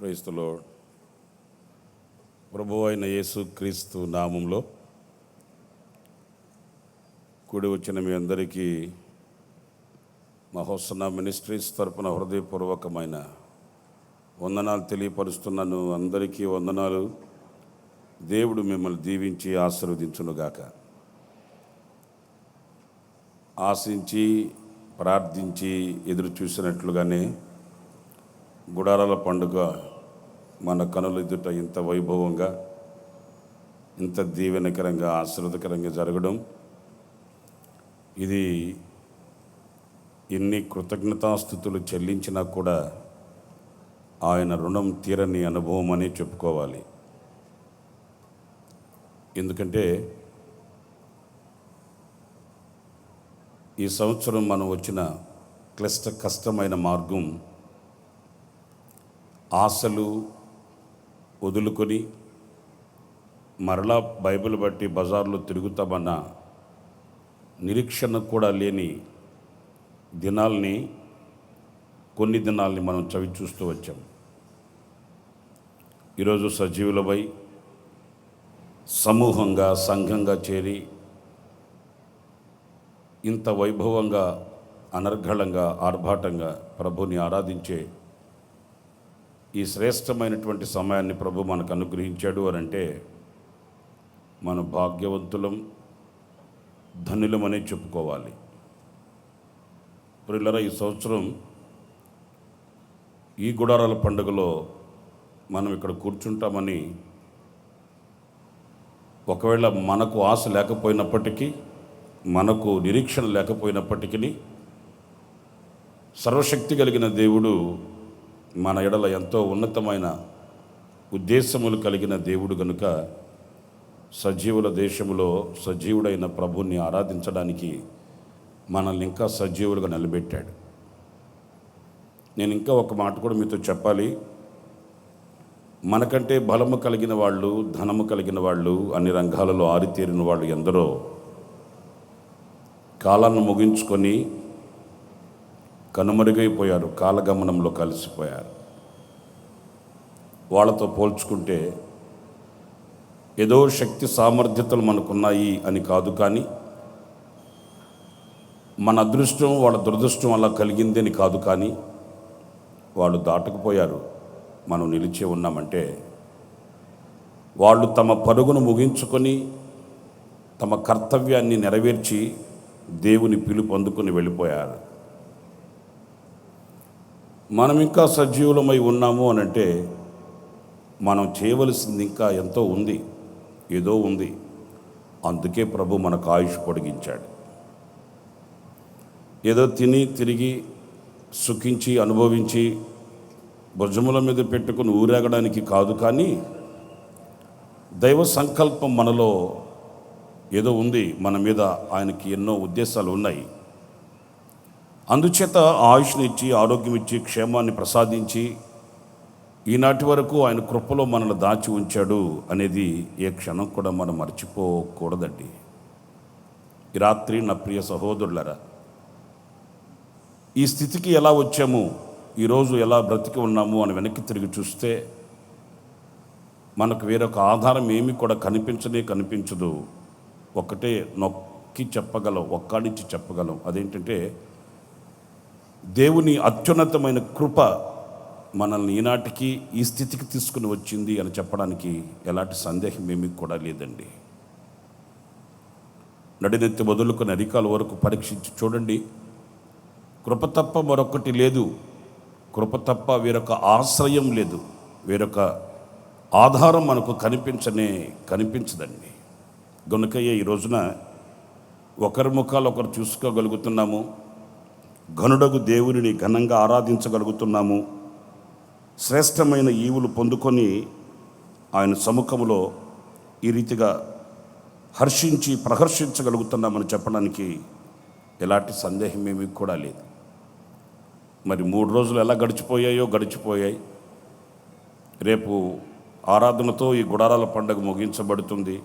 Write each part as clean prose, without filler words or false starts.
Praise the lord. ప్రభువు అయిన యేసు క్రీస్తు నామంలో కూడి వచ్చిన మీ అందరికీ మహోత్సవ మినిస్ట్రీస్ తరపున హృదయపూర్వకమైన వందనాలు తెలియపరుస్తున్నాను. అందరికీ వందనాలు. దేవుడు మిమ్మల్ని దీవించి ఆశీర్వదించునుగాక. ఆశించి ప్రార్థించి ఎదురు చూసినట్లుగానే గుడారాల పండుగ మన కనుల ఎదుట ఇంత వైభవంగా, ఇంత దీవెనకరంగా, ఆశీర్వదకరంగా జరగడం, ఇది ఎన్ని కృతజ్ఞతాస్థుతులు చెల్లించినా కూడా ఆయన రుణం తీరని అనుభవం అని చెప్పుకోవాలి. ఎందుకంటే ఈ సంవత్సరం మనం వచ్చిన కష్టమైన మార్గం ఆశలు వదులుకొని మరలా బైబిల్ బట్టి బజార్లో తిరుగుతామన్న నిరీక్షణ కూడా లేని కొన్ని దినాల్ని మనం చవి చూస్తూ వచ్చాం. ఈరోజు సజీవులపై సమూహంగా, సంఘంగా చేరి ఇంత వైభవంగా, అనర్గళంగా, ఆర్భాటంగా ప్రభుని ఆరాధించే ఈ శ్రేష్టమైనటువంటి సమయాన్ని ప్రభు మనకు అనుగ్రహించాడు అని అంటే మన భాగ్యవంతులం, ధనులమనే చెప్పుకోవాలి. ప్రియులారా, ఈ సంవత్సరం ఈ గుడారాల పండుగలో మనం ఇక్కడ కూర్చుంటామని ఒకవేళ మనకు ఆశ లేకపోయినప్పటికీ, మనకు నిరీక్షణ లేకపోయినప్పటికీ, సర్వశక్తి కలిగిన దేవుడు మన ఎడల ఎంతో ఉన్నతమైన ఉద్దేశములు కలిగిన దేవుడు గనుక సజీవుల దేశంలో సజీవుడైన ప్రభుని ఆరాధించడానికి మనల్ని ఇంకా సజీవులుగా నిలబెట్టాడు. నేను ఇంకా ఒక మాట కూడా మీతో చెప్పాలి. మనకంటే బలము కలిగిన వాళ్ళు, ధనము కలిగిన వాళ్ళు, అన్ని రంగాలలో ఆరితేరిన వాళ్ళు ఎందరో కాలాన్ని ముగించుకొని కనుమరుగైపోయారు, కాలగమనంలో కలిసిపోయారు. వాళ్ళతో పోల్చుకుంటే ఏదో శక్తి సామర్థ్యతలు మనకున్నాయి అని కాదు, కానీ మన అదృష్టం వాళ్ళ దురదృష్టం అలా కలిగింది అని కాదు, కానీ వాళ్ళు దాటుకుపోయారు. మనం నిలిచే ఉన్నామంటే వాళ్ళు తమ పరుగును ముగించుకొని తమ కర్తవ్యాన్ని నెరవేర్చి దేవుని పిలుపు అందుకుని వెళ్ళిపోయారు. మనం ఇంకా సజీవులమై ఉన్నాము అని అంటే మనం చేయవలసింది ఇంకా ఎంతో ఉంది, ఏదో ఉంది. అందుకే ప్రభు మనకు ఆయుష్ పొడిగించాడు. ఏదో తిని తిరిగి సుఖించి అనుభవించి భుజముల మీద పెట్టుకుని ఊరేగడానికి కాదు, కానీ దైవ సంకల్పం మనలో ఏదో ఉంది. మన మీద ఆయనకి ఎన్నో ఉద్దేశాలు ఉన్నాయి. అందుచేత ఆయుష్ని ఇచ్చి, ఆరోగ్యం ఇచ్చి, క్షేమాన్ని ప్రసాదించి ఈనాటి వరకు ఆయన కృపలో మనల్ని దాచి ఉంచాడు అనేది ఏ క్షణం కూడా మనం మర్చిపోకూడదండి. ఈ రాత్రి నా ప్రియ సహోదరులరా, ఈ స్థితికి ఎలా వచ్చాము, ఈరోజు ఎలా బ్రతికి ఉన్నాము అని వెనక్కి తిరిగి చూస్తే మనకు వేరొక ఆధారం ఏమీ కూడా కనిపించదు. ఒకటే నొక్కి చెప్పగలం, ఒక్కడించి చెప్పగలం. అదేంటంటే దేవుని అత్యున్నతమైన కృప మనల్ని ఈనాటికి ఈ స్థితికి తీసుకుని వచ్చింది అని చెప్పడానికి ఎలాంటి సందేహం ఏమీ కూడా లేదండి. నడినెత్తి మొదలుకొని అరికాల వరకు పరీక్షించి చూడండి. కృప తప్ప మరొకటి లేదు. కృప తప్ప వేరొక ఆశ్రయం లేదు. వేరొక ఆధారం మనకు కనిపించదండి. గనుకయ్యే ఈ రోజున ఒకరి ముఖాలు ఒకరు చూసుకోగలుగుతున్నాము. ఘనుడగు దేవునిని ఘనంగా ఆరాధించగలుగుతున్నాము. శ్రేష్టమైన ఈవులు పొందుకొని ఆయన సముఖంలో ఈ రీతిగా హర్షించి ప్రహర్షించగలుగుతున్నామని చెప్పడానికి ఎలాంటి సందేహం ఏమీ కూడా లేదు. మరి 3 రోజులు ఎలా గడిచిపోయాయి. రేపు ఆరాధనతో ఈ గుడారాల పండుగ ముగించబడుతుంది.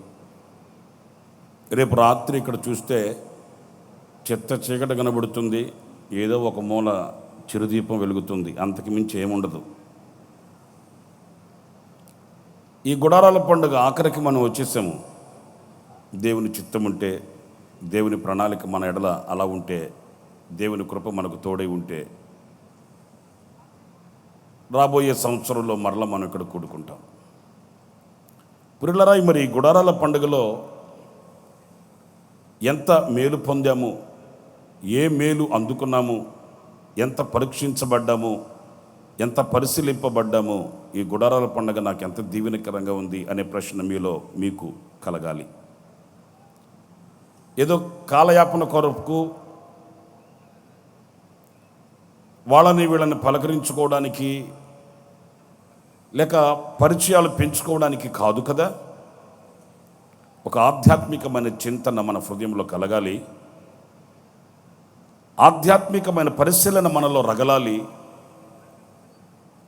రేపు రాత్రి ఇక్కడ చూస్తే చెత్త చీకటి కనబడుతుంది. ఏదో ఒక మూల చిరుదీపం వెలుగుతుంది, అంతకు మించి ఏముండదు. ఈ గుడారాల పండుగ ఆఖరికి మనం వచ్చేసాము. దేవుని చిత్తం ఉంటే, దేవుని ప్రణాళిక మన ఎడల అలా ఉంటే, దేవుని కృప మనకు తోడై ఉంటే రాబోయే సంవత్సరంలో మరలా మనం ఇక్కడ కూడుకుంటాం. ప్రియులారా, మరి ఈ గుడారాల పండుగలో ఎంత మేలు పొందాము, ఏ మేలు అందుకున్నాము, ఎంత పరీక్షించబడ్డాము, ఎంత పరిశీలింపబడ్డాము, ఈ గుడారాల పండుగ నాకు ఎంత దీవెనకరంగా ఉంది అనే ప్రశ్న మీకు కలగాలి. ఏదో కాలయాపన కొరకు వాళ్ళని వీళ్ళని పలకరించుకోవడానికి లేక పరిచయాలు పెంచుకోవడానికి కాదు కదా. ఒక ఆధ్యాత్మికమైన చింతన మన హృదయంలో కలగాలి, ఆధ్యాత్మికమైన పరిశీలన మనలో రగలాలి,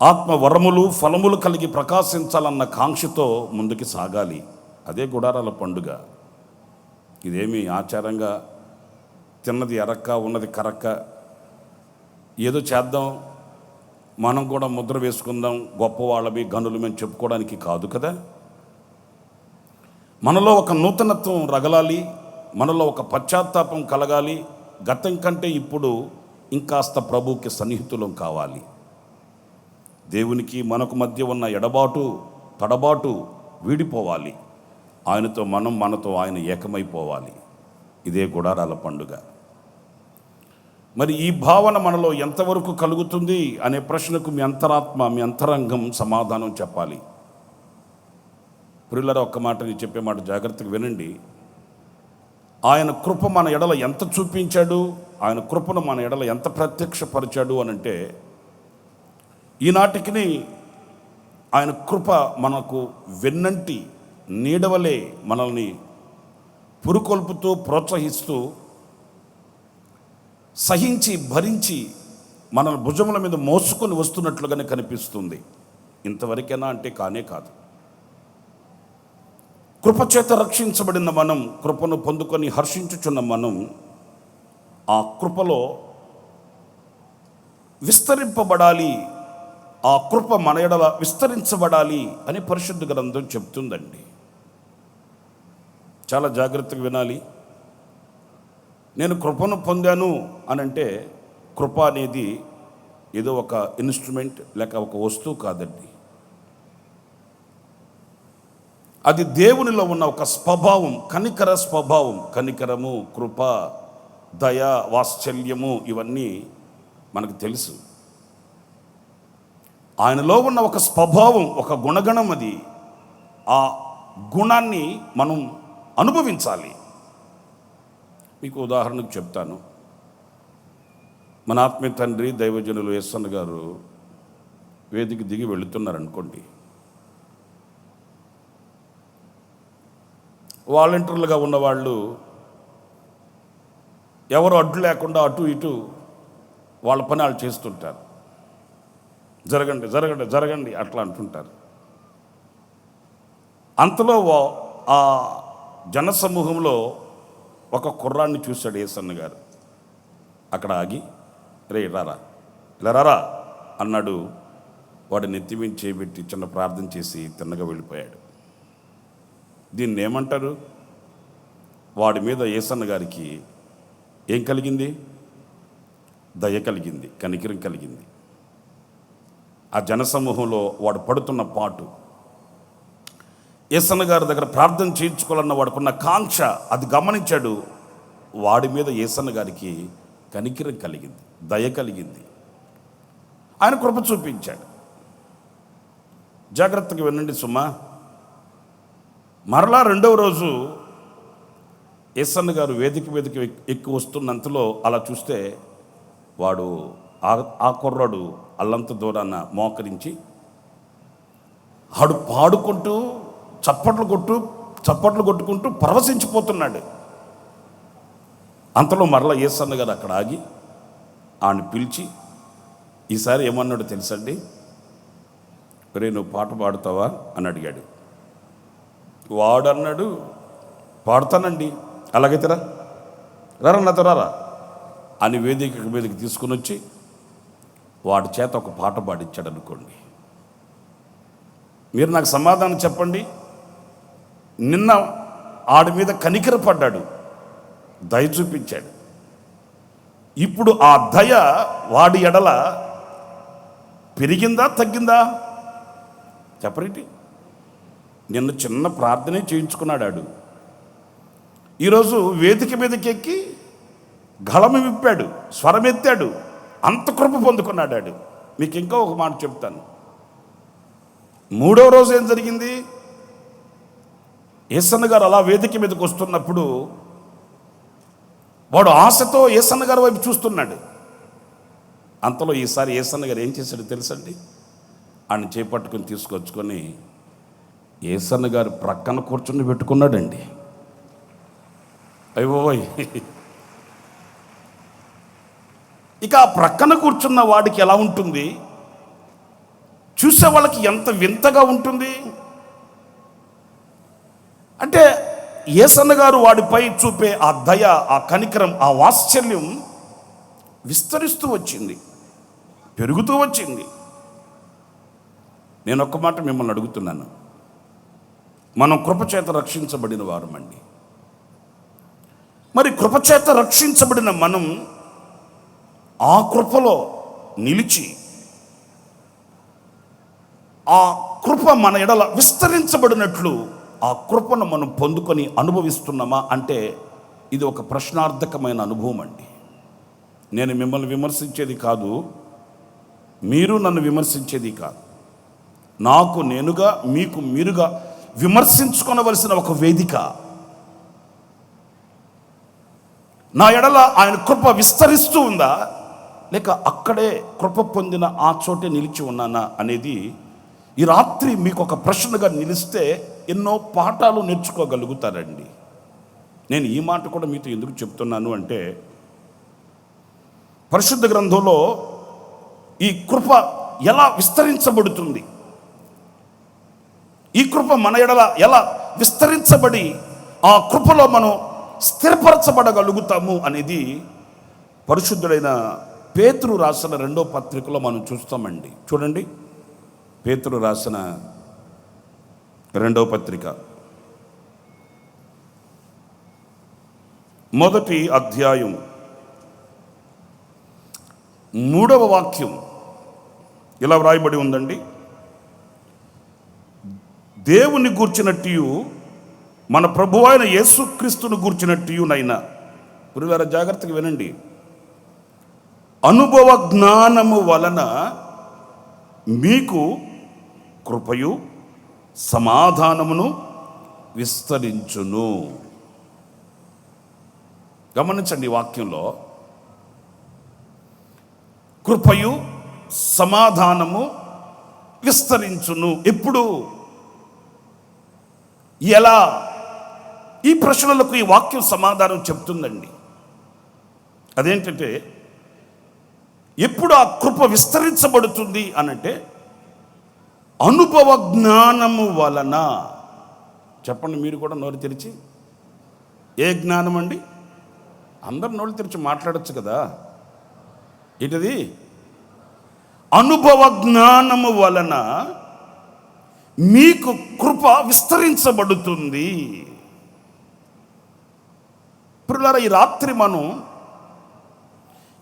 ఆత్మ వరములు ఫలములు కలిగి ప్రకాశించాలన్న కాంక్షతో ముందుకు సాగాలి. అదే గుడారాల పండుగ. ఇదేమి ఆచారంగా తిన్నది ఎరక్క ఉన్నది కరక్క ఏదో చేద్దాం, మనం కూడా ముద్ర వేసుకుందాం, గొప్పవాళ్ళవి గనులు మేము చెప్పుకోవడానికి కాదు కదా. మనలో ఒక నూతనత్వం రగలాలి, మనలో ఒక పశ్చాత్తాపం కలగాలి. గతం కంటే ఇప్పుడు ఇంకాస్త ప్రభువుకి సన్నిహితులం కావాలి. దేవునికి మనకు మధ్య ఉన్న ఎడబాటు తడబాటు వీడిపోవాలి. ఆయనతో మనతో ఆయన ఏకమైపోవాలి. ఇదే గుడారాల పండుగ. మరి ఈ భావన మనలో ఎంతవరకు కలుగుతుంది అనే ప్రశ్నకు మీ అంతరాత్మ, మీ అంతరంగం సమాధానం చెప్పాలి. ప్రియులారా, ఒక్క మాట నేను చెప్పే మాట జాగ్రత్తగా వినండి. ఆయన కృప మన ఎడల ఎంత చూపించాడు, ఆయన కృపను మన ఎడల ఎంత ప్రత్యక్షపరిచాడు అనంటే, ఈనాటికి ఆయన కృప మనకు వెన్నంటి నీడవలే మనల్ని పురుకొల్పుతూ ప్రోత్సహిస్తూ సహించి భరించి మన భుజముల మీద మోసుకొని వస్తున్నట్లుగానే కనిపిస్తుంది. ఇంతవరకైనా అంటే కానే కాదు. కృపచేత రక్షించబడిన మనం, కృపను పొందుకొని హర్షించుచున్న మనం, ఆ కృపలో విస్తరింపబడాలి, ఆ కృప మన ఎడల విస్తరించబడాలి అని పరిశుద్ధ గ్రంథం చెప్తుందండి. చాలా జాగ్రత్తగా వినాలి. నేను కృపను పొందాను అనంటే, కృప అనేది ఏదో ఒక ఇన్స్ట్రుమెంట్ లేక ఒక వస్తువు కాదండి. అది దేవునిలో ఉన్న ఒక స్వభావం, కనికర స్వభావం. కనికరము, కృప, దయ, వాత్సల్యము ఇవన్నీ మనకు తెలుసు. ఆయనలో ఉన్న ఒక స్వభావం, ఒక గుణగణం అది. ఆ గుణాన్ని మనం అనుభవించాలి. మీకు ఉదాహరణకు చెప్తాను. మన ఆత్మీయ తండ్రి దైవజనులు ఎస్ఎన్ గారు వేదిక దిగి వెళుతున్నారనుకోండి. వాలంటీర్లుగా ఉన్నవాళ్ళు ఎవరు అడ్డు లేకుండా అటు ఇటు వాళ్ళ పని వాళ్ళు చేస్తుంటారు. జరగండి జరగండి జరగండి అట్లా అంటుంటారు. అంతలో ఆ జనసమూహంలో ఒక కుర్రాన్ని చూశాడు యేసన్న గారు. అక్కడ ఆగి, రే రారా, ఇలా రారా అన్నాడు. వాడు నెత్తిమీద చేయబెట్టి చిన్న ప్రార్థన చేసి తిన్నగా వెళ్ళిపోయాడు. దీన్ని ఏమంటారు? వాడి మీద యేసన్న గారికి ఏం కలిగింది? దయ కలిగింది, కనికరం కలిగింది. ఆ జనసమూహంలో వాడు పడుతున్న పాటు, యేసన్న గారి దగ్గర ప్రార్థన చేయించుకోవాలన్న వాడుకున్న కాంక్ష అది గమనించాడు. వాడి మీద యేసన్న గారికి కనికరం కలిగింది, దయ కలిగింది. ఆయన కృప చూపించాడు. జాగ్రత్తగా వినండి సుమా. మరలా రెండవ రోజు యేసన్న గారు వేదిక ఎక్కి వస్తున్నంతలో అలా చూస్తే వాడు ఆ కుర్రాడు అల్లంత దూరాన మోకరించి ఆడు పాడుకుంటూ చప్పట్లు కొట్టుకుంటూ పరవశించిపోతున్నాడు. అంతలో మరలా యేసన్న గారు అక్కడ ఆగి ఆయన పిలిచి ఈసారి ఏమన్నాడు తెలుసండి? రే, నువ్వు పాట పాడుతావా అని అడిగాడు. వాడన్నాడు, పాడుతానండి. అలాగైతే రారా నాతో రారా అని వేదిక మీదకి తీసుకుని వచ్చి వాడి చేత ఒక పాట పాడించాడు అనుకోండి. మీరు నాకు సమాధానం చెప్పండి. నిన్న ఆడి మీద కనికరపడ్డాడు, దయ చూపించాడు. ఇప్పుడు ఆ దయ వాడి ఎడల పెరిగిందా తగ్గిందా చెప్పరేంటి? నిన్న చిన్న ప్రార్థనే చేయించుకున్నాడు ఆడు. ఈరోజు వేదిక మీదకి ఎక్కి గళము విప్పాడు, స్వరమెత్తాడు, అంత కృప పొందుకున్నాడు ఆడు. మీకు ఇంకా ఒక మాట చెప్తాను. మూడవ రోజు ఏం జరిగింది? యేసన్న గారు అలా వేదిక మీదకి వస్తున్నప్పుడు వాడు ఆశతో యేసన్న గారి వైపు చూస్తున్నాడు. అంతలో ఈసారి యేసన్న గారు ఏం చేశాడు తెలుసండి? ఆయన చేపట్టుకుని తీసుకొచ్చుకొని యేసన్న గారు ప్రక్కన కూర్చుని పెట్టుకున్నాడండి. అయ్యోయ్! ఇక ఆ ప్రక్కన కూర్చున్న వాడికి ఎలా ఉంటుంది? చూసే వాళ్ళకి ఎంత వింతగా ఉంటుంది అంటే, యేసన్న గారు వాడిపై చూపే ఆ దయ, ఆ కనికరం, ఆ వాత్సల్యం విస్తరిస్తూ వచ్చింది, పెరుగుతూ వచ్చింది. నేను ఒక్క మాట మిమ్మల్ని అడుగుతున్నాను. మనం కృపచేత రక్షించబడిన వారమండి. మరి కృపచేత రక్షించబడిన మనం ఆ కృపలో నిలిచి ఆ కృప మన ఎడల విస్తరించబడినట్లు ఆ కృపను మనం పొందుకొని అనుభవిస్తున్నామా అంటే ఇది ఒక ప్రశ్నార్థకమైన అనుభవం అండి. నేను మిమ్మల్ని విమర్శించేది కాదు, మీరు నన్ను విమర్శించేది కాదు. నాకు నేనుగా, మీకు మీరుగా విమర్శించుకొనవలసిన ఒక వేదిక. నా ఎడల ఆయన కృప విస్తరిస్తూ ఉందా, లేక అక్కడే కృప పొందిన ఆ చోటే నిలిచి ఉన్నానా అనేది ఈ రాత్రి మీకు ఒక ప్రశ్నగా నిలిస్తే ఎన్నో పాఠాలు నేర్చుకోగలుగుతారండి. నేను ఈ మాట కూడా మీతో ఎందుకు చెప్తున్నాను అంటే, పరిశుద్ధ గ్రంథంలో ఈ కృప ఎలా విస్తరించబడుతుంది, ఈ కృప మన ఎడల ఎలా విస్తరించబడి ఆ కృపలో మనం స్థిరపరచబడగలుగుతాము అనేది పరిశుద్ధుడైన పేతురు రాసిన 2వ పత్రికలో మనం చూస్తామండి. చూడండి, పేతురు రాసిన 2వ పత్రిక 1వ అధ్యాయం 3వ వాక్యం ఇలా వ్రాయబడి ఉందండి. దేవుని గూర్చినట్టు మన ప్రభువు అయిన యేసుక్రీస్తును గూర్చినట్టునైనా, పురివార జాగ్రత్తగా వినండి, అనుభవ జ్ఞానము వలన మీకు కృపయు సమాధానమును విస్తరించును. గమనించండి, ఈ వాక్యంలో కృపయు సమాధానము విస్తరించును. ఎప్పుడు, ఎలా? ఈ ప్రశ్నలకు ఈ వాక్యం సమాధానం చెప్తుందండి. అదేంటంటే, ఎప్పుడు ఆ కృప విస్తరించబడుతుంది అనంటే అనుభవ జ్ఞానము వలన. చెప్పండి మీరు కూడా నోరు తెరిచి. ఏ జ్ఞానం అండి? అందరు నోరు తెరిచి మాట్లాడచ్చు కదా. ఏంటది? అనుభవ జ్ఞానము వలన మీకు కృప విస్తరించబడుతుంది. ప్రియులారా, ఈ రాత్రి మనం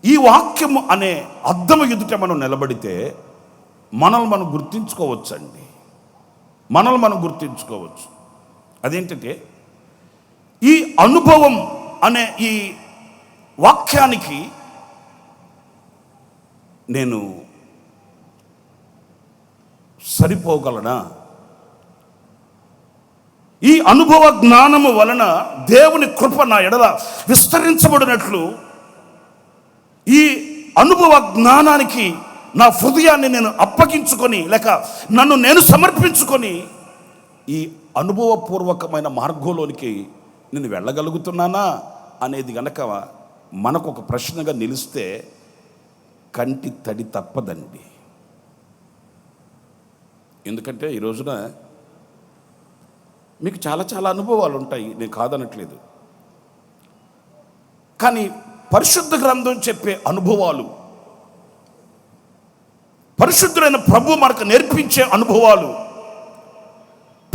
ఈ వాక్యము అనే అద్దము ఎదుట మనం నిలబడితే మనల్ని మనం గుర్తించుకోవచ్చండి. మనల్ని మనం గుర్తించుకోవచ్చు. అదేంటంటే, ఈ అనుభవం అనే ఈ వాక్యానికి నేను సరిపోగలనా? ఈ అనుభవ జ్ఞానము వలన దేవుని కృప నా ఎడల విస్తరించబడినట్లు ఈ అనుభవ జ్ఞానానికి నా హృదయాన్ని నేను అప్పగించుకొని, లేక నన్ను నేను సమర్పించుకొని ఈ అనుభవపూర్వకమైన మార్గంలోనికి నేను వెళ్ళగలుగుతున్నానా అనేది గనక మనకు ఒక ప్రశ్నగా నిలిస్తే కంటి తడి తప్పదండి. ఎందుకంటే ఈ రోజున మీకు చాలా చాలా అనుభవాలు ఉంటాయి, నేను కాదనట్లేదు. కానీ పరిశుద్ధ గ్రంథం చెప్పే అనుభవాలు, పరిశుద్ధులైన ప్రభు మనకు నేర్పించే అనుభవాలు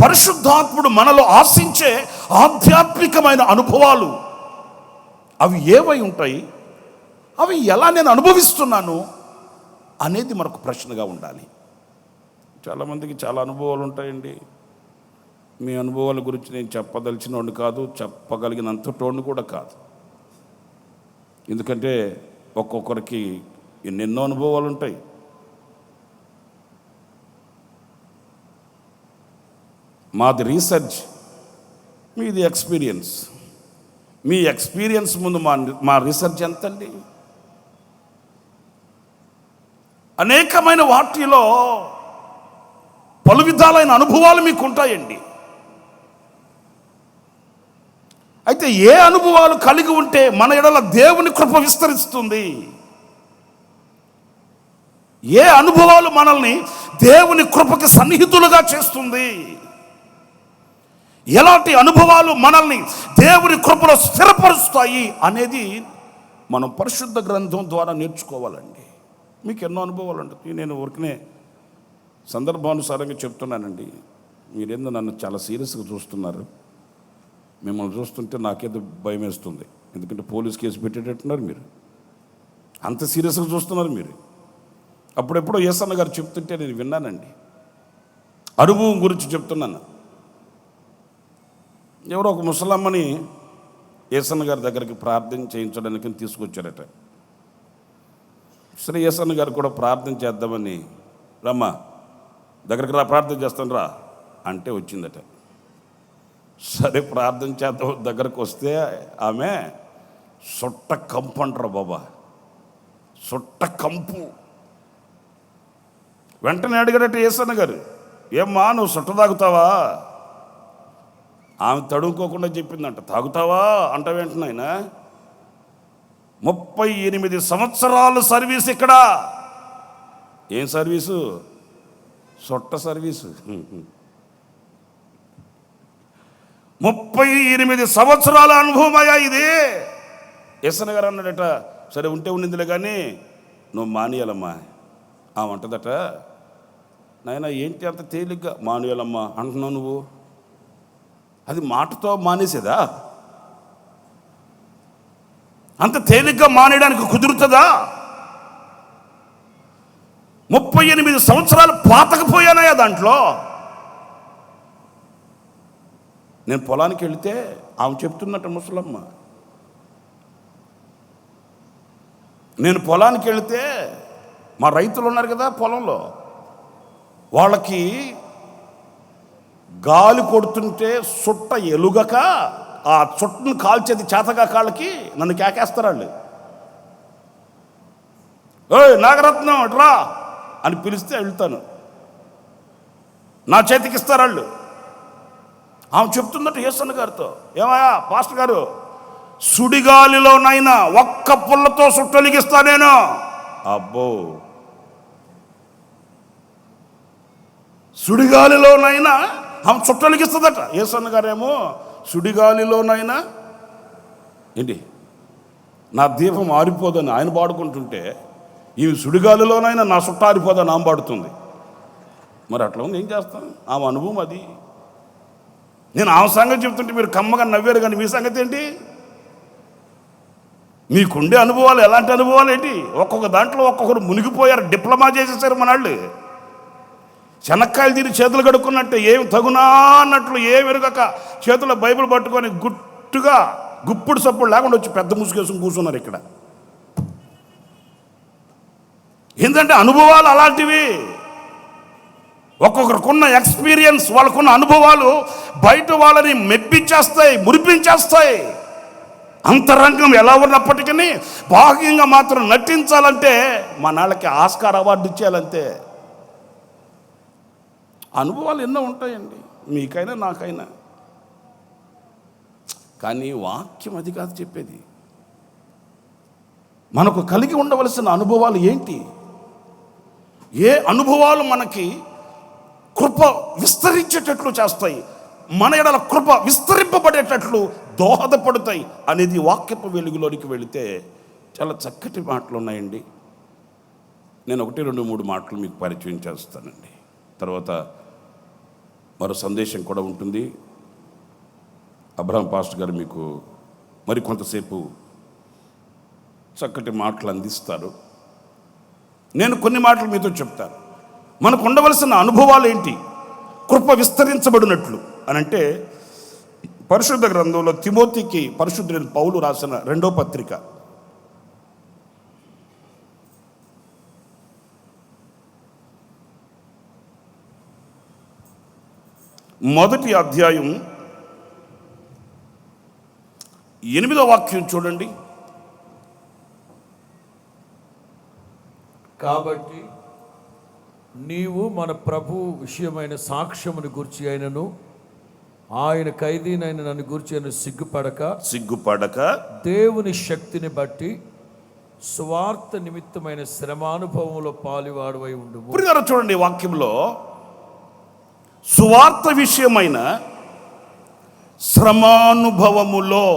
పరిశుద్ధాత్ముడు మనలో ఆశించే ఆధ్యాత్మికమైన అనుభవాలు అవి ఏవై ఉంటాయి, అవి ఎలా నేను అనుభవిస్తున్నాను అనేది మనకు ప్రశ్నగా ఉండాలి. చాలామందికి చాలా అనుభవాలు ఉంటాయండి. మీ అనుభవాల గురించి నేను చెప్పదలిచినోడిని కాదు, చెప్పగలిగినంతటోడిని కూడా కాదు. ఎందుకంటే ఒక్కొక్కరికి ఎన్నెన్నో అనుభవాలు ఉంటాయి. మాది రీసెర్చ్, మీది ఎక్స్పీరియన్స్. మీ ఎక్స్పీరియన్స్ ముందు మా రీసెర్చ్ ఎంతండి? అనేకమైన వాటిలో పలు విధాలైన అనుభవాలు మీకు ఉంటాయండి. అయితే ఏ అనుభవాలు కలిగి ఉంటే మన ఎడల దేవుని కృప విస్తరిస్తుంది, ఏ అనుభవాలు మనల్ని దేవుని కృపకి సన్నిహితులుగా చేస్తుంది, ఎలాంటి అనుభవాలు మనల్ని దేవుని కృపలో స్థిరపరుస్తాయి అనేది మనం పరిశుద్ధ గ్రంథం ద్వారా నేర్చుకోవాలండి. మీకు ఎన్నో అనుభవాలు ఉంటుంది. నేను ఊరికనే సందర్భానుసారంగా చెప్తున్నానండి. మీరేందో నన్ను చాలా సీరియస్గా చూస్తున్నారు. మిమ్మల్ని చూస్తుంటే నాకేదో భయం వేస్తుంది. ఎందుకంటే పోలీస్ కేసు పెట్టేటట్టున్నారు మీరు, అంత సీరియస్గా చూస్తున్నారు మీరు. అప్పుడెప్పుడో యేసన్న గారు చెప్తుంటే నేను విన్నానండి. అనుభవం గురించి చెప్తున్నాను. ఎవరో ఒక ముసలమ్మని యేసన్న గారి దగ్గరికి ప్రార్థన చేయించడానికి తీసుకొచ్చారట. సరే, యేసన్న గారు కూడా ప్రార్థన చేద్దామని, రమ్మా దగ్గరికి రా, ప్రార్థన చేస్తాను రా అంటే వచ్చిందట. సరే ప్రార్థన చేద్దాం దగ్గరకు వస్తే ఆమె సొట్ట కంపు అంటారా బాబా, సొట్ట కంపు. వెంటనే అడిగాడట యేసన్న గారు, ఏమ్మా నువ్వు సొట్ట తాగుతావా? ఆమె తడుముకోకుండా చెప్పిందంట, తాగుతావా అంట. వెంటనే ఆయన 38 సంవత్సరాలు సర్వీస్ ఇక్కడ. ఏం సర్వీసు? సొట్ట సర్వీసు. 38 సంవత్సరాల అనుభవం అయ్యా ఇది. యేసన్న గారు అన్నాడట, సరే ఉంటే ఉండిందిలే కానీ నువ్వు మానేయాలమ్మా. ఆమె అంటదట, నాయన ఏంటి అంత తేలిగ్గా మానేయాలమ్మా అంటున్నావు నువ్వు? అది మాటతో మానేసేదా? అంత తేలిగ్గా మానేయడానికి కుదురుతుందా? 38 సంవత్సరాలు పాతకపోయానయా దాంట్లో. నేను పొలానికి వెళితే ఆమె చెప్తున్నట్టు ముసలమ్మ, నేను పొలానికి వెళితే మా రైతులు ఉన్నారు కదా పొలంలో, వాళ్ళకి గాలి కొడుతుంటే చుట్ట ఎలుగక ఆ చుట్టను కాల్చేది చేతగా కాళ్ళకి నన్ను కేకేస్తారు వాళ్ళు. ఓయ్ నాగరత్నం రా అని పిలిస్తే వెళ్తాను, నా చేతికి ఇస్తారు వాళ్ళు. ఆమె చెప్తున్నట్టు యేసన్న గారితో, ఏమయ్యా పాస్టర్ గారు, సుడిగాలిలోనైనా ఒక్క పుల్లతో సుట్టలిగిస్తా నేను. అబ్బో, సుడిగాలిలోనైనా ఆమె చుట్టలిగిస్తుందట. యేసన్న గారేమో సుడిగాలిలోనైనా ఏంటి నా దీపం ఆరిపోదని ఆయన పాడుకుంటుంటే, ఈ సుడిగాలిలోనైనా నా చుట్ట ఆరిపోదని ఆమె పాడుతుంది. మరి అట్లా ఉంది, ఏం చేస్తాను? ఆమె అనుభవం అది. నేను ఆమె సంగతి చెప్తుంటే మీరు కమ్మగా నవ్వారు, కానీ మీ సంగతి ఏంటి? మీకుండే అనుభవాలు ఎలాంటి అనుభవాలు ఏంటి? ఒక్కొక్క దాంట్లో ఒక్కొక్కరు మునిగిపోయారు, డిప్లొమా చేసేసారు మన వాళ్ళు. శనక్కాయలు తిని చేతులు కడుక్కున్నట్టే, ఏం తగునా అన్నట్లు ఏం ఎరగక చేతుల్లో బైబిల్ పట్టుకొని గుట్టుగా గుప్పుడు సప్పుడు లేకుండా వచ్చి పెద్ద ముసుగేసుకుని కూర్చున్నారు ఇక్కడ. ఏంటంటే అనుభవాలు అలాంటివి. ఒక్కొక్కరికున్న ఎక్స్పీరియన్స్, వాళ్ళకున్న అనుభవాలు బయట వాళ్ళని మెప్పించేస్తాయి, మురిపించేస్తాయి. అంతరంగం ఎలా ఉన్నప్పటికీ బాహ్యంగా మాత్రం నటించాలంటే మా నాళ్ళకి ఆస్కార్ అవార్డు ఇచ్చేయాలంతే. అనుభవాలు ఎన్నో ఉంటాయండి, మీకైనా నాకైనా. కానీ వాక్యం అది కాదు చెప్పేది. మనకు కలిగి ఉండవలసిన అనుభవాలు ఏంటి? ఏ అనుభవాలు మనకి కృప విస్తరించేటట్లు చేస్తాయి, మన ఎడల కృప విస్తరింపబడేటట్లు దోహదపడతాయి అనేది వాక్యపు వెలుగులోనికి వెళితే చాలా చక్కటి మాటలు ఉన్నాయండి. నేను 1, 2, 3 మాటలు మీకు పరిచయం చేస్తానండి. తర్వాత మరో సందేశం కూడా ఉంటుంది. అబ్రహాం పాస్టర్ గారు మీకు మరి కొంతసేపు చక్కటి మాటలు అందిస్తారు. నేను కొన్ని మాటలు మీతో చెప్తాను. మనకు ఉండవలసిన అనుభవాలు ఏంటి? కృప విస్తరించబడినట్లు అని అంటే పరిశుద్ధ గ్రంథంలో తిమోతికి పరిశుద్ధుడైన పౌలు రాసిన 2వ పత్రిక 1వ అధ్యాయం 8వ వాక్యం చూడండి. కాబట్టి నీవు మన ప్రభు విషయమైన సాక్ష్యమును గురించి అయినను ఆయన ఖైదీనైన నన్ను గురించి అయిన సిగ్గుపడక దేవుని శక్తిని బట్టి స్వార్థ నిమిత్తమైన శ్రమానుభవంలో పాలువాడువై ఉండుము. చూడండి వాక్యంలో సువార్త విషయమైన శ్రమానుభవములో,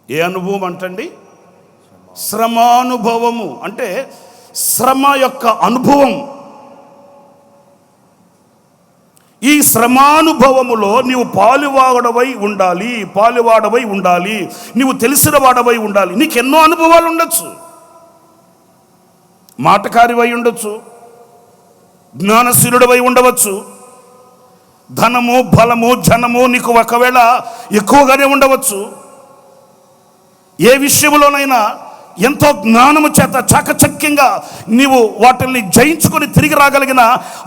ఏ అనుభవం అంటండి? శ్రమానుభవము అంటే శ్రమ యొక్క అనుభవం. ఈ శ్రమానుభవములో నీవు పాలువాడవై ఉండాలి, నీవు తెలిసిన వాడవై ఉండాలి. నీకు ఎన్నో అనుభవాలు ఉండొచ్చు. మాటకారివై ఉండొచ్చు, జ్ఞానశీలుడవై ఉండవచ్చు, ధనము బలము జనము నీకు ఒకవేళ ఎక్కువగానే ఉండవచ్చు. ఏ విషయంలోనైనా ఎంతో జ్ఞానము చేత చాకచక్యంగా నీవు వాటిని జయించుకొని తిరిగి రాగలిగిన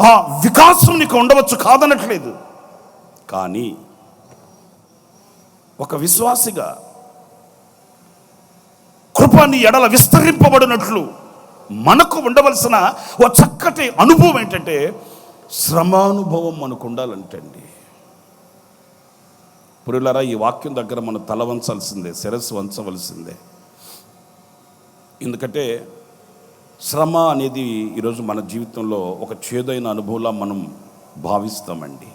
ఆ వికాసం నీకు ఉండవచ్చు, కాదనట్లేదు. కానీ ఒక విశ్వాసిగా కృప నీ ఎడల విస్తరింపబడినట్లు మనకు ఉండవలసిన ఒక చక్కటి అనుభవం ఏంటంటే శ్రమానుభవం మనకు ఉండాలంటండి. పురులారా, ఈ వాక్యం దగ్గర మనం తల వంచాల్సిందే, శిరస్సు వంచవలసిందే. ఎందుకంటే శ్రమ అనేది ఈరోజు మన జీవితంలో ఒక చేదైన అనుభవంలా మనం భావిస్తామండి.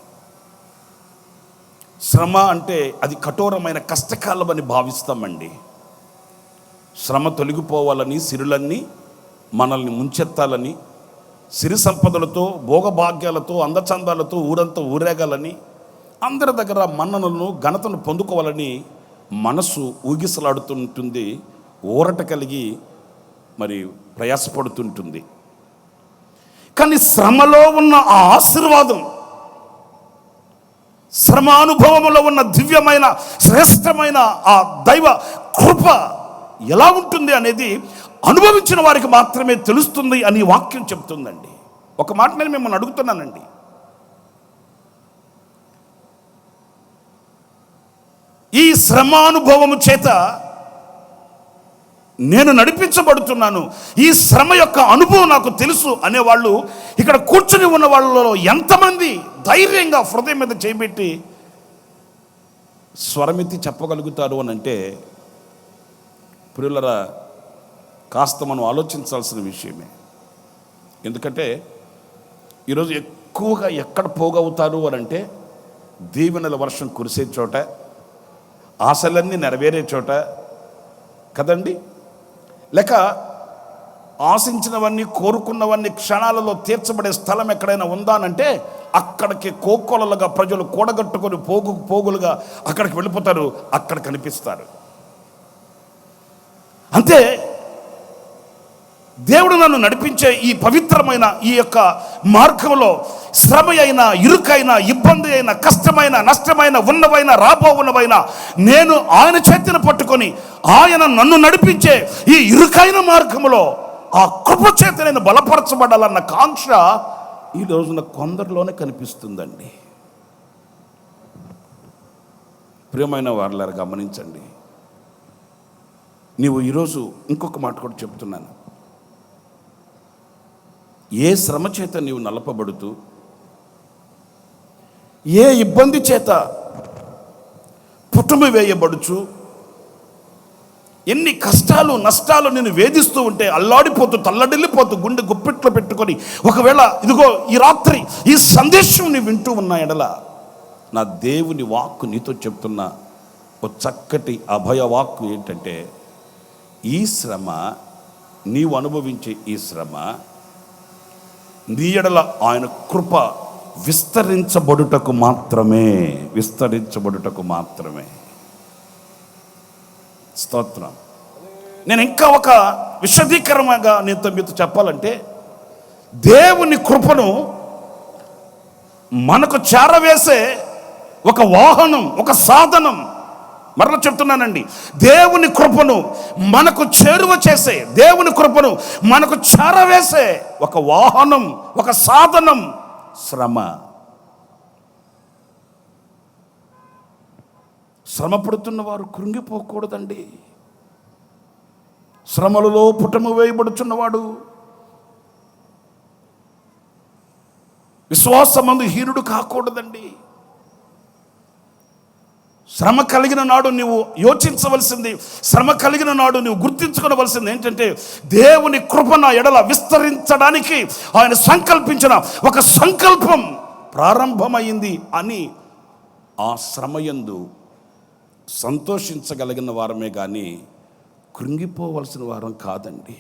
శ్రమ అంటే అది కఠోరమైన కష్టకాలం అని భావిస్తామండి. శ్రమ తొలగిపోవాలని, సిరులన్నీ మనల్ని ముంచెత్తాలని, సిరి సంపదలతో భోగభాగ్యాలతో అందచందాలతో ఊరంతా ఊరేగాలని, అందరి దగ్గర మన్ననలను ఘనతను పొందుకోవాలని మనసు ఊగిసలాడుతుంటుంది, ఊరట కలిగి మరి ప్రయాసపడుతుంటుంది. కానీ శ్రమలో ఉన్న ఆ ఆశీర్వాదం, శ్రమానుభవంలో ఉన్న దివ్యమైన శ్రేష్టమైన ఆ దైవ కృప ఎలా ఉంటుంది అనేది అనుభవించిన వారికి మాత్రమే తెలుస్తుంది అని వాక్యం చెప్తుందండి. ఒక మాట నేను మిమ్మల్ని అడుగుతున్నానండి, ఈ శ్రమానుభవము చేత నేను నడిపించబడుతున్నాను, ఈ శ్రమ యొక్క అనుభవం నాకు తెలుసు అనేవాళ్ళు ఇక్కడ కూర్చుని ఉన్న వాళ్ళలో ఎంతమంది ధైర్యంగా హృదయం మీద చేయబెట్టి స్వరమెత్తి చెప్పగలుగుతారు అని అంటే, ప్రియులరా, కాస్త మనం ఆలోచించాల్సిన విషయమే. ఎందుకంటే ఈరోజు ఎక్కువగా ఎక్కడ పోగవుతారు అని అంటే దీవెనల వర్షం కురిసే చోట, ఆశలన్నీ నెరవేరే చోట కదండి, లేక ఆశించినవన్నీ కోరుకున్నవన్నీ క్షణాలలో తీర్చబడే స్థలం ఎక్కడైనా ఉందానంటే అక్కడికి కోకొలలుగా ప్రజలు కూడగట్టుకొని పోగులుగా అక్కడికి వెళ్ళిపోతారు, అక్కడ కనిపిస్తారు. అంతే దేవుడు నన్ను నడిపించే ఈ పవిత్రమైన ఈ యొక్క మార్గంలో శ్రమ అయినా, ఇరుకైనా, ఇబ్బంది అయినా, కష్టమైన, నష్టమైన, ఉన్నవైనా, రాబోవున్నవైనా నేను ఆయన చేతిని పట్టుకొని ఆయన నన్ను నడిపించే ఈ ఇరుకైన మార్గంలో ఆ కృప చేత నేను బలపరచబడాలన్న కాంక్ష ఈ రోజున కొందరిలోనే కనిపిస్తుందండి. ప్రియమైన వారులారా, గమనించండి. నీవు ఈరోజు ఇంకొక మాట కూడా చెప్తున్నాను. ఏ శ్రమ చేత నీవు నలపబడుతూ, ఏ ఇబ్బంది చేత పుట్టుమ వేయబడుచు, ఎన్ని కష్టాలు నష్టాలు నిన్ను వేధిస్తూ ఉంటే అల్లాడిపోతూ తల్లడిల్లిపోతూ గుండె గుప్పిట్లో పెట్టుకొని ఒకవేళ ఇదిగో ఈ రాత్రి ఈ సందేశం నీ వింటూ ఉన్న ఎడల నా దేవుని వాక్కు నీతో చెప్తున్న ఒక చక్కటి అభయ వాక్కు ఏంటంటే, ఈ శ్రమ, నీవు అనుభవించే ఈ శ్రమ నీ ఎడల ఆయన కృప విస్తరించబడుటకు మాత్రమే, విస్తరించబడుటకు మాత్రమే. స్తోత్రం. నేను ఇంకా ఒక విశదీకరణగా మీతో చెప్పాలంటే, దేవుని కృపను మనకు చేరవేసే ఒక వాహనం, ఒక సాధనం. మరలా చెప్తున్నానండి, దేవుని కృపను మనకు చేరువ చేసే, దేవుని కృపను మనకు చేరవేసే ఒక వాహనం, ఒక సాధనం శ్రమ. శ్రమ పడుతున్న వారు కృంగిపోకూడదండి. శ్రమలలో పుటము వేయబడుచున్నవాడు విశ్వాసమందు హీనుడు కాకూడదండి. శ్రమ కలిగిన నాడు నీవు యోచించవలసింది, శ్రమ కలిగిన నాడు నీవు గుర్తించుకోవలసింది ఏంటంటే, దేవుని కృప నా ఎడల విస్తరించడానికి ఆయన సంకల్పించిన ఒక సంకల్పం ప్రారంభమైంది అని ఆ శ్రమయందు సంతోషించగలిగిన వారమే కానీ కృంగిపోవలసిన వారం కాదండి.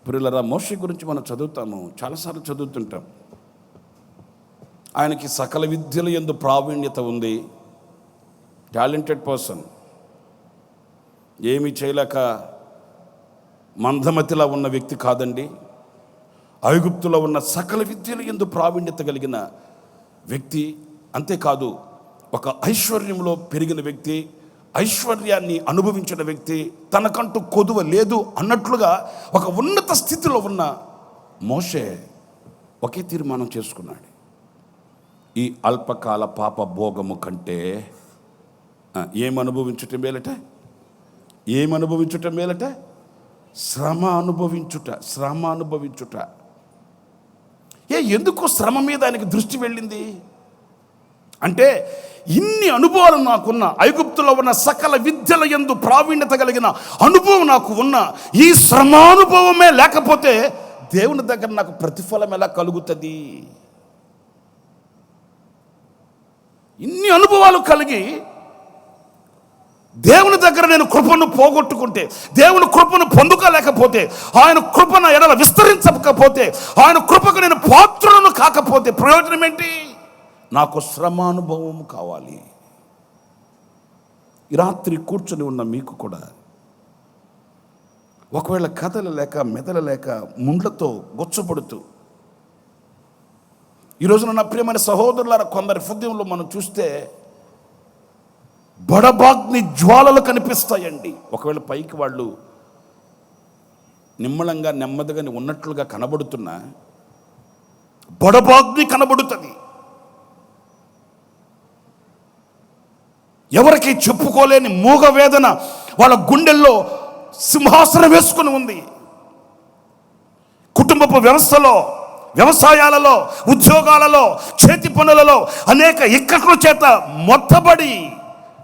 ప్రియులారా, మోషే గురించి మనం చదువుతాము, చాలాసార్లు చదువుతుంటాం. ఆయనకి సకల విద్యల యందు ప్రావీణ్యత ఉంది, టాలెంటెడ్ పర్సన్. ఏమీ చేయలేక మందమతిలా ఉన్న వ్యక్తి కాదండి. ఐగుప్తులో ఉన్న సకల విద్యల యందు ప్రావీణ్యత కలిగిన వ్యక్తి. అంతేకాదు, ఒక ఐశ్వర్యంలో పెరిగిన వ్యక్తి, ఐశ్వర్యాన్ని అనుభవించిన వ్యక్తి, తనకంటూ కొదువ లేదు అన్నట్లుగా ఒక ఉన్నత స్థితిలో ఉన్న మోషే ఒకే తీర్మానం చేసుకున్నాడు. ఈ అల్పకాల పాప భోగము కంటే ఏమనుభవించుట మేలట, ఏమనుభవించుట మేలట? శ్రమ అనుభవించుట, శ్రమ అనుభవించుట. ఎందుకు శ్రమ మీద ఆయనకి దృష్టి వెళ్ళింది అంటే, ఇన్ని అనుభవాలు నాకున్న, ఐగుప్తులో ఉన్న సకల విద్యల యందు ప్రావీణ్యత కలిగిన అనుభవం నాకు ఉన్న ఈ శ్రమానుభవమే లేకపోతే దేవుని దగ్గర నాకు ప్రతిఫలం ఎలా కలుగుతుంది? ఇన్ని అనుభవాలు కలిగి దేవుని దగ్గర నేను కృపను పోగొట్టుకుంటే, దేవుని కృపను పొందుకోలేకపోతే, ఆయన కృపణ ఎడల విస్తరించకపోతే, ఆయన కృపకు నేను పాత్రులను కాకపోతే ప్రయోజనం ఏంటి? నాకు శ్రమానుభవం కావాలి. ఈ రాత్రి కూర్చొని ఉన్న మీకు కూడా ఒకవేళ కథలలేక మెదలలేక ముండ్లతో గొచ్చపడుతూ, ఈరోజున నా ప్రియమైన సహోదరులారా, కొందరి హృదయంలో మనం చూస్తే బడబాగ్ని జ్వాలలు కనిపిస్తాయండి. ఒకవేళ పైకి వాళ్ళు నిమ్మలంగా నెమ్మదిగా ఉన్నట్లుగా కనబడుతున్నా బడబాగ్ని కనబడుతుంది. ఎవరికి చెప్పుకోలేని మూగ వేదన వాళ్ళ గుండెల్లో సింహాసనం వేసుకుని ఉంది. కుటుంబపు వ్యవస్థలో, వ్యవసాయాలలో, ఉద్యోగాలలో, చేతి పనులలో అనేక ఇక్కట్ల చేత మొత్తబడి,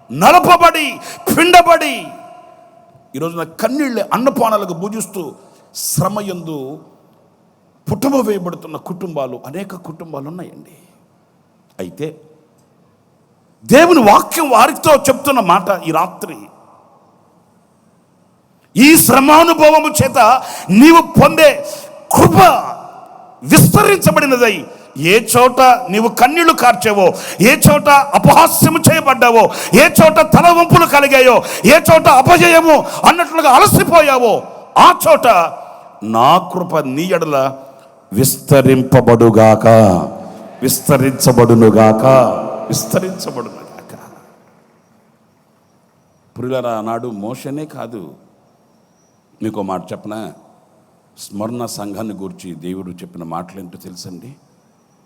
నలపబడి, పిండబడి ఈరోజున కన్నీళ్ళే అన్నపానాలకు భుజిస్తూ శ్రమయందు పుటమ వేయబడుతున్న కుటుంబాలు, అనేక కుటుంబాలు ఉన్నాయండి. అయితే దేవుని వాక్యం వారితో చెప్తున్న మాట ఈ రాత్రి, ఈ శ్రమానుభవము చేత నీవు పొందే కృప విస్తరించబడినదై, ఏ చోట నీవు కన్నీళ్లు కార్చావో, ఏ చోట అపహాస్యము చేయబడ్డావో, ఏ చోట తలవంపులు కలిగాయో, ఏ చోట అపజయము అన్నట్లుగా అలసిపోయావో, ఆ చోట నా కృప నీ ఎడల విస్తరింపబడుగాక, విస్తరించబడునుగాక, విస్తరించబడునుగాక. ప్రియులారా, నాడు మోషనే కాదు, మీకు మాట చెప్పనా, స్మరణ సంఘాన్ని గురించి దేవుడు చెప్పిన మాటలు ఏంటో తెలుసండి.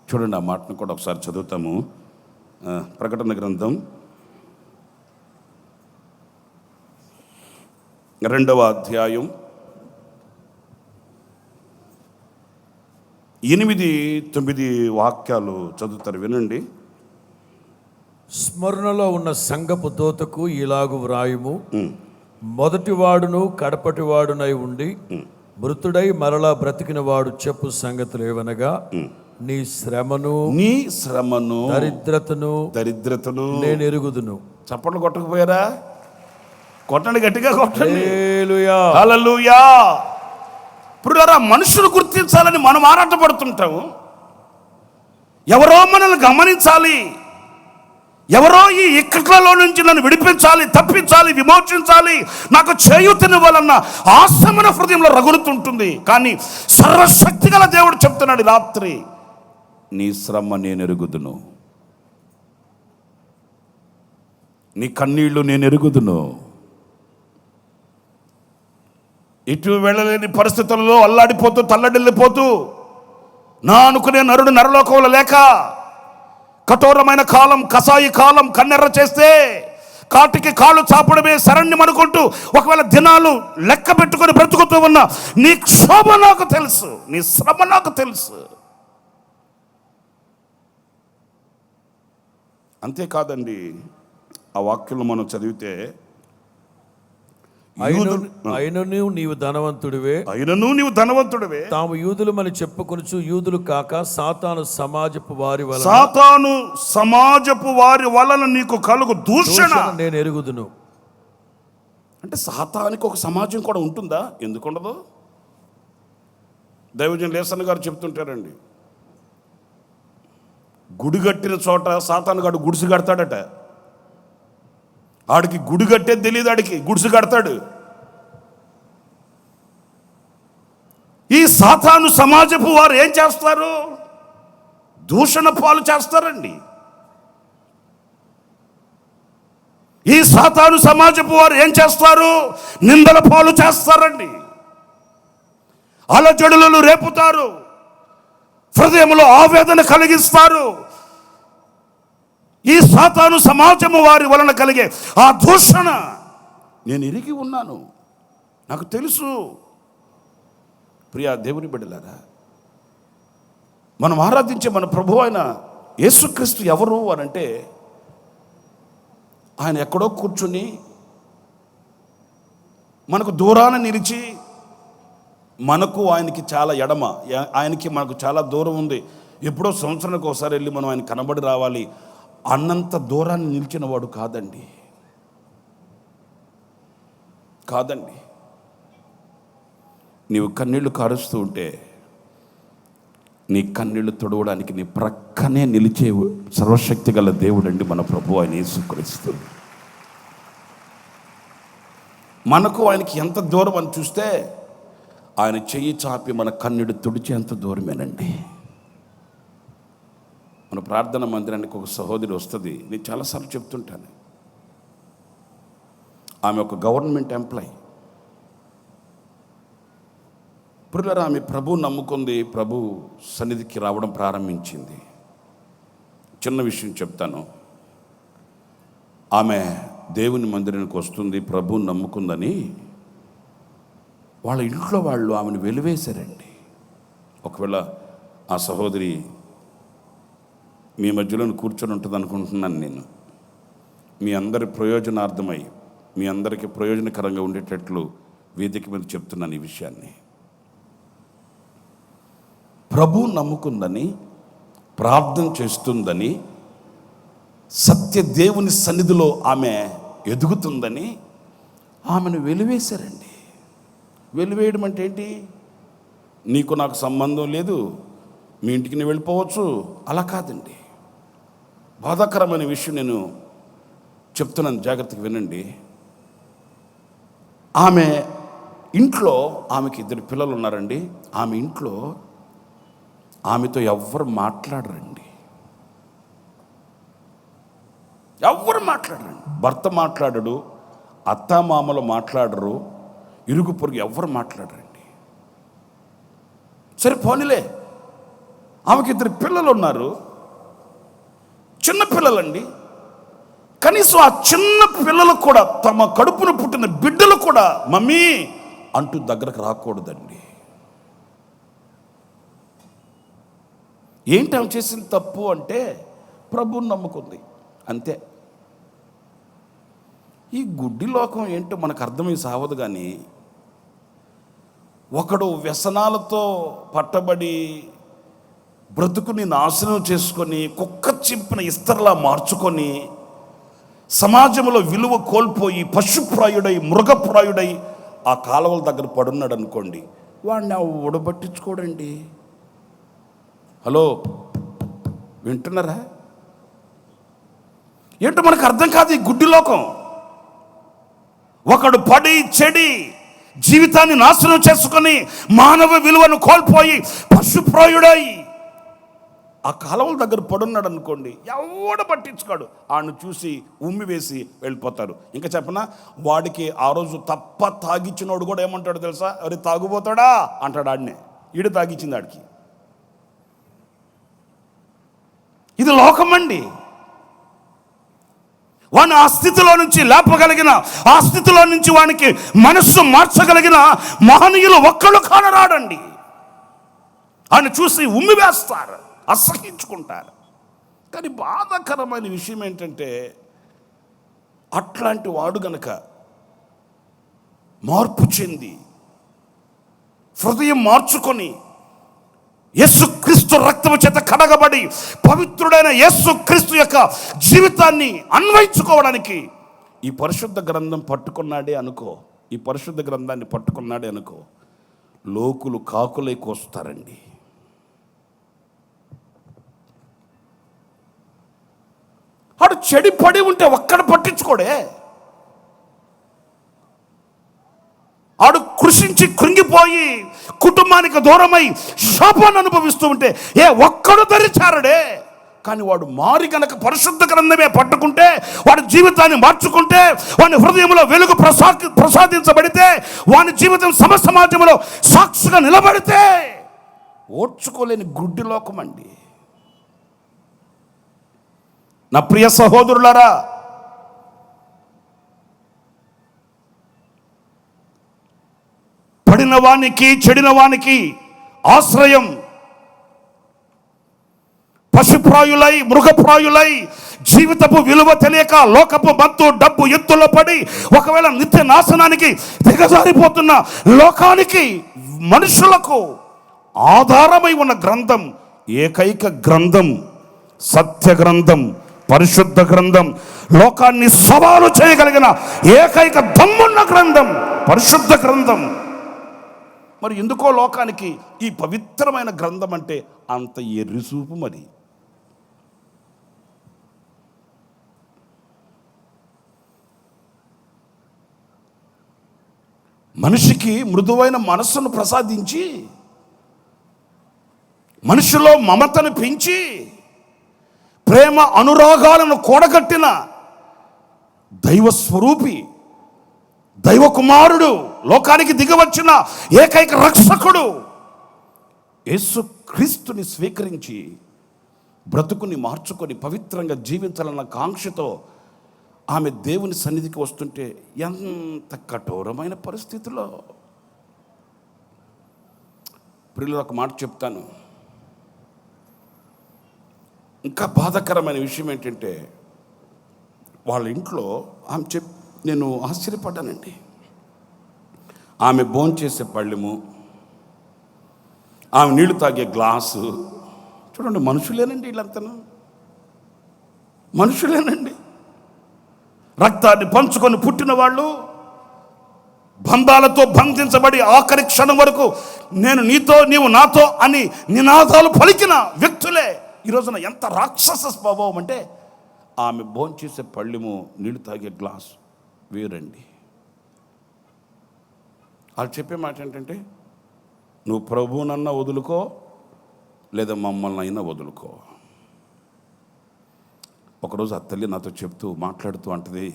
చూడండి, ఆ మాటను కూడా ఒకసారి చదువుతాము. ప్రకటన గ్రంథం 2వ అధ్యాయం 8-9 వాక్యాలు చదువుతారు, వినండి. స్మరణలో ఉన్న సంఘపు దూతకు ఇలాగు వ్రాయుము, మొదటివాడును కడపటివాడునై ఉండి మృతుడై మరలా బ్రతికిన వాడు చెప్పు సంగతులు ఏవనగా, నీ శ్రమను దరిద్రతను నేను ఎరుగుదును. చప్పట్లు కొట్టకపోయారా? కొట్టండి, గట్టిగా కొట్టండి. హల్లెలూయా, హల్లెలూయా. ఇప్పుడు మనుషులు గుర్తించాలని మనం ఆరాటపడుతుంటాము. ఎవరో మనల్ని గమనించాలి, ఎవరో ఈ ఇక్కట్లలో నుంచి నన్ను విడిపించాలి, తప్పించాలి, విమోచించాలి, నాకు చేయూతనివ్వాలన్న ఆశ మన హృదయంలో రగులుతుంటుంది. కానీ సర్వశక్తి గల దేవుడు చెప్తున్నాడు ఈ రాత్రి, నీ శ్రమ నేను ఎరుగుదును, నీ కన్నీళ్లు నేను ఎరుగుదును. ఇటు వెళ్ళలేని పరిస్థితుల్లో అల్లాడిపోతూ తల్లడిల్లిపోతూ నా అనుకునే నరుడు నరలోకంలో లేక, కఠోరమైన కాలం, కసాయి కాలం కన్నెర్ర చేస్తే కాటికి కాళ్ళు చాపడమే శరణ్యం అనుకుంటూ ఒకవేళ దినాలు లెక్క పెట్టుకొని బ్రతుకుతూ ఉన్న నీ క్షోభ నాకు తెలుసు, నీ శ్రమ నాకు తెలుసు. అంతేకాదండి, ఆ వాక్యం మనం చదివితే అయినను నీవు ధనవంతుడివే, అయినను నీవు ధనవంతుడివే, తాము యూదులమని చెప్పుకొనుచు యూదులు కాక సాతాను సమాజపు వారి వలన నీకు కలుగు దూషణ నేను ఎరుగుదును. అంటే సాతానికి ఒక సమాజం కూడా ఉంటుందా? ఎందుకుండదు? దైవజన్ లేసన్ గారు చెప్తుంటారండి, గుడి కట్టిన చోట సాతాను గాడు గుడిసి కడతాడట. ఆడికి గుడి కట్టేది తెలియదు, ఆడికి గుడిసి కడతాడు. ఈ సాతాను సమాజపు వారు ఏం చేస్తారు? దూషణ పాలు చేస్తారండి. ఈ సాతాను సమాజపు వారు ఏం చేస్తారు? నిందల పాలు చేస్తారండి. అలజడులను రేపుతారు, హృదయంలో ఆవేదన కలిగిస్తారు. ఈ సాతాను సమాజము వారి వలన కలిగే ఆ దూషణ నేను ఎరిగి ఉన్నాను, నాకు తెలుసు. ప్రియా దేవుని బిడ్డలారా, మనం ఆరాధించే మన ప్రభువు అయిన యేసుక్రీస్తు ఎవరు అనంటే, ఆయన ఎక్కడో కూర్చుని మనకు దూరాన నిలిచి, మనకు ఆయనకి చాలా ఎడమ, ఆయనకి మనకు చాలా దూరం ఉంది, ఎప్పుడో సంవత్సరానికి ఒకసారి వెళ్ళి మనం ఆయన కనబడి రావాలి అన్నంత దూరాన్ని నిలిచిన వాడు కాదండి, కాదండి. నీవు కన్నీళ్లు కారుస్తూ ఉంటే నీ కన్నీళ్లు తుడవడానికి నీ ప్రక్కనే నిలిచే సర్వశక్తి గల దేవుడండి మన ప్రభువు ఆయన యేసుక్రీస్తు. మనకు ఆయనకి ఎంత దూరం అని చూస్తే, ఆయన చెయ్యి చాపి మన కన్నీడు తుడిచేంత దూరమేనండి. మన ప్రార్థన మందిరానికి ఒక సహోదరి వస్తుంది, నేను చాలాసార్లు చెప్తుంటాను. ఆమె ఒక గవర్నమెంట్ ఎంప్లాయీ. ఇప్పుడు ఆమె ప్రభు నమ్ముకుంది, ప్రభు సన్నిధికి రావడం ప్రారంభించింది. చిన్న విషయం చెప్తాను. ఆమె దేవుని మందిరానికి వస్తుంది, ప్రభు నమ్ముకుందని వాళ్ళ ఇంట్లో వాళ్ళు ఆమెను వెలివేశారండి. ఒకవేళ ఆ సహోదరి మీ మధ్యలో కూర్చొని ఉంటుంది అనుకుంటున్నాను నేను. మీ అందరి ప్రయోజనార్థమై, మీ అందరికీ ప్రయోజనకరంగా ఉండేటట్లు వేదిక మీద చెప్తున్నాను ఈ విషయాన్ని. ప్రభు నమ్ముకుందని, ప్రార్థన చేస్తుందని, సత్య దేవుని సన్నిధిలో ఆమె ఎదుగుతుందని ఆమెను వెలివేశారండి. వెలివేయడం అంటే ఏంటి? నీకు నాకు సంబంధం లేదు, మీ ఇంటికి నేను వెళ్ళిపోవచ్చు, అలా కాదండి. బాధాకరమైన విషయం నేను చెప్తున్నాను, జాగ్రత్తగా వినండి. ఆమె ఇంట్లో, ఆమెకి 2 పిల్లలు ఉన్నారండి. ఆమె ఇంట్లో ఆమెతో ఎవ్వరు మాట్లాడరండి, ఎవ్వరు మాట్లాడరండి. భర్త మాట్లాడడు, అత్తామామలు మాట్లాడరు, ఇరుగు పొరుగు ఎవ్వరు మాట్లాడరండి. సరే పోనీలే, ఆమెకి 2 పిల్లలు ఉన్నారు, చిన్న పిల్లలండి. కనీసం ఆ చిన్న పిల్లలు కూడా, తమ కడుపున పుట్టిన బిడ్డలు కూడా మమ్మీ అంటూ దగ్గరకు రాకూడదండి. ఏంటి ఆమె చేసిన తప్పు అంటే, ప్రభువుని నమ్ముకుంది అంతే. ఈ గుడ్డి లోకం ఏంటో మనకు అర్థమై సావదు. కానీ ఒకడు వ్యసనాలతో పట్టబడి బ్రతుకుని నాశనం చేసుకొని, కుక్క చింపిన ఇస్తర్లా మార్చుకొని, సమాజంలో విలువ కోల్పోయి, పశుప్రాయుడై, మృగప్రాయుడై ఆ కాలువల దగ్గర పడున్నాడు అనుకోండి, వాడిని ఎవడు పట్టించుకోడండి. హలో, వింటున్నారా? ఏంటో మనకు అర్థం కాదు ఈ గుడ్డి లోకం. ఒకడు పడి చెడి జీవితాన్ని నాశనం చేసుకొని మానవ విలువను కోల్పోయి పశుప్రాయుడై ఆ కాలువల దగ్గర పడున్నాడు అనుకోండి, ఎవడు పట్టించుకోడు. ఆడిని చూసి ఉమ్మి వేసి వెళ్ళిపోతారు. ఇంకా చెప్పనా, వాడికి ఆ రోజు తప్ప తాగిచ్చినోడు కూడా ఏమంటాడు తెలుసా? అరే తాగుపోతాడా అంటాడు. ఆడినే ఈడు తాగిచ్చింది ఆడికి. ఇది లోకం అండి. వాడిని ఆ స్థితిలో నుంచి లేపగలిగిన, ఆ స్థితిలో నుంచి వానికి మనస్సు మార్చగలిగిన మహనీయులు ఒక్కళ్ళు కానరాడండి. ఆయన చూసి ఉమ్మి వేస్తారు, అసహించుకుంటారు. కానీ బాధాకరమైన విషయం ఏంటంటే, అట్లాంటి వాడు గనక మార్పు చెంది హృదయం మార్చుకొని యేసుక్రీస్తు రక్తము చేత కడగబడి పవిత్రుడైన యేసుక్రీస్తు యొక్క జీవితాన్ని అన్వయించుకోవడానికి ఈ పరిశుద్ధ గ్రంథం పట్టుకున్నాడే అనుకో, ఈ పరిశుద్ధ గ్రంథాన్ని పట్టుకున్నాడే అనుకో, లోకులు కాకులై కోస్తారండి. ఆడు చెడి పడి ఉంటే ఒక్కడ పట్టించుకోడే. ఆడు కృషించి కృంగిపోయి కుటుంబానికి దూరమై శాపాన్ని అనుభవిస్తూ ఉంటే ఒక్కడు దరిచారడే. కానీ వాడు మారి గనక పరిశుద్ధ గ్రంథమే పట్టుకుంటే, వాడి జీవితాన్ని మార్చుకుంటే, వాడి హృదయంలో వెలుగు ప్రసాదించబడితే, వాడి జీవితం సమాజంలో సాక్షిగా నిలబడితే, ఓర్చుకోలేని గుడ్డి లోకం అండి. నా ప్రియ సహోదరులారా, పడిన వానికి చెడిన వానికి ఆశ్రయం పశుప్రాయులై మృగప్రాయులై జీవితపు విలువ తెలియక లోకపు మత్తు డబ్బు ఎత్తులో పడి ఒకవేళ నిత్య నాశనానికి దిగజారిపోతున్న లోకానికి మనుషులకు ఆధారమై ఉన్న గ్రంథం, ఏకైక గ్రంథం, సత్య గ్రంథం, పరిశుద్ధ గ్రంథం, లోకాన్ని సవాలు చేయగలిగిన ఏకైక దమ్మున్న గ్రంథం పరిశుద్ధ గ్రంథం. మరి ఎందుకో లోకానికి ఈ పవిత్రమైన గ్రంథం అంటే అంత ఎర్రిసూపు. మరి మనిషికి మృదువైన మనస్సును ప్రసాదించి, మనిషిలో మమతను పెంచి, ప్రేమ అనురాగాలను కూడగట్టిన దైవస్వరూపి, దైవ కుమారుడు, లోకానికి దిగవచ్చిన ఏకైక రక్షకుడు యేసుక్రీస్తుని స్వీకరించి బ్రతుకుని మార్చుకొని పవిత్రంగా జీవించాలన్న కాంక్షతో ఆమె దేవుని సన్నిధికి వస్తుంటే ఎంత కఠోరమైన పరిస్థితిలో. ప్రియులకు ఒక మాట చెప్తాను. ఇంకా బాధాకరమైన విషయం ఏంటంటే, వాళ్ళ ఇంట్లో ఆమె నేను ఆశ్చర్యపడ్డానండి. ఆమె భోంచేసే పళ్ళెము, ఆమె నీళ్లు తాగే గ్లాసు చూడండి. మనుషులేనండి వీళ్ళంతను, మనుషులేనండి. రక్తాన్ని పంచుకొని పుట్టిన వాళ్ళు, బంధాలతో బంధించబడి ఆఖరి క్షణం వరకు నేను నీతో నీవు నాతో అని నినాదాలు పలికిన వ్యక్తులే ఈ రోజున ఎంత రాక్షస స్వభావం అంటే, ఆమె భోంచేసే పళ్ళెము, నీళ్లు తాగే గ్లాసు వేరండి. వాళ్ళు చెప్పే మాట ఏంటంటే, నువ్వు ప్రభువునన్నా వదులుకో, లేదా మమ్మల్ని అయినా వదులుకో. ఒకరోజు ఆ తల్లి నాతో మాట్లాడుతూ అంటది,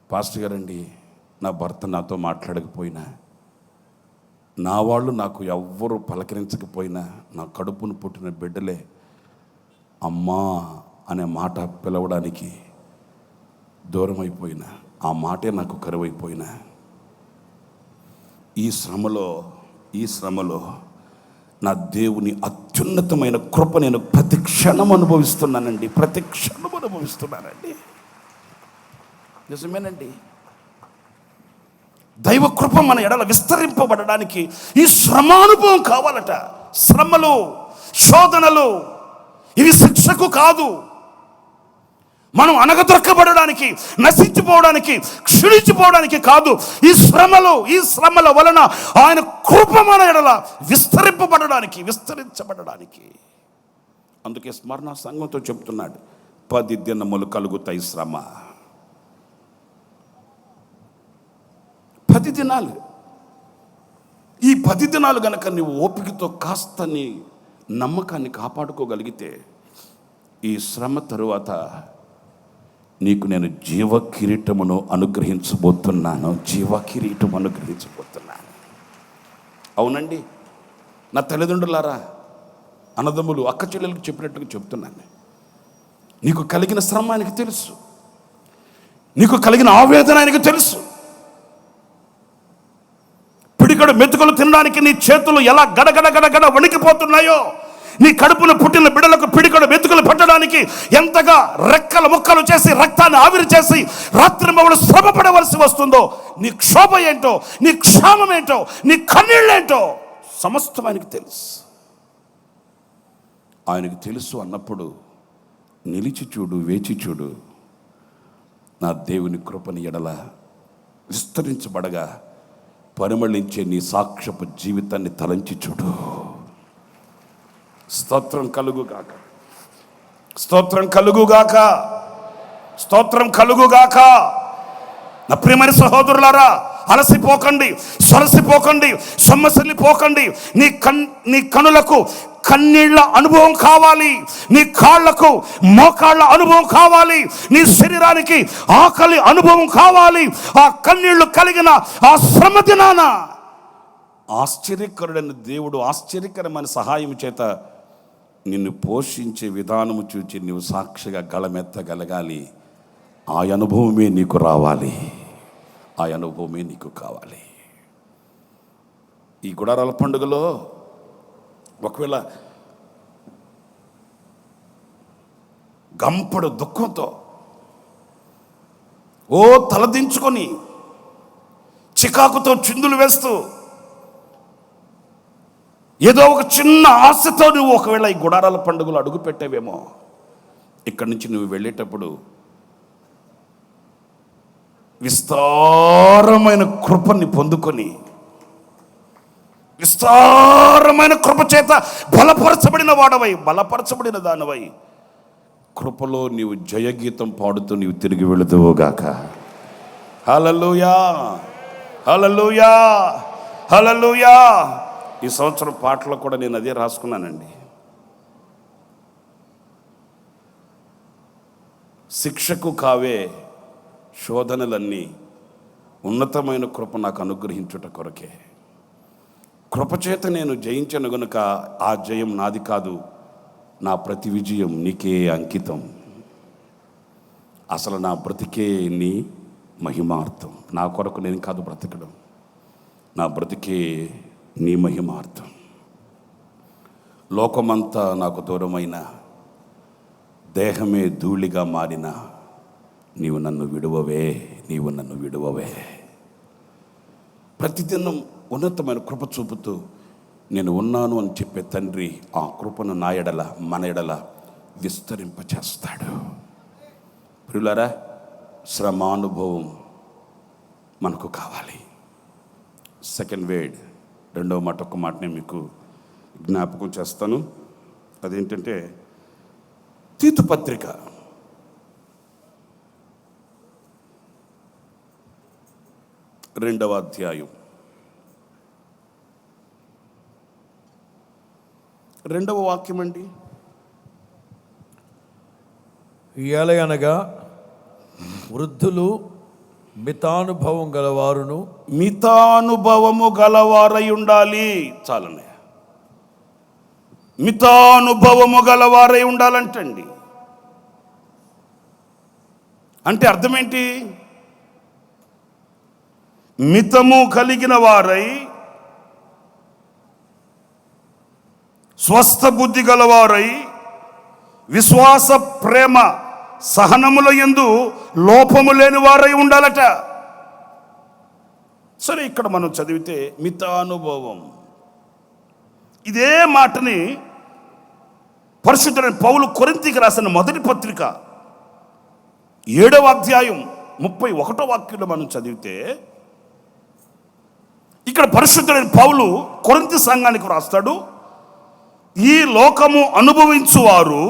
పాస్టర్ గారండి, నా భర్త నాతో మాట్లాడకపోయినా, నా వాళ్ళు నాకు ఎవ్వరూ పలకరించకపోయినా, నా కడుపును పుట్టిన బిడ్డలే అమ్మా అనే మాట పిలవడానికి దూరం అయిపోయినా, ఆ మాటే నాకు కరువైపోయినా, ఈ శ్రమలో నా దేవుని అత్యున్నతమైన కృప నేను ప్రతి క్షణం అనుభవిస్తున్నానండి. నిజమేనండి. దైవ కృప మన ఎడల విస్తరింపబడడానికి ఈ శ్రమానుభవం కావాలట. శ్రమలు, శోధనలు ఇవి శిక్షకు కాదు, మనం అనగదొక్కబడడానికి, నశించిపోవడానికి, క్షీణించిపోవడానికి కాదు. ఈ శ్రమల వలన ఆయన కృప మన ఎడల విస్తరించబడడానికి. అందుకే స్మరణ సంఘంతో చెప్తున్నాడు, 10 దినములు కలుగుతాయి శ్రమ. 10 దినాలు. ఈ 10 దినాలు గనక నువ్వు ఓపికతో కాస్త నీ నమ్మకాన్ని కాపాడుకోగలిగితే, ఈ శ్రమ తరువాత నీకు నేను జీవ కిరీటమును అనుగ్రహించబోతున్నాను. అవునండి, నా తల్లిదండ్రులారా, అన్నదమ్ములు, అక్క చెల్లెలకు చెప్పినట్టుగా చెప్తున్నాను. నీకు కలిగిన శ్రమ ఆయనకు తెలుసు, నీకు కలిగిన ఆవేదన ఆయనకు తెలుసు. పిడికడు మెతుకులు తినడానికి నీ చేతులు ఎలా గడగడ వణికిపోతున్నాయో, నీ కడుపున పుట్టిన బిడ్డలకు పిడికడు మెతుకులు పెట్టడానికి ఎంతగా రెక్కల ముక్కలు చేసి రక్తాన్ని ఆవిరి చేసి రాత్రింబవళ్ళు శ్రమ పడవలసి వస్తుందో, నీ క్షోభ ఏంటో, నీ క్షామం ఏంటో, నీ కన్నీళ్ళేంటో సమస్తం ఆయనకు తెలుసు. ఆయనకు తెలుసు అన్నప్పుడు నిలిచి చూడు, వేచి చూడు. నా దేవుని కృపని ఎడల విస్తరించబడగా పరిమళించే నీ సాక్ష్యపు జీవితాన్ని తలంచి చూడు. స్తోత్రం కలుగుగాక, స్తోత్రం కలుగుగాక, స్తోత్రం కలుగుగాక. నా ప్రియమైన సహోదరులారా, అలసిపోకండి, సొలసిపోకండి, సొమ్మసిల్లిపోకండి. నీ కనులకు కన్నీళ్ల అనుభవం కావాలి, నీ కాళ్లకు మోకాళ్ళ అనుభవం కావాలి, నీ శరీరానికి ఆకలి అనుభవం కావాలి. ఆ కన్నీళ్లు కలిగిన ఆ శ్రమ దినాన ఆశ్చర్యకరుడైన దేవుడు ఆశ్చర్యకరమైన సహాయం చేత నిన్ను పోషించే విధానము చూచి నువ్వు సాక్షిగా గళమెత్తగలగాలి. ఆ అనుభవమే నీకు రావాలి, ఆ అనుభవమే నీకు కావాలి. ఈ గుడారాల పండుగలో ఒకవేళ గంపడు దుఃఖంతో తలదించుకొని చికాకుతో చిందులు వేస్తూ ఏదో ఒక చిన్న ఆశతో నువ్వు ఒకవేళ ఈ గుడారాల పండుగలు అడుగు పెట్టావేమో, ఇక్కడి నుంచి నువ్వు వెళ్ళేటప్పుడు విస్తారమైన కృపని పొందుకొని, విస్తారమైన కృప చేత బలపరచబడిన దానివై కృపలో నీవు జయగీతం పాడుతూ నీవు తిరిగి వెళుదువుగాక. హల్లెలూయా, హల్లెలూయా, హల్లెలూయా. ఈ సంవత్సరం పాటలో కూడా నేను అదే రాసుకున్నానండి. శిక్షకు కావే శోధనలన్నీ ఉన్నతమైన కృప నాకు అనుగ్రహించుట కొరకే. కృపచేత నేను జయించను గనుక ఆ జయం నాది కాదు, నా ప్రతి విజయం నీకే అంకితం. అసలు నా బ్రతికే నీ మహిమార్థం. నా కొరకు నేను కాదు బ్రతకడం, నా బ్రతికే నీ మహిమార్థం. లోకమంతా నాకు దూరమైన, దేహమే ధూళిగా మారిన నీవు నన్ను విడువవే. ప్రతిదినం ఉన్నతమైన కృప చూపుతూ నేను ఉన్నాను అని చెప్పే తండ్రి ఆ కృపను నా ఎడల, మన ఎడల విస్తరింపచేస్తాడు. ప్రియులారా, శ్రమానుభవం మనకు కావాలి. సెకండ్ వేడ్, రెండవ మాట, ఒక్క మాట నేను మీకు జ్ఞాపకం చేస్తాను. అదేంటంటే తీతు పత్రిక 2వ అధ్యాయం 2వ వాక్యం అండి. ఏలయనగా వృద్ధులు మితానుభవము గలవారై ఉండాలి. చాలండి, మితానుభవము గలవారై ఉండాలంటండి. అంటే అర్థం ఏంటి? మితము కలిగిన వారై, స్వస్థ బుద్ధి గలవారై, విశ్వాస ప్రేమ సహనముల యందు లోపము లేని వారై ఉండాలట. సరే, ఇక్కడ మనం చదివితే మితానుభవం, ఇదే మాటని పరిశుద్ధుడైన పౌలు కొరింథీకి రాసిన మొదటి పత్రిక 7వ అధ్యాయం 31వ వాక్యంలో మనం చదివితే, ఇక్కడ పరిశుద్ధుడైన పౌలు కొరింథీ సంఘానికి రాస్తాడు, ఈ లోకము అనుభవించువారు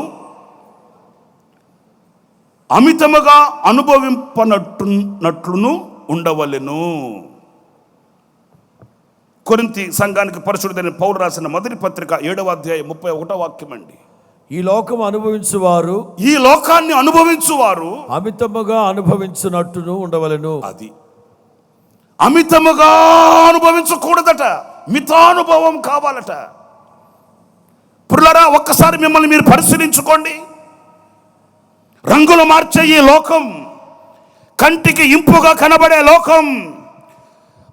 అమితముగా అనుభవింపనట్టును ఉండవలెను. కొరింథీ సంఘానికి పరిశుద్ధుడైన పౌలు రాసిన మొదటి పత్రిక 7వ అధ్యాయం 31వ వాక్యం అండి. ఈ లోకం అనుభవించువారు, ఈ లోకాన్ని అనుభవించువారు అమితముగా అనుభవించునట్టును ఉండవలెను. అది అమితముగా అనుభవించకూడదట, మితానుభవం కావాలట. పురులారా, ఒక్కసారి మిమ్మల్ని మీరు పరిశీలించుకోండి. రంగులు మార్చే ఈ లోకం, కంటికి ఇంపుగా కనబడే లోకం,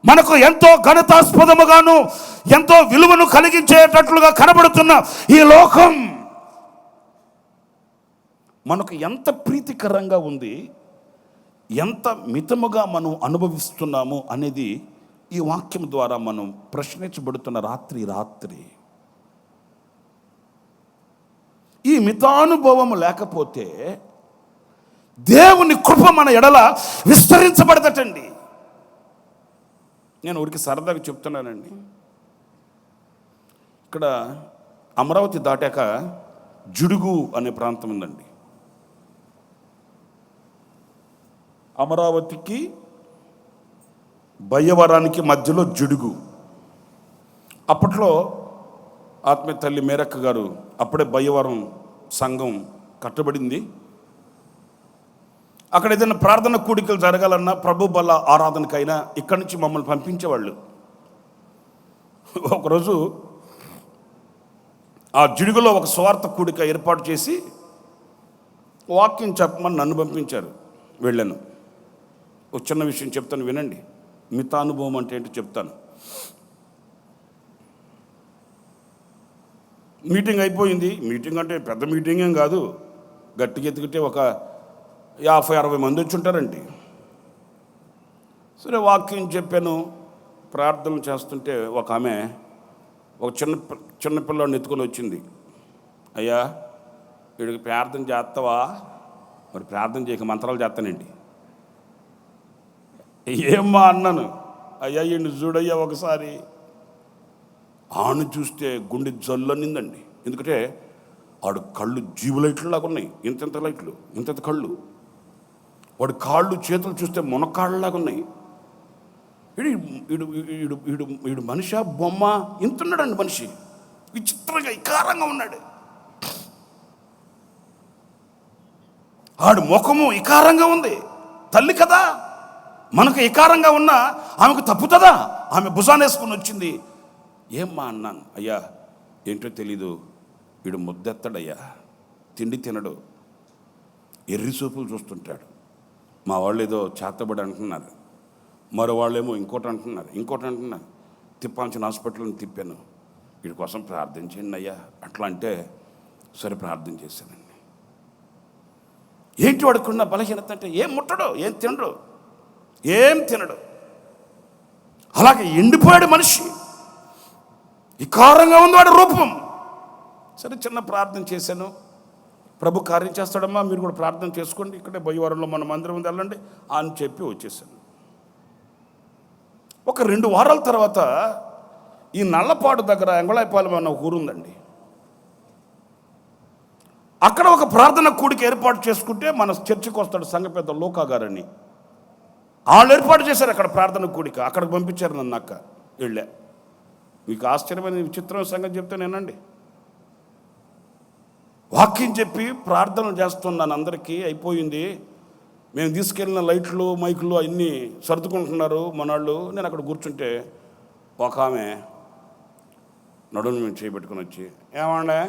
మనకు ఎంతో ఘనతాస్పదముగాను ఎంతో విలువను కలిగించేటట్లుగా కనబడుతున్న ఈ లోకం మనకు ఎంత ప్రీతికరంగా ఉంది, ఎంత మితముగా మనం అనుభవిస్తున్నాము అనేది ఈ వాక్యం ద్వారా మనం ప్రశ్నించబడుతున్న రాత్రి. ఈ మితానుభవము లేకపోతే దేవుని కృప మన ఎడల విస్తరించబడదటండి. నేను ఊరికి సరదాగా చెప్తున్నానండి. ఇక్కడ అమరావతి దాటాక జుడుగు అనే ప్రాంతం ఉందండి. అమరావతికి బయ్యవరానికి మధ్యలో జుడుగు. అప్పట్లో ఆత్మీయ తల్లి మేరక్క గారు అప్పుడే బయ్యవరం సంఘం కట్టబడింది. అక్కడ ఏదైనా ప్రార్థన కూడికలు జరగాలన్నా, ప్రభు బల్ల ఆరాధనకైనా ఇక్కడి నుంచి మమ్మల్ని పంపించేవాళ్ళు. ఒకరోజు ఆ జిడుగులో ఒక స్వార్థ కూడిక ఏర్పాటు చేసి వాక్యం చెప్పమని నన్ను పంపించారు. వెళ్ళాను. ఒక చిన్న విషయం చెప్తాను, వినండి. మితానుభవం అంటే ఏంటో చెప్తాను. మీటింగ్ అయిపోయింది. మీటింగ్ అంటే పెద్ద మీటింగ్ ఏం కాదు, గట్టిగా ఎత్తుకుంటే ఒక 50-60 మంది వచ్చి ఉంటారండి. సరే, వాక్యం చెప్పాను. ప్రార్థనలు చేస్తుంటే ఒక ఆమె ఒక చిన్న పిల్లాడిని ఎత్తుకొని వచ్చింది. అయ్యా, వీడికి ప్రార్థన చేస్తావా? మరి ప్రార్థన చేయక మంత్రాలు చేస్తానండి. ఏమ్మా అన్నాను. అయ్యా, ఈయన్ని చూడయ్యా ఒకసారి. ఆను చూస్తే గుండె జల్లనిందండి. ఎందుకంటే ఆడు కళ్ళు జీబు లైట్లు లాగా ఉన్నాయి, ఇంత లైట్లు, ఇంత కళ్ళు. వాడు కాళ్ళు చేతులు చూస్తే మునకాళ్ళలాగా ఉన్నాయి. వీడు మనిషి బొమ్మ ఇంతున్నాడండి. మనిషి విచిత్రంగా ఇకారంగా ఉన్నాడు. ఆడు ముఖము ఇకారంగా ఉంది. తల్లి కదా, మనకు ఇకారంగా ఉన్నా ఆమెకు తప్పుతుందా? ఆమె భుజానేసుకుని వచ్చింది. ఏమ్మా అన్నాను. అయ్యా, ఏంటో తెలీదు, వీడు ముద్దెత్తడయ్యా, తిండి తినడు, ఎర్రి చూపులు చూస్తుంటాడు. మా వాళ్ళు ఏదో చేతబడి అంటున్నారు, మరో వాళ్ళేమో ఇంకోటి అంటున్నారు. తిప్పాల్సిన హాస్పిటల్ని తిప్పాను. వీడి కోసం ప్రార్థన చేయండి అయ్యా అట్లా అంటే, సరే ప్రార్థన చేశానండి. ఏంటి వాడుకున్న బలహీనత అంటే, ఏం ముట్టడు, ఏం తినడు. అలాగే ఎండిపోయాడు మనిషి. వికారంగా ఉంది వాడి రూపం. సరే, చిన్న ప్రార్థన చేశాను. ప్రభు కార్యం చేస్తాడమ్మా, మీరు కూడా ప్రార్థన చేసుకోండి, ఇక్కడే బయ్యవరంలో మన మందిరం ఉంది, వెళ్ళండి అని చెప్పి వచ్చేసాను. ఒక 2 వారాల తర్వాత ఈ నల్లపాడు దగ్గర ఎంగళాయపాలెం అన్న ఒక ఊరుందండి. అక్కడ ఒక ప్రార్థన కూడిక ఏర్పాటు చేసుకుంటే మన చర్చికి వస్తాడు సంఘ పెద్ద లోకా గారని. వాళ్ళు ఏర్పాటు చేశారు అక్కడ ప్రార్థన కూడిక. అక్కడికి పంపించారు నన్ను. అక్క వెళ్ళా. మీకు ఆశ్చర్యమైన విచిత్రమైన సంగతి చెప్తే నేనండి, వాక్యం చెప్పి ప్రార్థనలు చేస్తున్నాను. అందరికీ అయిపోయింది. మేము తీసుకెళ్ళిన లైట్లు మైకులు అన్నీ సర్దుకుంటున్నారు మనవాళ్ళు. నేను అక్కడ కూర్చుంటే ఒక ఆమె నడుము మేము చేయబెట్టుకుని వచ్చి, ఏమండే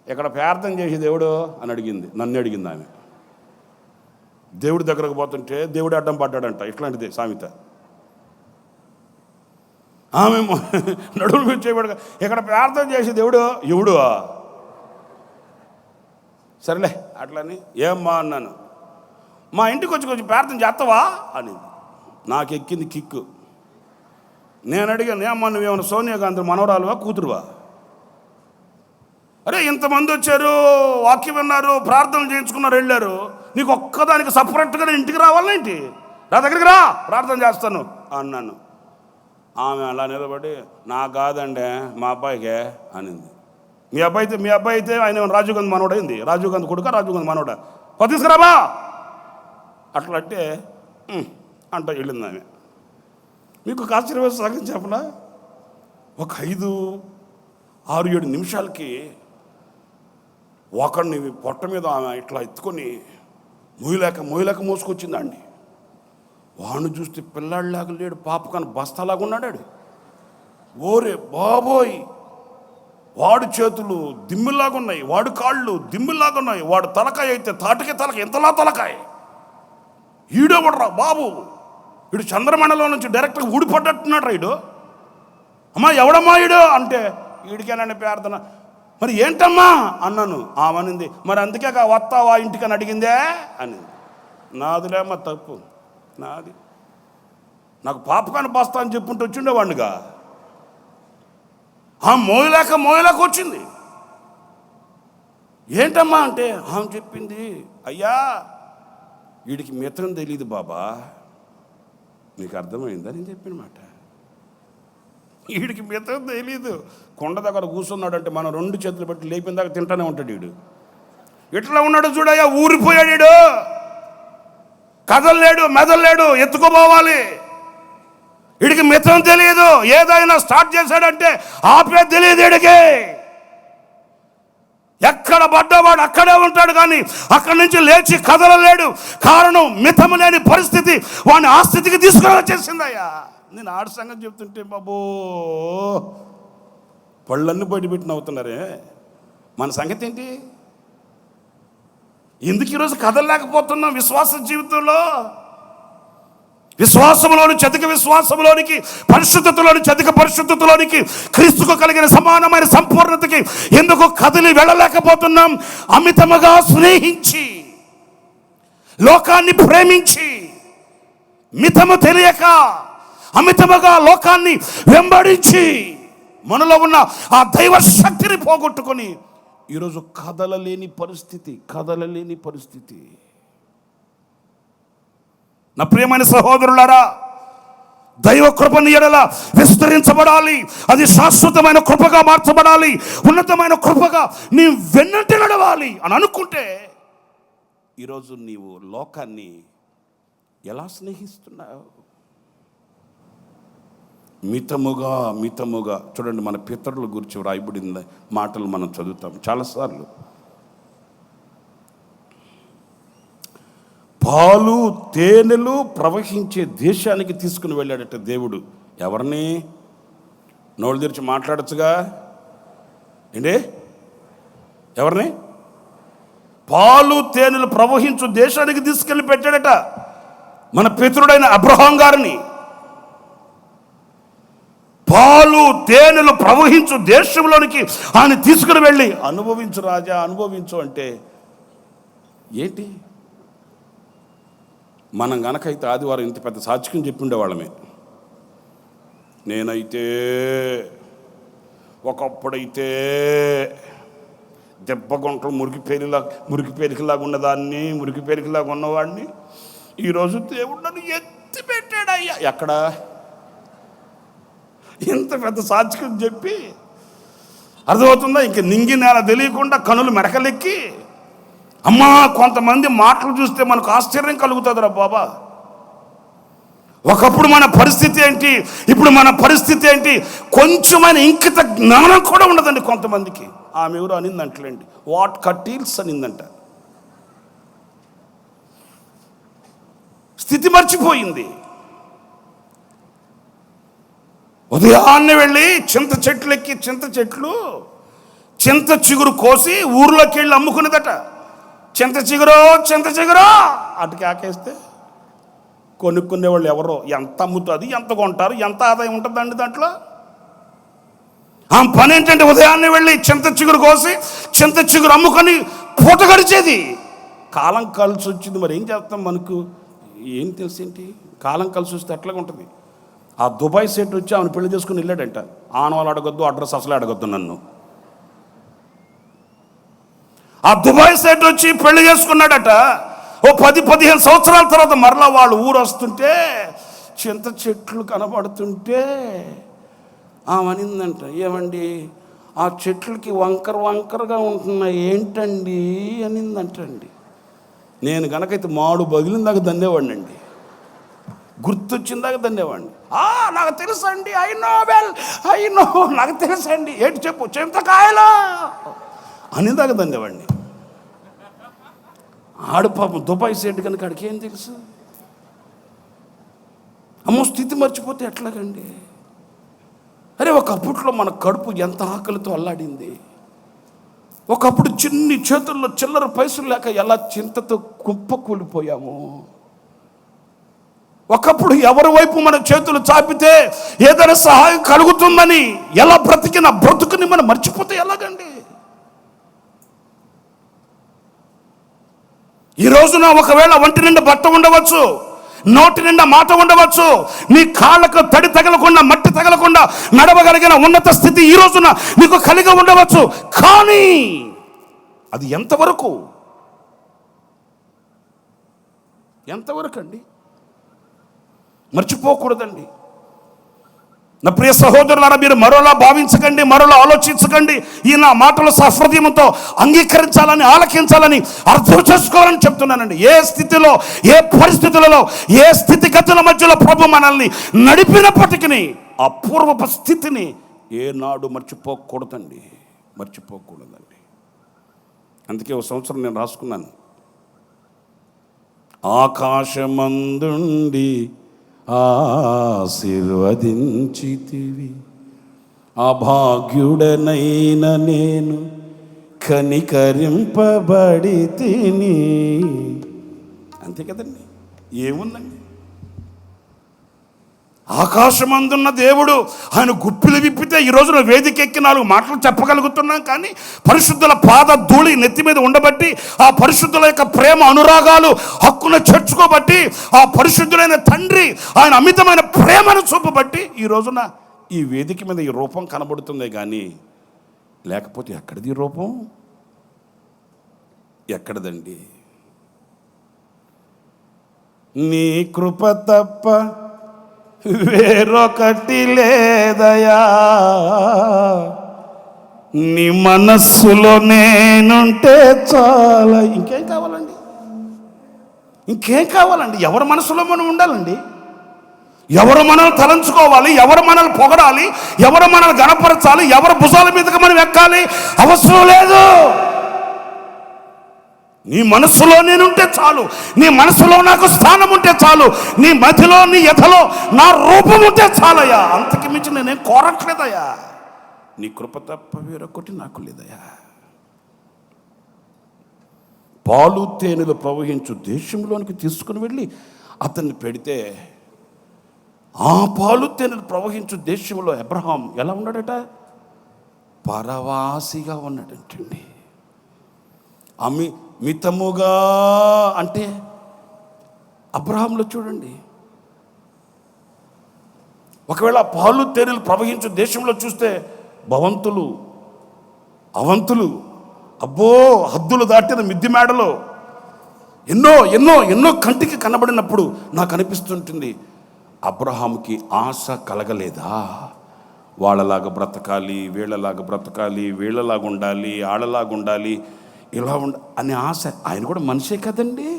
ఇక్కడ ప్రార్థన చేసి దేవుడు అని అడిగింది. నన్ను అడిగింది ఆమె. దేవుడి దగ్గరకు పోతుంటే దేవుడు అడ్డం పడ్డాడంట. ఇట్లాంటిది సామెత. ఆమె నడుము మీద చేయబెట్టుకు, ఇక్కడ ప్రార్థన చేసి దేవుడు ఎవడు? సరేలే అట్లని. ఏమ్మా అన్నాను. మా ఇంటికి వచ్చి కొంచెం ప్రార్థన చేస్తావా అని. నాకు ఎక్కింది కిక్కు. నేను అడిగాను, ఏమ్మా నువ్వేమన్నా సోనియా గాంధీ మనవరాలువా కూతురువా? అరే, ఇంతమంది వచ్చారు, వాక్యం విన్నారు, ప్రార్థనలు చేయించుకున్నారు, వెళ్ళారు, నీకు ఒక్కదానికి సపరేట్గా నేను ఇంటికి రావాలేంటి? నా దగ్గరికి రా, ప్రార్థన చేస్తాను అన్నాను. ఆమె అలా నిలబడి, నాకు కాదండి మా అబ్బాయికే అనింది. మీ అబ్బాయి అయితే ఆయన రాజీవ్ గాంధీ మనోడు అయింది. రాజీవ్ గాంధీ కొడుక, రాజీవ్ గాంధీ మనోడా, తీసుకురాబా అట్లా అంటే అంట వెళ్ళింది ఆమె. మీకు ఒక ఆశ్చర్యమైన సాగం చెప్పనా? ఒక 5-6-7 నిమిషాలకి ఒకడిని పొట్ట మీద ఆమె ఇట్లా ఎత్తుకొని మోయలేక మోసుకొచ్చిందండి. వాడిని చూస్తే పిల్లాడిలాగా లేడు, పాపకాన్ని బస్తాలాగా ఉన్నాడు. ఓరే బాబోయ్, వాడు చేతులు దిమ్మిలాగా ఉన్నాయి, వాడు కాళ్ళు దిమ్మిలాగా ఉన్నాయి, వాడు తలకాయ అయితే తాటికే తలకాయ, ఎంతలా తలకాయ. ఈడోవడరా బాబు, వీడు చంద్రమండలం నుంచి డైరెక్ట్గా ఊడిపడ్డట్టున్నాడు రా ఈడు. అమ్మా ఎవడమ్మా ఈడు అంటే, ఈడికేనండి ప్రార్థన. మరి ఏంటమ్మా అన్నాను. ఆమెనింది, మరి అందుకే వస్తావా ఇంటికని అడిగిందే అని. నాదిలేమ్మా తప్పు, నాది. నాకు పాపకాన్ని బస్తా అని చెప్పుంటూ వచ్చిండేవాడినిగా. మోయలేక వచ్చింది. ఏంటమ్మా అంటే ఆమె చెప్పింది, అయ్యా వీడికి మిత్రం తెలియదు బాబా. నీకు అర్థమైందా నేను చెప్పిన మాట? వీడికి మిత్రం తెలీదు. కొండ దగ్గర కూర్చున్నాడంటే మనం 2 చేతులు పెట్టి లేపిన దాకా తింటానే ఉంటాడు వీడు. ఇట్లా ఉన్నాడు చూడయ్యా, ఊరిపోయాడు వీడు, కదలలేడు, మెదలలేడు, ఎత్తుకోపోవాలి. వీడికి మిత్రం తెలియదు. ఏదైనా స్టార్ట్ చేశాడంటే ఆపే తెలియదు వీడికి. ఎక్కడ పడ్డవాడు అక్కడే ఉంటాడు, కానీ అక్కడి నుంచి లేచి కదలలేడు. కారణం మితము లేని పరిస్థితి వాడిని ఆ స్థితికి తీసుకుని వచ్చేసిందయ్యా. నేను ఆడి సంగతి చెప్తుంటే బాబో పళ్ళన్నీ బయటపెట్టి నవ్వుతున్నారే. మన సంగతి ఏంటి? ఎందుకు ఈరోజు కదలలేకపోతున్నాం విశ్వాస జీవితంలో? విశ్వాసంలోని అధిక విశ్వాసంలోనికి, పరిశుద్ధతలోని అధిక పరిశుద్ధతలోనికి, క్రీస్తుకు కలిగిన సమానమైన సంపూర్ణతకి ఎందుకు కదిలి వెళ్ళలేకపోతున్నాం? అమితముగా స్నేహించి, లోకాన్ని ప్రేమించి, మితము తెలియక అమితముగా లోకాన్ని వెంబడించి, మనలో ఉన్న ఆ దైవ శక్తిని పోగొట్టుకొని ఈరోజు కదలలేని పరిస్థితి. నా ప్రియమైన సహోదరులారా, దైవ కృపని ఎడల విస్తరించబడాలి. అది శాశ్వతమైన కృపగా మార్చబడాలి. ఉన్నతమైన కృపగా నీ వెన్నంటి నడవాలి అని అనుకుంటే, ఈరోజు నీవు లోకాన్ని ఎలా స్నేహిస్తున్నావు? మితముగా చూడండి, మన పితరుల గురించి వ్రాయబడిన మాటలు మనం చదువుతాం చాలాసార్లు. పాలు తేనెలు ప్రవహించే దేశానికి తీసుకుని వెళ్ళాడట దేవుడు. ఎవరిని? నోళ్ళు తెరిచి మాట్లాడచ్చుగా ఏంటి? ఎవరిని? పాలు తేనెలు ప్రవహించు దేశానికి తీసుకెళ్ళి పెట్టాడట మన పితరుడైన అబ్రహాం గారిని. పాలు తేనెలు ప్రవహించు దేశంలోనికి ఆయన తీసుకుని వెళ్ళి, అనుభవించు రాజా, అనుభవించు అంటే ఏంటి? మనం గనకైతే ఆదివారం ఇంత పెద్ద సాక్షికం చెప్పి ఉండేవాళ్ళమే. నేనైతే ఒకప్పుడైతే దెబ్బ గుంటలు మురికి పేరికలాగా ఉన్నదాన్ని, మురికి పేరికలాగా ఉన్నవాడిని, ఈరోజు దేవుడు నన్ను ఎత్తి పెట్టాడయ్యా. ఎక్కడ? ఇంత పెద్ద సాక్షికం చెప్పి అర్థమవుతుందా? ఇంక నింగి నేల తెలియకుండా కనులు మెడకలెక్కి, అమ్మా కొంతమంది మాటలు చూస్తే మనకు ఆశ్చర్యం కలుగుతుందిరా బాబా. ఒకప్పుడు మన పరిస్థితి ఏంటి, ఇప్పుడు మన పరిస్థితి ఏంటి? కొంచెమైన ఇంకిత జ్ఞానం కూడా ఉండదండి కొంతమందికి. ఆమె ఎవరు అనిందంటలేండి, వాట్ కటీల్స్ అనిందంట. స్థితి మర్చిపోయింది. ఉదయాన్నే వెళ్ళి చింత చెట్లు ఎక్కి, చింత చిగురు కోసి ఊర్లోకి వెళ్ళి అమ్ముకునేదట. చింత చిగురు అటుకి ఆకేస్తే కొనుక్కునేవాళ్ళు ఎవరో, ఎంత అమ్ముతుంది, ఎంత కొంటారు, ఎంత ఆదాయం ఉంటుందండి దాంట్లో. ఆ పని ఏంటంటే ఉదయాన్నే వెళ్ళి చింత చిగురు కోసి చింత చిగురు అమ్ముకొని పూట గడిచేది. కాలం కలిసి వచ్చింది, మరి ఏం చేస్తాం? మనకు ఏం తెలిసేంటి? కాలం కలిసి వస్తే ఎట్లాగా ఉంటుంది? ఆ దుబాయ్ సెట్ వచ్చి ఆమెను పెళ్లి చేసుకుని వెళ్ళాడంట. ఆనవాళ్ళు అడగొద్దు, అడ్రస్ అసలే అడగొద్దు నన్ను. ఆ దుబాయ్ సెట్ వచ్చి పెళ్లి చేసుకున్నాడట. ఓ 10-15 సంవత్సరాల తర్వాత మరలా వాళ్ళు ఊరు వస్తుంటే చింత చెట్లు కనబడుతుంటే ఆమెనిందంట, ఏమండి ఆ చెట్లకి వంకరగా ఉంటున్నాయి ఏంటండి అనిందంటండి. నేను కనుకైతే మాడు బగిలిందాక దండేవాడిని అండి, గుర్తొచ్చిందాక దండేవాడిని. నాకు తెలుసండి, ఐ నో నాకు తెలుసండి. ఏంటి చెప్పు, చింతకాయలు అనిందాక దండేవాడిని. ఆడు పాపం దుబాయ్ సేటు కనుక ఆడికి ఏం తెలుసు? అమ్మో, స్థితి మర్చిపోతే ఎట్లాగండి? అరే, ఒకప్పట్లో మన కడుపు ఎంత ఆకలితో అల్లాడింది. ఒకప్పుడు చిన్ని చేతుల్లో చిల్లర పైసలు లేక ఎలా చింతతో కుప్పకూలిపోయాము. ఒకప్పుడు ఎవరి వైపు మన చేతులు చాపితే ఏదైనా సహాయం కలుగుతుందని ఎలా బ్రతికిన బ్రతుకుని మనం మర్చిపోతే ఎలాగండి? ఈ రోజున ఒకవేళ ఒంటి నిండా బట్ట ఉండవచ్చు, నోటి నిండా మాట ఉండవచ్చు, నీ కాళ్ళకు తడి తగలకుండా మట్టి తగలకుండా నడవగలిగిన ఉన్నత స్థితి ఈ రోజున నీకు కలిగి ఉండవచ్చు. కానీ అది ఎంతవరకు అండి? మర్చిపోకూడదండి. నా ప్రియ సహోదరులారా, మీరు మరోలా భావించకండి, మరోలా ఆలోచించకండి. ఈ నా మాటలు సహృదయంతో అంగీకరించాలని, ఆలకించాలని, అర్థం చేసుకోవాలని చెప్తున్నానండి. ఏ స్థితిలో, ఏ పరిస్థితులలో, ఏ స్థితిగతుల మధ్యలో ప్రభు మనల్ని నడిపినప్పటికీ ఆ పూర్వపు స్థితిని ఏనాడు మర్చిపోకూడదండి. అందుకే ఒక సంవత్సరం నేను రాసుకున్నాను, ఆకాశమందుండి ఆశీర్వదించితివి, అభాగ్యుడనైన నేను కనికరింపబడి తిని. అంతే కదండి, ఏముందండి? ఆకాశమందున్న దేవుడు ఆయన గుప్పిలు విప్పితే ఈ రోజున వేదికెక్కి 4 మాటలు చెప్పగలుగుతున్నాం. కానీ పరిశుద్ధుల పాద ధూళి నెత్తి మీద ఉండబట్టి, ఆ పరిశుద్ధుల యొక్క ప్రేమ అనురాగాలు హక్కున చేర్చుకోబట్టి, ఆ పరిశుద్ధులైన తండ్రి ఆయన అమితమైన ప్రేమను చూపబట్టి ఈ రోజున ఈ వేదిక మీద ఈ రూపం కనబడుతుంది. కానీ లేకపోతే ఎక్కడిది ఈ రూపం? ఎక్కడదండి? నీ కృప తప్ప వేరొకటి లేదయా, నీ మనస్సులో నేనుంటే చాలా. ఇంకేం కావాలండి? ఎవరి మనసులో మనం ఉండాలండి? ఎవరు మనల్ని తలంచుకోవాలి? ఎవరు మనల్ని పొగడాలి? ఎవరు మనల్ని గణపరచాలి? ఎవరి భుజాల మీదకి మనం ఎక్కాలి? అవసరం లేదు. నీ మనసులో నేనుంటే చాలు, నీ మనసులో నాకు స్థానం ఉంటే చాలు, నీ మధ్యలో, నీ యథలో నా రూపం ఉంటే చాలయ్యా. అంతకి మించి నేనేం కోరట్లేదయ్యా. నీ కృప తప్ప వేరొకటి నాకు లేదయ్యా. పాలు తేనెలు ప్రవహించు దేశంలోనికి తీసుకుని వెళ్ళి అతన్ని పెడితే, ఆ పాలు తేనెలు ప్రవహించు దేశంలో అబ్రహాం ఎలా ఉన్నాడట? పరవాసిగా ఉన్నాడంటండి. మితముగా అంటే అబ్రహాంలో చూడండి. ఒకవేళ పాలు తేనెలు ప్రవహించు దేశంలో చూస్తే భవంతులు, అవంతులు, అబ్బో హద్దులు దాటిన మిద్ది మేడలో ఎన్నో ఎన్నో ఎన్నో కంటికి కనబడినప్పుడు నాకు అనిపిస్తుంటుంది, అబ్రహాంకి ఆశ కలగలేదా? వాళ్ళలాగా బ్రతకాలి, వీళ్ళలాగా బ్రతకాలి, వీళ్ళలాగా ఉండాలి, ఆడలాగా ఉండాలి, ఇలా అనే ఆశ. ఆయన కూడా మనిషే కదండి.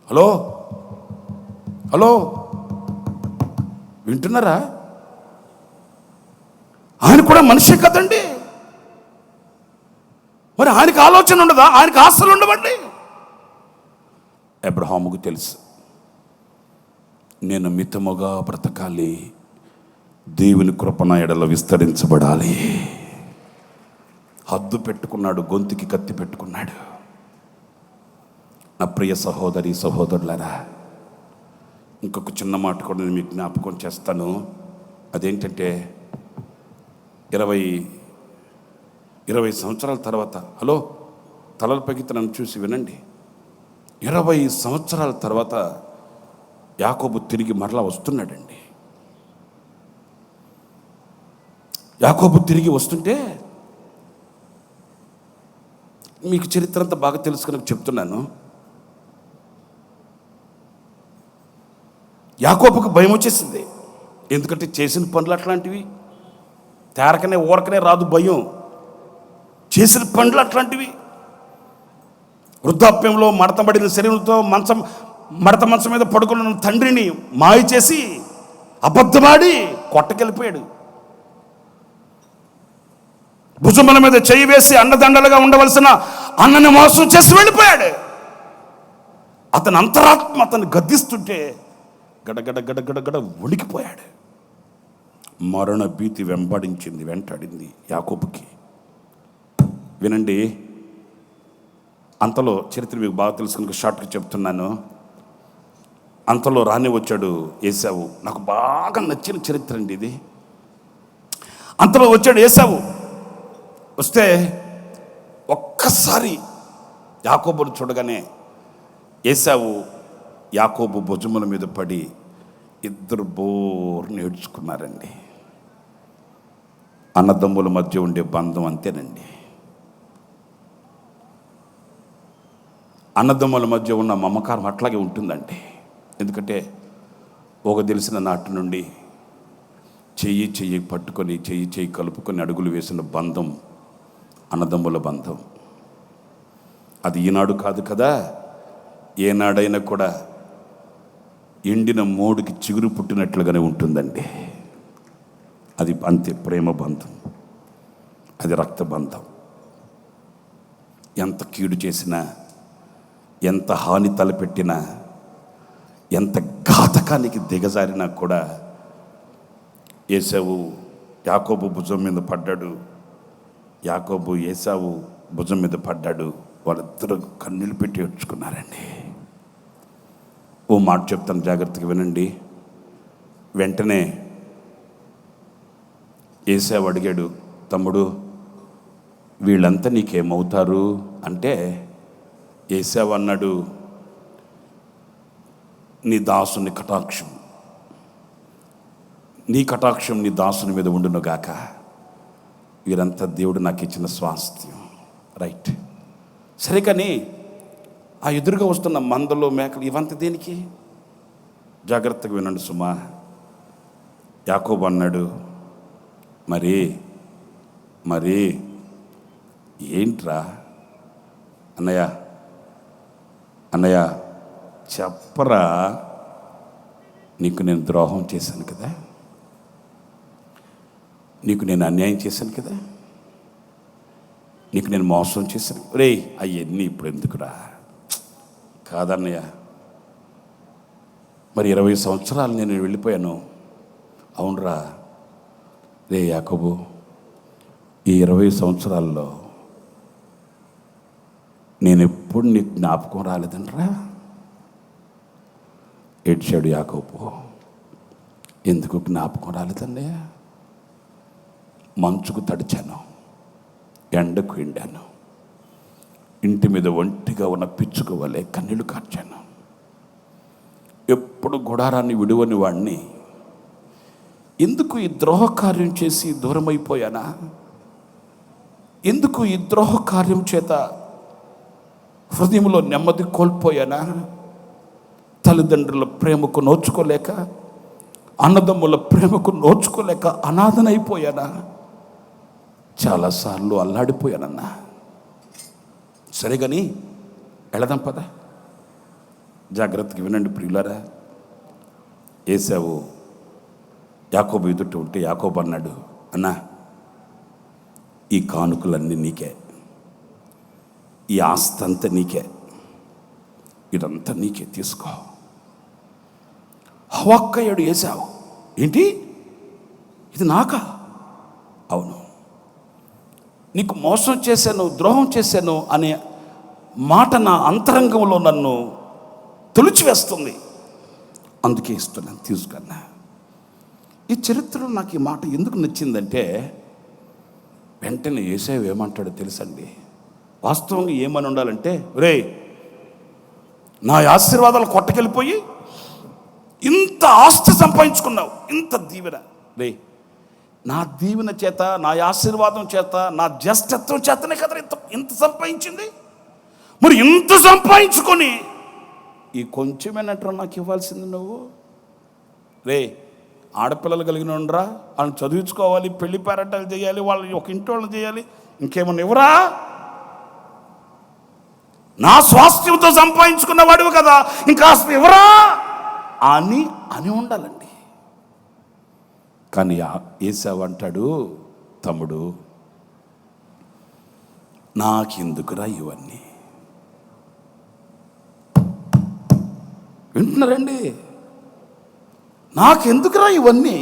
హలో వింటున్నారా? ఆయన కూడా మనిషే కదండి. మరి ఆయనకి ఆలోచన ఉండదా? ఆయనకి ఆశలు ఉండవండి? అబ్రహాముకు తెలుసు, నేను మితముగా బ్రతకాలి, దేవుని కృప నా ఎడల విస్తరించబడాలి. హద్దు పెట్టుకున్నాడు, గొంతుకి కత్తి పెట్టుకున్నాడు. నా ప్రియ సహోదరి సహోదరులారా, ఇంకొక చిన్న మాట కూడా నేను మీకు జ్ఞాపకం చేస్తాను. అదేంటంటే 20 సంవత్సరాల తర్వాత, తలల పగిత నన్ను చూసి వినండి, 20 సంవత్సరాల తర్వాత యాకోబు తిరిగి మరలా వస్తున్నాడండి. యాకోబు తిరిగి వస్తుంటే, మీకు చరిత్ర అంతా బాగా తెలుసు కనుక చెప్తున్నాను. యాకోబుకు భయం వచ్చేసింది. ఎందుకంటే చేసిన పనులు అట్లాంటివి, తేరకనే ఊరకనే రాదు భయం. చేసిన పనులు అట్లాంటివి. వృద్ధాప్యంలో మడతబడిన శరీరంతో మడత మంచం మీద పడుకున్న తండ్రిని మాయ చేసి అబద్ధమాడి కొట్టకెళ్ళిపోయాడు. భుజముల మీద చేయి వేసి అండదండలుగా ఉండవలసిన అన్నని మోసం చేసి వెళ్ళిపోయాడు. అతని అంతరాత్మ అతన్ని గద్దిస్తుంటే గడగడ గడగడగడ వణికిపోయాడు. మరణ భీతి వెంటాడింది యాకోబుకి. వినండి, అంతలో చరిత్ర మీకు బాగా తెలుసు కనుక షార్ట్గా చెప్తున్నాను. అంతలో రాని వచ్చాడు ఏశావు. నాకు బాగా నచ్చిన చరిత్ర అండి ఇది. అంతలో వచ్చాడు ఏశావు. వస్తే ఒక్కసారి యాకోబును చూడగానే ఏశావు యాకోబు భుజముల మీద పడి ఇద్దరు బోర్ని ఏడ్చుకున్నారండి. అన్నదమ్ముల మధ్య ఉండే బంధం అంతేనండి. అన్నదమ్ముల మధ్య ఉన్న మమకారం అట్లాగే ఉంటుందండి. ఎందుకంటే ఒక తెలిసిన నాటి నుండి చెయ్యి పట్టుకొని చెయ్యి కలుపుకొని అడుగులు వేసిన బంధం అన్నదమ్ముల బంధం. అది ఈనాడు కాదు కదా, ఏనాడైనా కూడా ఎండిన మోడుకి చిగురు పుట్టినట్లుగానే ఉంటుందండి. అది అంతే, ప్రేమ బంధం, అది రక్తబంధం. ఎంత కీడు చేసినా, ఎంత హాని తలపెట్టినా, ఎంత ఘాతకానికి దిగజారినా కూడా ఏశావు యాకోబు భుజం మీద పడ్డాడు, యాకోబు ఏశావు భుజం మీద పడ్డాడు. వాళ్ళిద్దరూ కన్నీళ్ళు పెట్టి ఏడ్చుకున్నారండి. ఓ మాట చెప్తాను, జాగ్రత్తగా వినండి. వెంటనే ఏశావు అడిగాడు, తమ్ముడు వీళ్ళంతా నీకేమవుతారు అంటే ఏశావు అన్నాడు, నీ దాసుని కటాక్షం, నీ కటాక్షం నీ దాసుని మీద ఉండునుగాక. వీరంతా దేవుడు నాకు ఇచ్చిన స్వాస్థ్యం. రైట్, సరే. కానీ ఆ ఎదురుగా వస్తున్న మందలు మేకలు ఇవంతా దేనికి? జాగ్రత్తగా వినండి సుమా. యాకోబు అన్నాడు, మరి ఏంట్రా అన్నయ్య చెప్పరా, నీకు నేను ద్రోహం చేశాను కదా, నీకు నేను అన్యాయం చేశాను కదా, నీకు నేను మోసం చేశాను. రే అవన్నీ ఇప్పుడు ఎందుకురా? కాదన్నయ్య, మరి 20 సంవత్సరాలు నేను వెళ్ళిపోయాను. అవునరా రే యాకోబు, ఈ 20 సంవత్సరాల్లో నేను ఎప్పుడు నీకు జ్ఞాపకం రాలేదనరా. ఏడ్చాడు యాకోబు. ఎందుకు జ్ఞాపకం రాలేదన్నయ్య? మంచుకు తడిచాను, ఎండకు ఎండాను, ఇంటి మీద ఒంటిగా ఉన్న పిచ్చుక వలె కన్నీళ్లు కార్చాను. ఎప్పుడు గుడారాన్ని విడువని వాడిని. ఎందుకు ఈ ద్రోహ కార్యం చేసి దూరమైపోయానా? ఎందుకు ఈ ద్రోహ కార్యం చేత హృదయంలో నెమ్మది కోల్పోయానా? తల్లిదండ్రుల ప్రేమకు నోచుకోలేక, అన్నదమ్ముల ప్రేమకు నోచుకోలేక అనాథనైపోయానా? చాలాసార్లు అల్లాడిపోయానన్నా. సరే కానీ వెళదాం పద. జాగ్రత్తగా వినండి ప్రియులారా. ఏశావు యాకోబు ఎదుట ఉంటే యాకోబు అన్నాడు, అన్నా ఈ కానుకలన్నీ నీకే, ఈ ఆస్తి అంతా నీకే, ఇదంతా నీకే, తీసుకో. హవక్కయ్యాడు ఏశావు. ఏంటి ఇది నాకా? అవును, నీకు మోసం చేశాను, ద్రోహం చేశాను అనే మాట నా అంతరంగంలో నన్ను తొలిచివేస్తుంది, అందుకే ఇస్తున్నాను, తీసుకున్నా. ఈ చరిత్రలో నాకు ఈ మాట ఎందుకు నచ్చిందంటే, వెంటనే ఏశావు ఏమంటాడో తెలుసండి. వాస్తవంగా ఏమని ఉండాలంటే, రే నా ఆశీర్వాదాలు కొట్టకెళ్ళిపోయి ఇంత ఆస్తి సంపాదించుకున్నావు, ఇంత దీవెన, రే నా దీవెన చేత, నా ఆశీర్వాదం చేత, నా జ్యేష్ఠత్వం చేతనే కదా ఇంత సంపాదించింది. మరి ఇంత సంపాదించుకొని ఈ కొంచెమేనట్రా నాకు ఇవ్వాల్సింది నువ్వు? రే ఆడపిల్లలు కలిగిన ఉండరా, వాళ్ళని చదివించుకోవాలి, పెళ్లి పేరటాలు చేయాలి, వాళ్ళని ఒక ఇంటి వాళ్ళని చేయాలి, ఇంకేమన్నా ఇవ్వరా? నా స్వాస్థ్యంతో సంపాదించుకున్న వాడివి కదా, ఇంకా ఇవ్వరా అని అని ఉండాలండి. కానీ ఏశావు అంటాడు, తమ్ముడు నాకెందుకురా ఇవన్నీ. వింటున్నారండి? నాకెందుకురా ఇవన్నీ.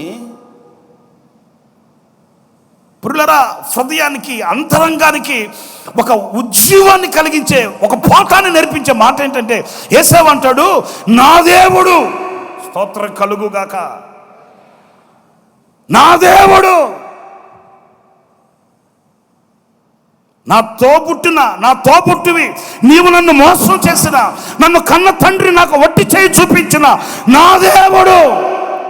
పురులరా, హృదయానికి అంతరంగానికి ఒక ఉజ్జీవాన్ని కలిగించే, ఒక పోతాన్ని నేర్పించే మాట ఏంటంటే, ఏశావు అంటాడు, నా దేవుడు స్తోత్రం కలుగుగాక, నా దేవుడు, నా తోబుట్టివి, నీవు నన్ను మోసం చేసిన, నన్ను కన్న తండ్రి నాకు వట్టి చేయి చూపించిన నా దేవుడు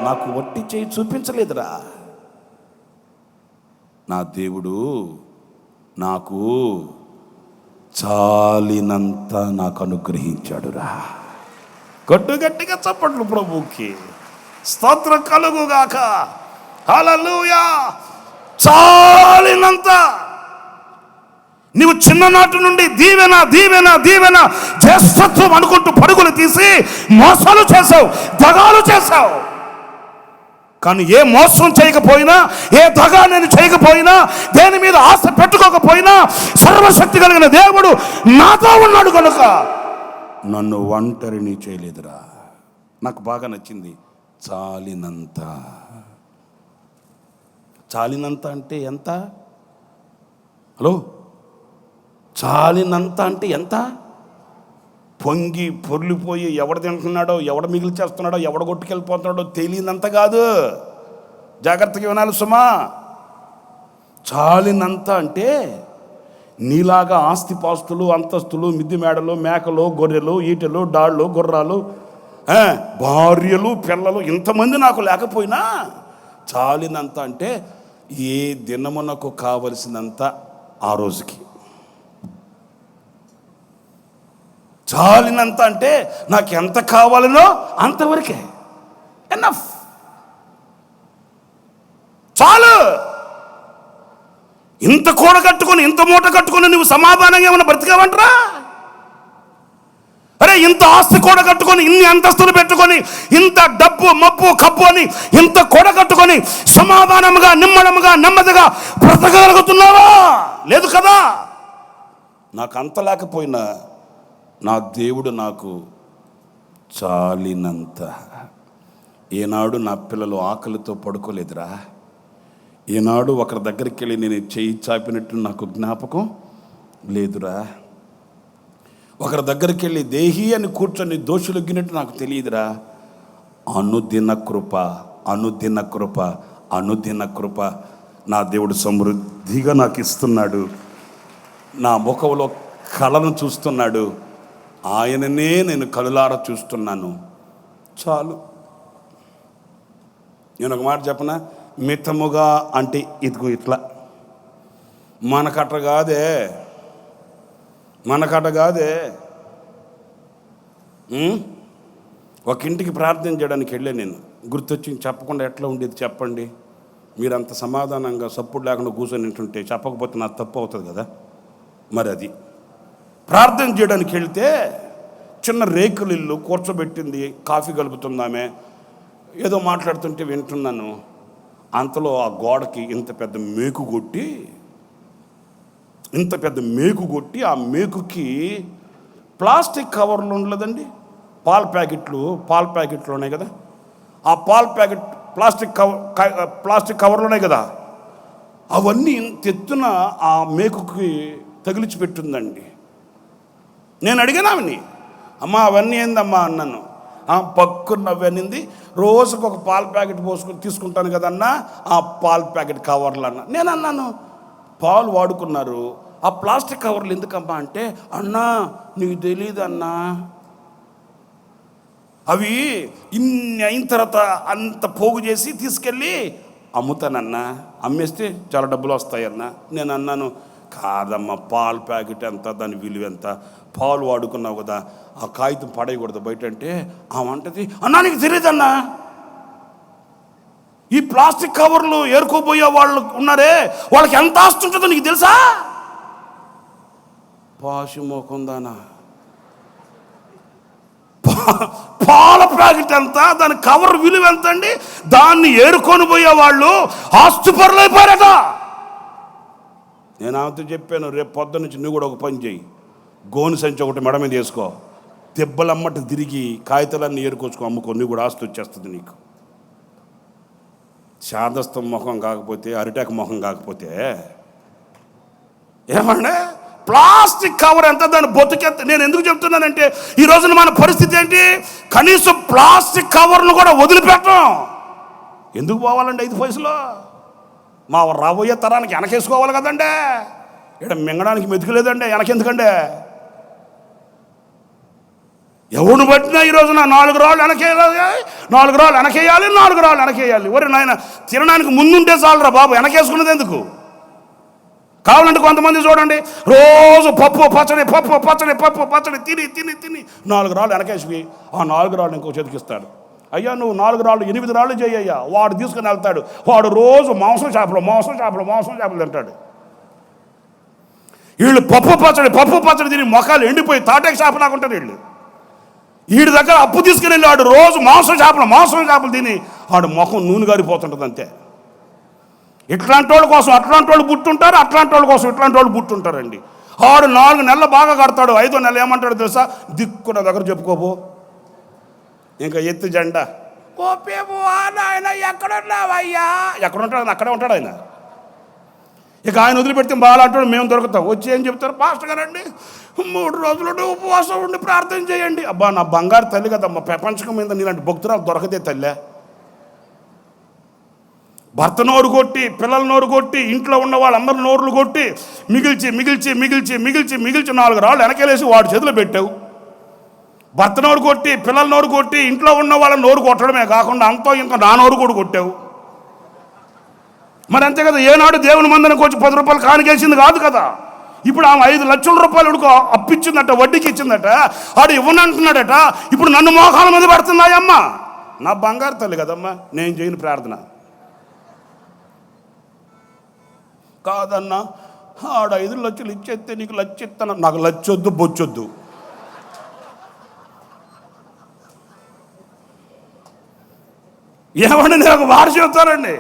నాకు వట్టి చేయి చూపించలేదురా. నా దేవుడు నాకు చాలినంత నాకు అనుగ్రహించాడురా. గట్టిగా చప్పట్లు ప్రభువుకి, స్తోత్రం కలుగుగాక, హల్లెలూయా. చాలినంత. నీవు చిన్ననాటి నుండి దీవెన దీవెన దీవెన జ్యేష్ఠత్వం అనుకుంటూ పరుగులు తీసి మోసాలు చేశావు, దగాలు చేశావు. కానీ ఏ మోసం చేయకపోయినా, ఏ దగా నేను చేయకపోయినా, దేని మీద ఆశ పెట్టుకోకపోయినా, సర్వశక్తి కలిగిన దేవుడు నాతో ఉన్నాడు కనుక నన్ను ఒంటరిని చేయలేదురా. నాకు బాగా నచ్చింది చాలినంత. చాలినంత అంటే ఎంత? హలో, చాలినంత అంటే ఎంత? పొంగి పొర్లిపోయి ఎవడు తింటున్నాడో, ఎవడ మిగిలి చేస్తున్నాడో, ఎవడ కొట్టుకెళ్ళిపోతున్నాడో తెలియనంత కాదు. జాగ్రత్తగా వినాలి సుమా. చాలినంత అంటే నీలాగా ఆస్తిపాస్తులు, అంతస్తులు, మిద్ది మేడలు, మేకలు, గొర్రెలు, ఈటెలు, డాళ్ళు, గుర్రాలు, భార్యలు, పిల్లలు ఇంతమంది నాకు లేకపోయినా చాలినంత అంటే ఏ దినమునకు కావలసినంత ఆ రోజుకి. చాలినంత అంటే నాకు ఎంత కావాలనో అంతవరకే, ఎనఫ్, చాలు. ఇంత కూడ కట్టుకొని, ఇంత మూట కట్టుకొని నువ్వు సమాధానంగా ఏమైనా బ్రతికావంటరా? అరే, ఇంత ఆస్తి కూడ కట్టుకొని, ఇన్ని అంతస్తులు పెట్టుకొని, ఇంత డబ్బు మబ్బు కప్పు అని ఇంత కూడ కట్టుకొని సమాధానముగా, నిమ్మడముగా, నెమ్మదిగా బ్రతకగలుగుతున్నావా? లేదు కదా. నాకు అంత లేకపోయినా నా దేవుడు నాకు చాలినంత. ఏనాడు నా పిల్లలు ఆకలితో పడుకోలేదురా. ఏనాడు ఒకరి దగ్గరికి వెళ్ళి నేను చేయి చాపినట్టు నాకు జ్ఞాపకం లేదురా. ఒకరి దగ్గరికి వెళ్ళి దేహి అని కూర్చొని దోషులొగ్గినట్టు నాకు తెలియదురా. అనుదిన కృప, అనుదిన కృప, అనుదిన కృప నా దేవుడు సమృద్ధిగా నాకు ఇస్తున్నాడు. నా ముఖంలో కళను చూస్తున్నాడు. ఆయననే నేను కనులారా చూస్తున్నాను. చాలు. నేను ఒక మాట చెప్పనా? మితముగా అంటే ఇదిగో ఇట్లా, మనకట కాదే, మనకట కాదే. ఒక ఇంటికి ప్రార్థన చేయడానికి వెళ్ళే నేను, గుర్తొచ్చి చెప్పకుండా ఎట్లా ఉండేది చెప్పండి? మీరు అంత సమాధానంగా సప్పుడు లేకుండా కూర్చొని ఉంటుంటే చెప్పకపోతే నాకు తప్పు అవుతుంది కదా. మరి అది ప్రార్థన చేయడానికి వెళ్తే చిన్న రేకులు ఇల్లు, కూర్చోబెట్టింది, కాఫీ కలుపుతుందామే, ఏదో మాట్లాడుతుంటే వింటున్నాను. అంతలో ఆ గోడకి ఇంత పెద్ద మేకు కొట్టి ఆ మేకుకి ప్లాస్టిక్ కవర్లు ఉండలేదండి, పాల ప్యాకెట్లు ఉన్నాయి కదా, ఆ పాల ప్యాకెట్ ప్లాస్టిక్ కవర్లు ఉన్నాయి కదా, అవన్నీ ఇంత ఎత్తున ఆ మేకుకి తగిలిచి పెట్టిందండి. నేను అడిగాను ఆమెని, అమ్మా అవన్నీ ఏందమ్మా అన్నాను. పక్కున్న అవన్నీ, రోజుకు ఒక పాల ప్యాకెట్ తీసుకుంటాను కదన్నా, ఆ పాల ప్యాకెట్ కవర్లు అన్నా. నేను అన్నాను, పాలు వాడుకున్నారు, ఆ ప్లాస్టిక్ కవర్లు ఎందుకమ్మా అంటే, అన్నా నీకు తెలియదు అన్నా, అవి ఇన్ని అయిన తర్వాత అంత పోగు చేసి తీసుకెళ్ళి అమ్ముతానన్నా, అమ్మేస్తే చాలా డబ్బులు వస్తాయన్నా. నేను అన్నాను, కాదమ్మా, పాల ప్యాకెట్ ఎంత, దాని విలువ ఎంత, పాలు వాడుకున్నావు కదా, ఆ కాగితం పడేయకూడదు బయట అంటే, ఆ వంటది అన్నా నీకు తెలియదన్నా. ఈ ప్లాస్టిక్ కవర్లు ఏరుకోబోయే వాళ్ళు ఉన్నారే, వాళ్ళకి ఎంత ఆస్తి ఉంటుందో నీకు తెలుసా? పాశుమోకుందానా, పాల ప్యాకెట్ ఎంత, దాని కవర్ విలువ ఎంత అండి? దాన్ని ఏరుకొని పోయే వాళ్ళు ఆస్తిపరులైపోయారట. నేను ఆమెతో చెప్పాను, రేపు పొద్దు నుంచి నువ్వు కూడా ఒక పని చేయి, గోను సంచి ఒకటి మెడ మీద వేసుకో, దెబ్బలమ్మట తిరిగి కాగితాలన్నీ ఏరుకొచ్చుకో, అమ్ముకో, నువ్వు కూడా ఆస్తి వచ్చేస్తుంది నీకు. శాదస్తం ముఖం కాకపోతే, అరిటాకు ముఖం కాకపోతే ఏమంటే ప్లాస్టిక్ కవర్ ఎంత, దాని బొత్తుకెంత. నేను ఎందుకు చెప్తున్నానంటే ఈ రోజున మన పరిస్థితి ఏంటి? కనీసం ప్లాస్టిక్ కవర్ను కూడా వదిలిపెట్టం. ఎందుకు పోవాలండి 5 పైసలు? మా రాబోయే తరానికి వెనకేసుకోవాలి కదండి. ఇక్కడ మింగడానికి మెతుకులేదండి, వెనకెందుకండి? ఎవడు పట్టినా ఈ రోజున 4 రాళ్ళు వెనకేయాలి, 4 రాళ్ళు వెనకేయాలి, 4 రాళ్ళు వెనకేయాలి. ఒరే నాయన, తినడానికి ముందుంటే చాలరా బాబు, వెనకేసుకున్నది ఎందుకు? కావాలంటే కొంతమంది చూడండి, రోజు పప్పు పచ్చడి పప్పు పచ్చడి పప్పు పచ్చడి తిని తిని తిని 4 రాళ్ళు వెనకేసి ఆ 4 రాళ్ళు ఇంకో చేతికిస్తాడు. అయ్యా నువ్వు 4 రాళ్ళు 8 రాళ్ళు చేయయ్యా, వాడు తీసుకుని వెళ్తాడు. వాడు రోజు మాంసం చేపలు తింటాడు. వీళ్ళు పప్పు పచ్చడి తిని మొఖాలు ఎండిపోయి తాటేకి చేపలాగా ఉంటారు వీళ్ళు. వీడి దగ్గర అప్పు తీసుకుని వెళ్ళి వాడు రోజు మాంసం చేపలు తిని వాడు ముఖం నూనె గారిపోతుంటుంది అంతే. ఇట్లాంటి వాళ్ళ కోసం అట్లాంటి వాళ్ళు పుట్టుంటారు, అట్లాంటి వాళ్ళ కోసం ఇట్లాంటి వాళ్ళు పుట్టుంటారండి. వాడు 4 నెలలు బాగా కడతాడు, 5వ నెల ఏమంటాడు తెలుసా? దిక్కున దగ్గర చెప్పుకోబో, ఇంకా ఎత్తి జెండా, ఓ పేపు ఆయన ఎక్కడున్నావయ్యా, ఎక్కడ ఉంటాడు? అక్కడే ఉంటాడు ఆయన. ఇక ఆయన వదిలిపెడితే బాగా అంటాడు, మేము దొరుకుతాం. వచ్చి ఏం చెప్తారు? పాస్టర్ గారండి 3 రోజులు ఉపవాసం ఉండి ప్రార్థన చేయండి. అబ్బా నా బంగారు తల్లి కదమ్మా, ప్రపంచం మీద నీలాంటి భక్తురాలు దొరకతే తల్లే. భర్త నోరు కొట్టి, పిల్లల నోరు కొట్టి, ఇంట్లో ఉన్న వాళ్ళందరూ నోరులు కొట్టి మిగిల్చి 4 రాళ్ళు వెనకేలేసి వాడి చేతిలో పెట్టావు. భర్త నోరు కొట్టి, పిల్లల నోరు కొట్టి, ఇంట్లో ఉన్న వాళ్ళ నోరు కొట్టడమే కాకుండా అంతో ఇంకో నా నోరు కూడా కొట్టావు. మరి అంతే కదా, ఏనాడు దేవుని మందరికి వచ్చి 10 రూపాయలు కానికేసింది కాదు కదా. ఇప్పుడు ఆమె 5 లక్షల రూపాయలు ఉడుకో అప్పిచ్చిందట, వడ్డీకి ఇచ్చిందట, ఆడు ఇవ్వనంటున్నాడట. ఇప్పుడు నన్ను మోకాల మీద పడుతున్నాయమ్మ. నా బంగారు తల్లి కదమ్మా, నేను చేయని ప్రార్థన కాదన్నా. ఆడు 5 లక్షలు ఇచ్చేస్తే నీకు లచ్చ ఇస్తాను. నాకు లచ్చొద్దు, బొచ్చొద్దు. ఏమన్నా నేను ఒక వారు చెప్తానండి,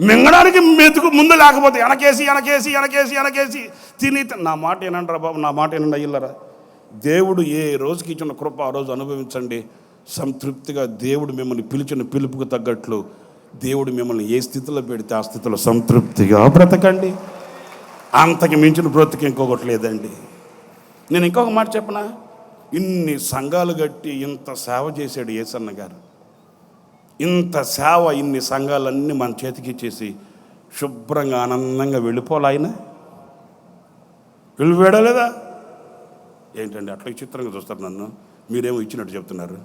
మింగడానికి మెతుకు ముందు లేకపోతే వెనకేసి తిని. నా మాట ఏనంటారా బాబు, నా మాట ఏనండి అయ్యిల్లరా. దేవుడు ఏ రోజుకి ఇచ్చిన కృప ఆ రోజు అనుభవించండి సంతృప్తిగా. దేవుడు మిమ్మల్ని పిలిచిన పిలుపుకు తగ్గట్లు దేవుడు మిమ్మల్ని ఏ స్థితిలో పెడితే ఆ స్థితిలో సంతృప్తిగా బ్రతకండి. అంతకి మించిన బ్రతుకు ఇంకొకటి లేదండి. నేను ఇంకొక మాట చెప్పనా, ఇన్ని సంఘాలు కట్టి ఇంత సేవ చేశాడు యేసన్న గారు. ఇంత సేవ, ఇన్ని సంఘాలన్నీ మన చేతికి ఇచ్చేసి శుభ్రంగా ఆనందంగా వెళ్ళిపోవాలి. ఆయన వెళ్ళిపోయాడా లేదా? ఏంటండి అట్లా చిత్రంగా చూస్తారు నన్ను, మీరేమో ఇచ్చినట్టు చెప్తున్నారు.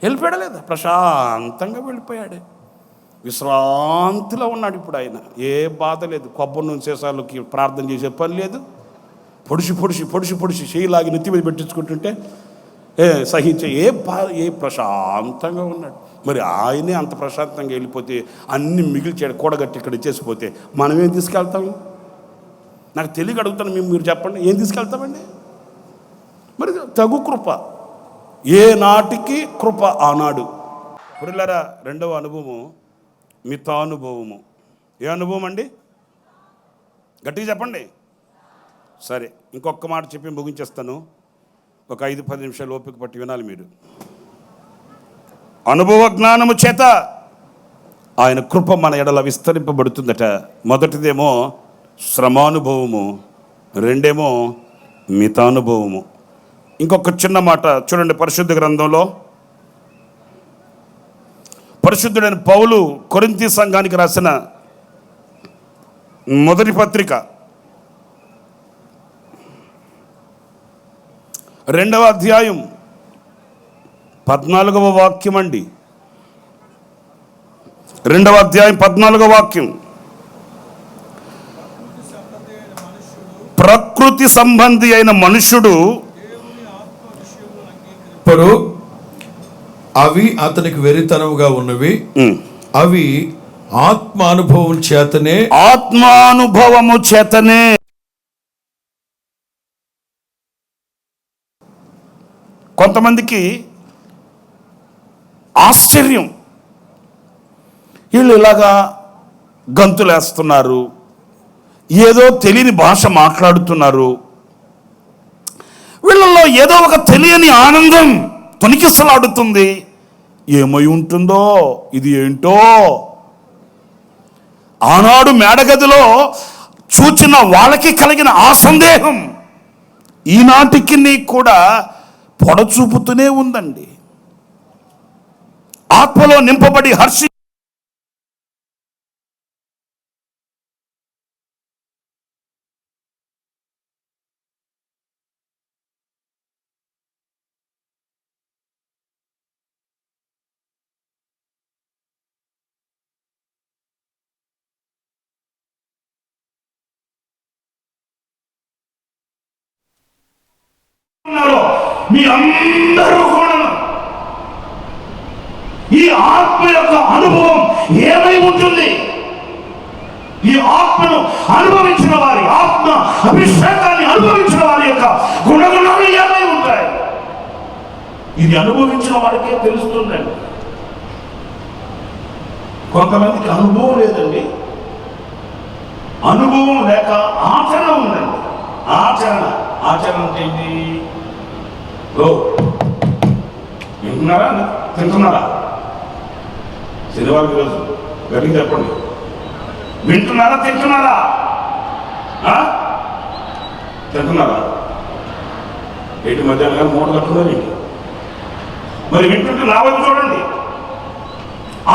వెళ్ళిపోయాడా లేదా? ప్రశాంతంగా వెళ్ళిపోయాడు, విశ్రాంతిలో ఉన్నాడు ఇప్పుడు ఆయన. ఏ బాధ లేదు, కొబ్బరి నూనె సీసాలకి ప్రార్థన చేసే పని లేదు. పొడిచి చేయిలాగి నెత్తి మీద పెట్టించుకుంటుంటే సహించే ఏ ప్రశాంతంగా ఉన్నాడు. మరి ఆయనే అంత ప్రశాంతంగా వెళ్ళిపోతే, అన్ని మిగిల్చాడు కూడగట్టి ఇక్కడ ఇచ్చేసిపోతే మనం ఏం తీసుకెళ్తాము? నాకు తెలియక అడుగుతాను, మీరు చెప్పండి, ఏం తీసుకెళ్తామండి? మరి తగు కృప, ఏ నాటికి కృప ఆనాడు. పురులారా, 2వ అనుభవము మితానుభవము. ఏ అనుభవం అండి? గట్టిగా చెప్పండి. సరే, ఇంకొక మాట చెప్పి ముగించేస్తాను. ఒక 5-10 నిమిషాలు ఓపిక పట్టి వినాలి మీరు. అనుభవ జ్ఞానము చేత ఆయన కృప మన ఎడల విస్తరింపబడుతుందట. మొదటిదేమో శ్రమానుభవము, 2ఏమో మితానుభవము. ఇంకొక చిన్న మాట చూడండి, పరిశుద్ధ గ్రంథంలో పరిశుద్ధుడైన పౌలు కొరింథీ సంఘానికి రాసిన మొదటి పత్రిక 2వ అధ్యాయం 14వ వాక్యం అండి. 2వ అధ్యాయం 14వ వాక్యం. ప్రకృతి సంబంధి అయిన మనుష్యుడు అవి అతనికి వెరితనముగా ఉన్నవి, అవి ఆత్మానుభవం చేతనే ఆత్మానుభవము చేతనే. కొంతమందికి ఆశ్చర్యం, వీళ్ళు ఇలాగా గంతులేస్తున్నారు, ఏదో తెలియని భాష మాట్లాడుతున్నారు, వీళ్ళల్లో ఏదో ఒక తెలియని ఆనందం తొణికిసలాడుతుంది. ఏమై ఉంటుందో, ఇది ఏంటో. ఆనాడు మేడగదిలో చూచిన వాళ్ళకి కలిగిన ఆ సందేహం ఈనాటికి నీకు కూడా పొడచూపుతూనే ఉందండి. ఆత్మలో నింపబడి హర్షి మీరందరూ కూడా ఈ ఆత్మ యొక్క అనుభవం ఏమై ఉంటుంది? ఈ ఆత్మను అనుభవించిన వారి, ఆత్మ అభిషేకాన్ని అనుభవించిన వారి యొక్క గుణగుణాలు ఏమై ఉంటాయి? ఇది అనుభవించిన వారికే తెలుస్తుందండి. కొంతమందికి అనుభవం లేదండి. అనుభవం లేక ఆచరణ ఉందండి. ఆచరణ అంటే ఏంటి? వింటున్నారా, తింటున్నారా? శనివారం ఈరోజు గడికి చెప్పండి, వింటున్నారా, తింటున్నారా? తింటున్నారా? ఏంటి మధ్యాహ్నం కానీ మూట కట్టున్నారు ఏంటి? మరి వింటుంటే నా వైపు చూడండి.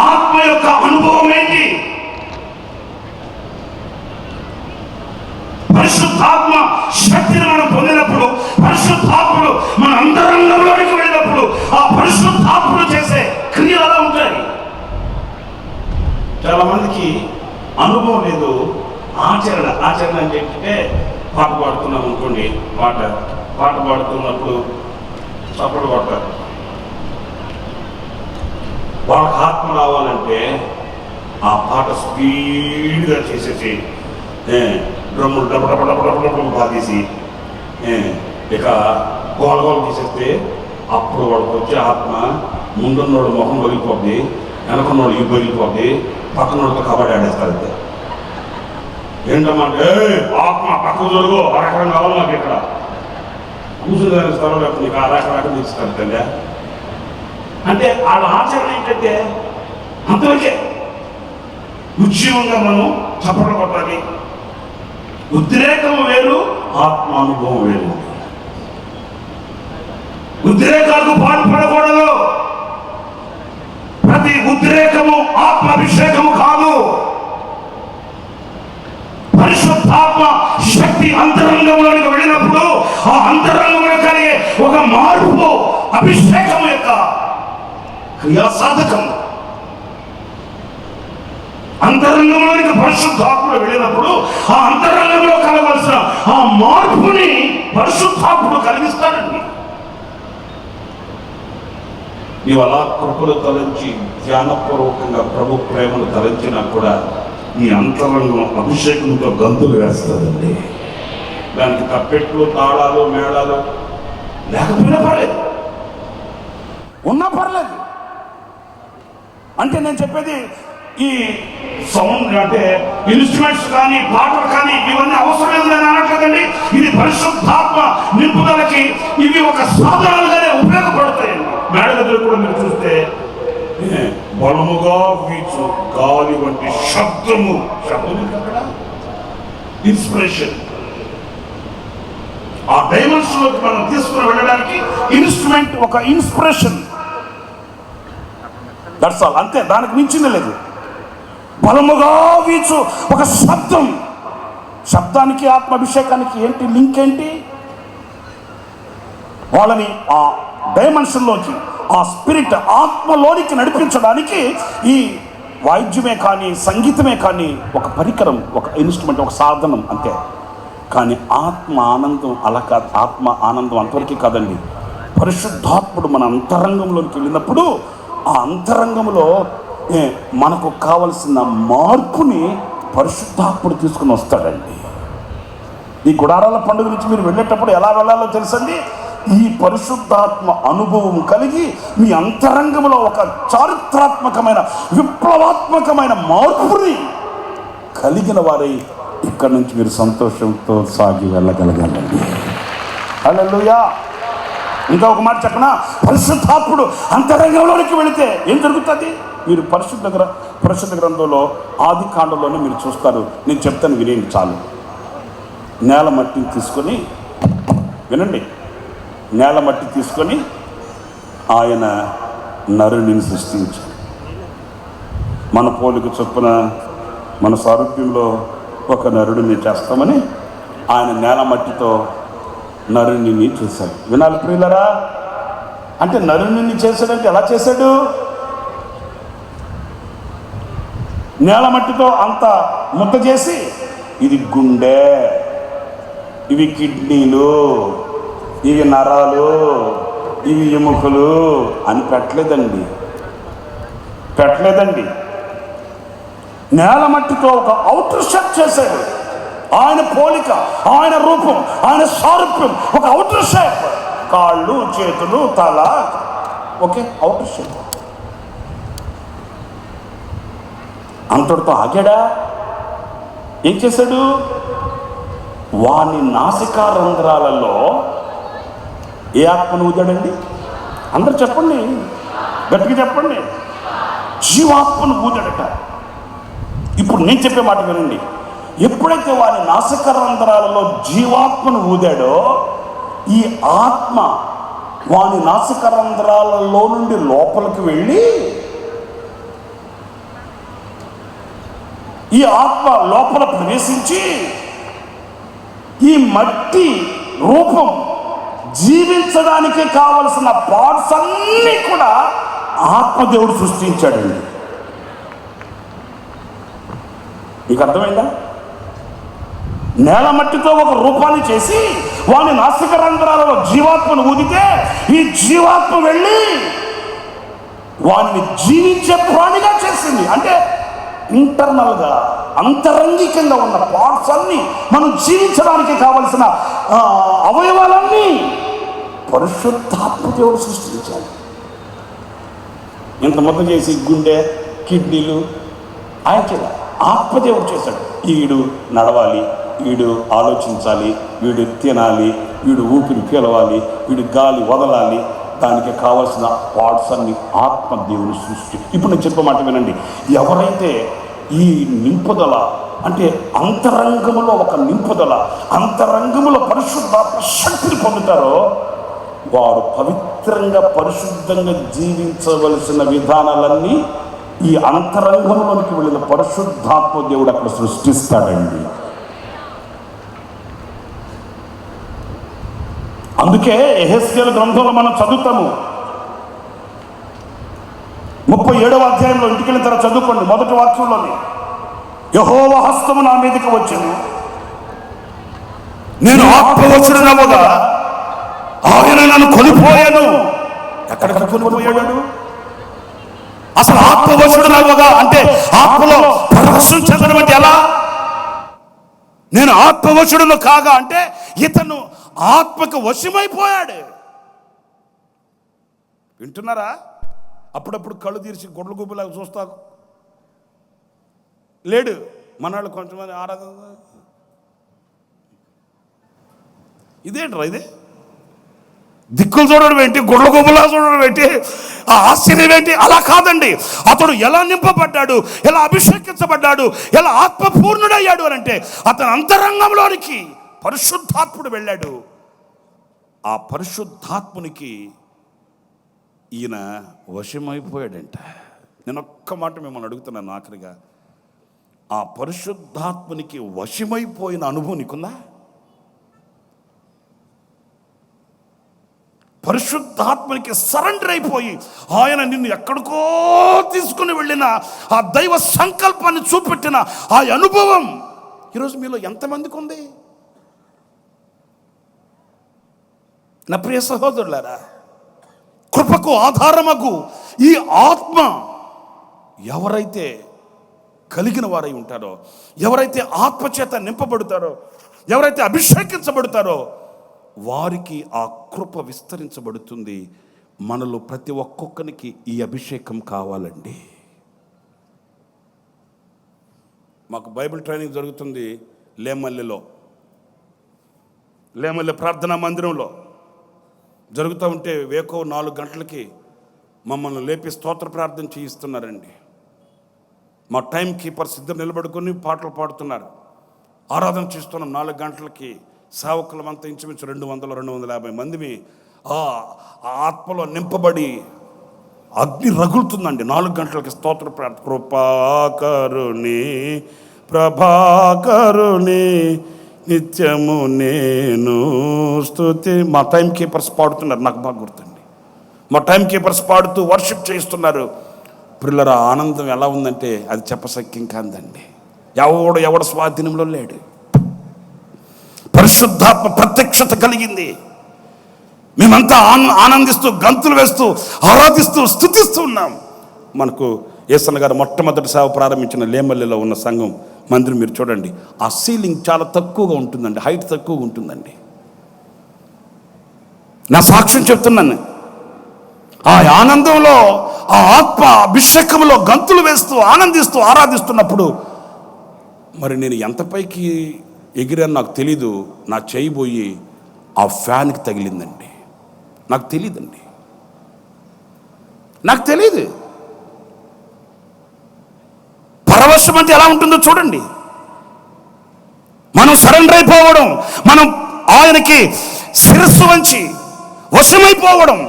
ఆత్మ యొక్క అనుభవం ఏంటి? పరిశుద్ధాత్మ శక్తిని మనం పొందినప్పుడు, పరిశుద్ధాత్ముడు మన అంతరంగంలోనికి వెళ్ళినప్పుడు ఆ పరిశుద్ధాత్ముడు చేసే క్రియలు అలా ఉంటాయి. చాలా మందికి అనుభవం లేదు, ఆచరణ అంటే ఏంటంటే పాట పాడుతున్నాం అనుకోండి, పాట పాడుతున్నప్పుడు చప్పట్లు కొడతారు. వాళ్ళకి ఆత్మ రావాలంటే ఆ పాట స్పీడ్గా చేసేసి డ్రమ్ములు డబ్బు బాధేసి ఇక గోలగోలు తీసేస్తే అప్పుడు వాడికి వచ్చే ఆత్మ ముందున్నోడు మొహం పగిలిపోద్ది, వెనకున్నోడు ఇవి పగిలిపోద్ది, పక్కనోడితో కబడ్డీ ఆడేస్తారు. అంతే. ఏంటమ్మంటే ఆత్మ పక్కకు జరుగు, అరకరం కావాలి నాకు ఇక్కడ కూర్చుని స్థలం లేకపోతే నీకు అరకరాక తీస్తారు కదా. అంటే వాళ్ళ ఆచరణ ఏంటంటే అంతవరకే. ఉద్యమంగా మనం చప్పట్లు కొట్టాలి. ఉద్రేకం వేరు, ఆత్మానుభవం వేరు. ఉద్రేకాలకు పాల్పడకూడదు. ప్రతి ఉద్రేకము ఆత్మాభిషేకము కాదు. పరిశుద్ధాత్మ శక్తి అంతరంగంలోనికి వెళ్ళినప్పుడు ఆ అంతరంగంలో కలిగే ఒక మార్పు అభిషేకం యొక్క క్రియాసాధకం. అంతరంగంలోనికి పరిశుద్ధాత్ముడు వెళ్ళినప్పుడు ఆ అంతరంగంలో కలవలసిన ఆ మార్పుని పరిశుద్ధాత్ముడు కలిగిస్తాడండి. నీవు అలా కృపలు తలంచి ధ్యానపూర్వకంగా ప్రభు ప్రేమను తలంచినా కూడా నీ అంతరంగం అభిషేకంతో గంతులు వేస్తుందండి. దానికి తప్పెట్లు, తాళాలు, మేళాలు లేకపోయినా పర్లేదు, ఉన్నా పర్లేదు. అంటే నేను చెప్పేది ఈ సౌండ్ అంటే ఇన్స్ట్రుమెంట్స్ కానీ పాటలు కానీ ఇవన్నీ అవసరం లేదు నేను అనట్లేదండి. ఇది పరిశుద్ధాత్మ నింపుదలకి ఇవి ఒక సాధనాలుగానే ఉపయోగపడతాయండి. మేడగదులు కూడా మీరు చూస్తే బలముగా వీచు గాలి వంటి శబ్దము అక్కడ ఇన్స్పిరేషన్. ఆ డైమెన్షన్ లోకి మనం తీసుకుని వెళ్ళడానికి ఇన్స్ట్రుమెంట్ ఒక ఇన్స్పిరేషన్. దట్స్ ఆల్, అంతే, దానికి మించింది లేదు. బలముగా వీచు ఒక శబ్దం. శబ్దానికి ఆత్మాభిషేకానికి ఏంటి లింక్? ఏంటి? వాళ్ళని ఆ డైమెన్షన్లోకి, ఆ స్పిరిట్ ఆత్మలోనికి నడిపించడానికి ఈ వాయిద్యమే కానీ సంగీతమే కానీ ఒక పరికరం, ఒక ఇన్స్ట్రుమెంట్, ఒక సాధనం అంతే. కానీ ఆత్మ ఆనందం అలా కాదు. ఆత్మ ఆనందం అంతవరకు కాదండి. పరిశుద్ధాత్ముడు మన అంతరంగంలోకి వెళ్ళినప్పుడు ఆ అంతరంగంలో మనకు కావలసిన మార్పుని పరిశుద్ధాత్ముడు తీసుకుని వస్తాడండి. ఈ గుడారాల పండుగ నుంచి మీరు వెళ్ళేటప్పుడు ఎలా వెళ్ళాలో తెలుసండి. ఈ పరిశుద్ధాత్మ అనుభవం కలిగి మీ అంతరంగంలో ఒక చారిత్రాత్మకమైన విప్లవాత్మకమైన మార్పుని కలిగిన వారై ఇక్కడి నుంచి మీరు సంతోషంతో సాగి వెళ్ళగలగాలండి. హల్లెలూయా. ఇంకా ఒక మాట చెప్పనా, పరిశుద్ధాత్ముడు అంతరంగంలోనికి వెళితే ఏం జరుగుతుంది? మీరు పరిశుద్ధ గ్రంథంలో ఆది కాండంలోనే మీరు చూస్తారు. నేను చెప్తాను, వినేయండి చాలు. నేల మట్టిని తీసుకొని వినండి. నేల మట్టి తీసుకొని ఆయన నరుని సృష్టించాడు. మన పోలిక చొప్పున మన సారూప్యంలో ఒక నరుడిని చేస్తామని ఆయన నేల మట్టితో నరుని చేశాడు. వినాలి ప్రియులరా, అంటే నరుని చేశాడంటే ఎలా చేశాడు? నేల మట్టితో అంత ముద్ద చేసి ఇది గుండె, ఇవి కిడ్నీలు, ఇవి నరాలు, ఇవి ఎముకలు అని పెట్టలేదండి. నేల మట్టితో ఒక ఔటర్ షేప్ చేశాడు. ఆయన పోలిక, ఆయన రూపం, ఆయన సారూప్యం, ఒక ఔటర్ షేప్. కాళ్ళు, చేతులు, తల, ఓకే, ఔటర్ షేప్. అంతటితో ఆగాడా? ఏం చేశాడు? వాని నాసికా రంధ్రాలలో ఏ ఆత్మను ఊదాడండి? అందరు చెప్పండి, గట్టిగా చెప్పండి. జీవాత్మను ఊదాడట. ఇప్పుడు నేను చెప్పే మాట వినండి. ఎప్పుడైతే వాని నాసిక రంధ్రాలలో జీవాత్మను ఊదాడో, ఈ ఆత్మ వాని నాసిక రంధ్రాలలో నుండి లోపలికి వెళ్ళి, ఈ ఆత్మ లోపల ప్రవేశించి ఈ మట్టి రూపం జీవించడానికి కావలసిన పార్ట్స్ అన్నీ కూడా ఆత్మదేవుడు సృష్టించాడండి. మీకు అర్థమైందా? నేల మట్టితో ఒక రూపాన్ని చేసి వాని నాసిక రంధ్రాలలో జీవాత్మను ఊదితే ఈ జీవాత్మ వెళ్ళి వాడిని జీవించే ప్రాణిగా చేసింది. అంటే ఇంటర్నల్గా, అంతరంగికంగా ఉన్న పార్ట్స్ అన్నీ, మనం జీవించడానికి కావలసిన అవయవాలన్నీ పరిశుద్ధాత్మ దేవుడు సృష్టించాడు. ఇంత మొత్తం చేసి గుండె, కిడ్నీలు ఆయన చేయాలి, ఆత్మదేవుడు చేశాడు. వీడు నడవాలి, వీడు ఆలోచించాలి, వీడు తినాలి, వీడు ఊపిరి పీలవాలి, వీడు గాలి వదలాలి, దానికి కావలసిన పార్ట్స్ అన్ని ఆత్మదేవుని సృష్టి. ఇప్పుడు నేను చెప్పే మాట వినండి. ఎవరైతే ఈ నింపుదల, అంటే అంతరంగములో ఒక నింపుదల, అంతరంగములో పరిశుద్ధాత్మ శక్తిని పొందుతారో వారు పవిత్రంగా, పరిశుద్ధంగా జీవించవలసిన విధానాలన్నీ ఈ అంతరంగంలోనికి వెళ్ళిన పరిశుద్ధాత్మ దేవుడు అక్కడ సృష్టిస్తాడండి. అందుకే యెహెజ్కేలు గ్రంథంలో మనం చదువుతాము. 37వ అధ్యాయంలో ఇంటికి వెళ్ళిన తర్వాత చదువుకోండి. మొదటి వాక్యంలోని, యెహోవా హస్తము నా మీదకి వచ్చెను, నేను ఆత్మవశుడనవగా ఆయన నన్ను కొనిపోయాను. ఎక్కడికి కొనిపోయాడు? అసలు ఆత్మవశుడనవగా అంటే ఆత్మలో పరవశం చెందడం అంటే ఎలా? నేను ఆత్మవశుడును కాగా అంటే ఇతను ఆత్మకు వశమైపోయాడు. వింటున్నారా? అప్పుడప్పుడు కళ్ళు తీర్చి గొడ్ల గుబ్బలాగా చూస్తాను లేడు. మనాళ్ళు కొంచెంమంది ఆరాధన, ఇదేంట్రా ఇది? దిక్కులు చూడడం ఏంటి, గొడ్ల గుబ్బలా చూడడం ఏంటి, ఆ ఆశ్చర్యం ఏంటి? అలా కాదండి. అతడు ఎలా నింపబడ్డాడు, ఎలా అభిషేకించబడ్డాడు, ఎలా ఆత్మపూర్ణుడయ్యాడు అని అంటే అతని అంతరంగంలోనికి పరిశుద్ధాత్ముడు వెళ్ళాడు. ఆ పరిశుద్ధాత్మునికి ఈయన వశమైపోయాడంట. నేను ఒక్క మాట మిమ్మల్ని అడుగుతున్నాను ఆఖరిగా, ఆ పరిశుద్ధాత్మునికి వశమైపోయిన అనుభవం నీకుందా? పరిశుద్ధాత్మనికి సరెండర్ అయిపోయి ఆయన నిన్ను ఎక్కడికో తీసుకుని వెళ్ళిన ఆ దైవ సంకల్పాన్ని చూపెట్టిన ఆ అనుభవం ఈరోజు మీలో ఎంతమందికి ఉంది? నా ప్రియ సహోదరులారా, కృపకు ఆధారమగు ఈ ఆత్మ ఎవరైతే కలిగిన వారై ఉంటారో, ఎవరైతే ఆత్మచేత నింపబడతారో, ఎవరైతే అభిషేకించబడతారో వారికి ఆ కృప విస్తరించబడుతుంది. మనలో ప్రతి ఒక్కొక్కరికి ఈ అభిషేకం కావాలండి. మాకు బైబిల్ ట్రైనింగ్ జరుగుతుంది లేమల్లె ప్రార్థనా మందిరంలో జరుగుతూ ఉంటే వేకో 4 గంటలకి మమ్మల్ని లేపి స్తోత్ర ప్రార్థన చేయిస్తున్నారండి. మా టైం కీపర్స్ ఇద్దరు నిలబడుకొని పాటలు పాడుతున్నారు. ఆరాధన చేస్తున్నాం. 4 గంటలకి సేవకులమంతా ఇంచుమించు 200-250 మందిని ఆ ఆత్మలో నింపబడి అగ్ని రగులుతుందండి. 4 గంటలకి స్తోత్ర ప్రార్థన. కృపాకరుణి ప్రభాకరుణి నిత్యము నేను స్తుతి. మా టైం కీపర్స్ పాడుతున్నారు, నాకు బాగా గుర్తండి. మా టైం కీపర్స్ పాడుతూ వర్షిప్ చేయిస్తున్నారు. పిల్లల ఆనందం ఎలా ఉందంటే అది చెప్పసక్యం కాదండి. ఎవడు స్వాధీనంలో లేడు. పరిశుద్ధాత్మ ప్రత్యక్షత కలిగింది. మేమంతా ఆనందిస్తూ గంతులు వేస్తూ ఆరాధిస్తూ స్తుతిస్తూ ఉన్నాం. మనకు యేసన్న గారు మొట్టమొదటి సేవ ప్రారంభించిన లేమల్లిలో ఉన్న సంఘం మందిరం మీరు చూడండి. ఆ సీలింగ్ చాలా తక్కువగా ఉంటుందండి, హైట్ తక్కువగా ఉంటుందండి. నా సాక్ష్యం చెప్తున్నాను. ఆ ఆనందంలో, ఆ ఆత్మ అభిషేకంలో గంతులు వేస్తూ ఆనందిస్తూ ఆరాధిస్తున్నప్పుడు మరి నేను ఎంత పైకి ఎగిరాను నాకు తెలీదు. నా చేయి పోయి ఆ ఫ్యాన్కి తగిలిందండి. నాకు తెలియదండి, నాకు తెలియదు. పరవశం అంటే ఎలా ఉంటుందో చూడండి. మనం సరెండర్ అయిపోవడం, మనం ఆయనకి శిరస్సు వంచి వశమైపోవడం.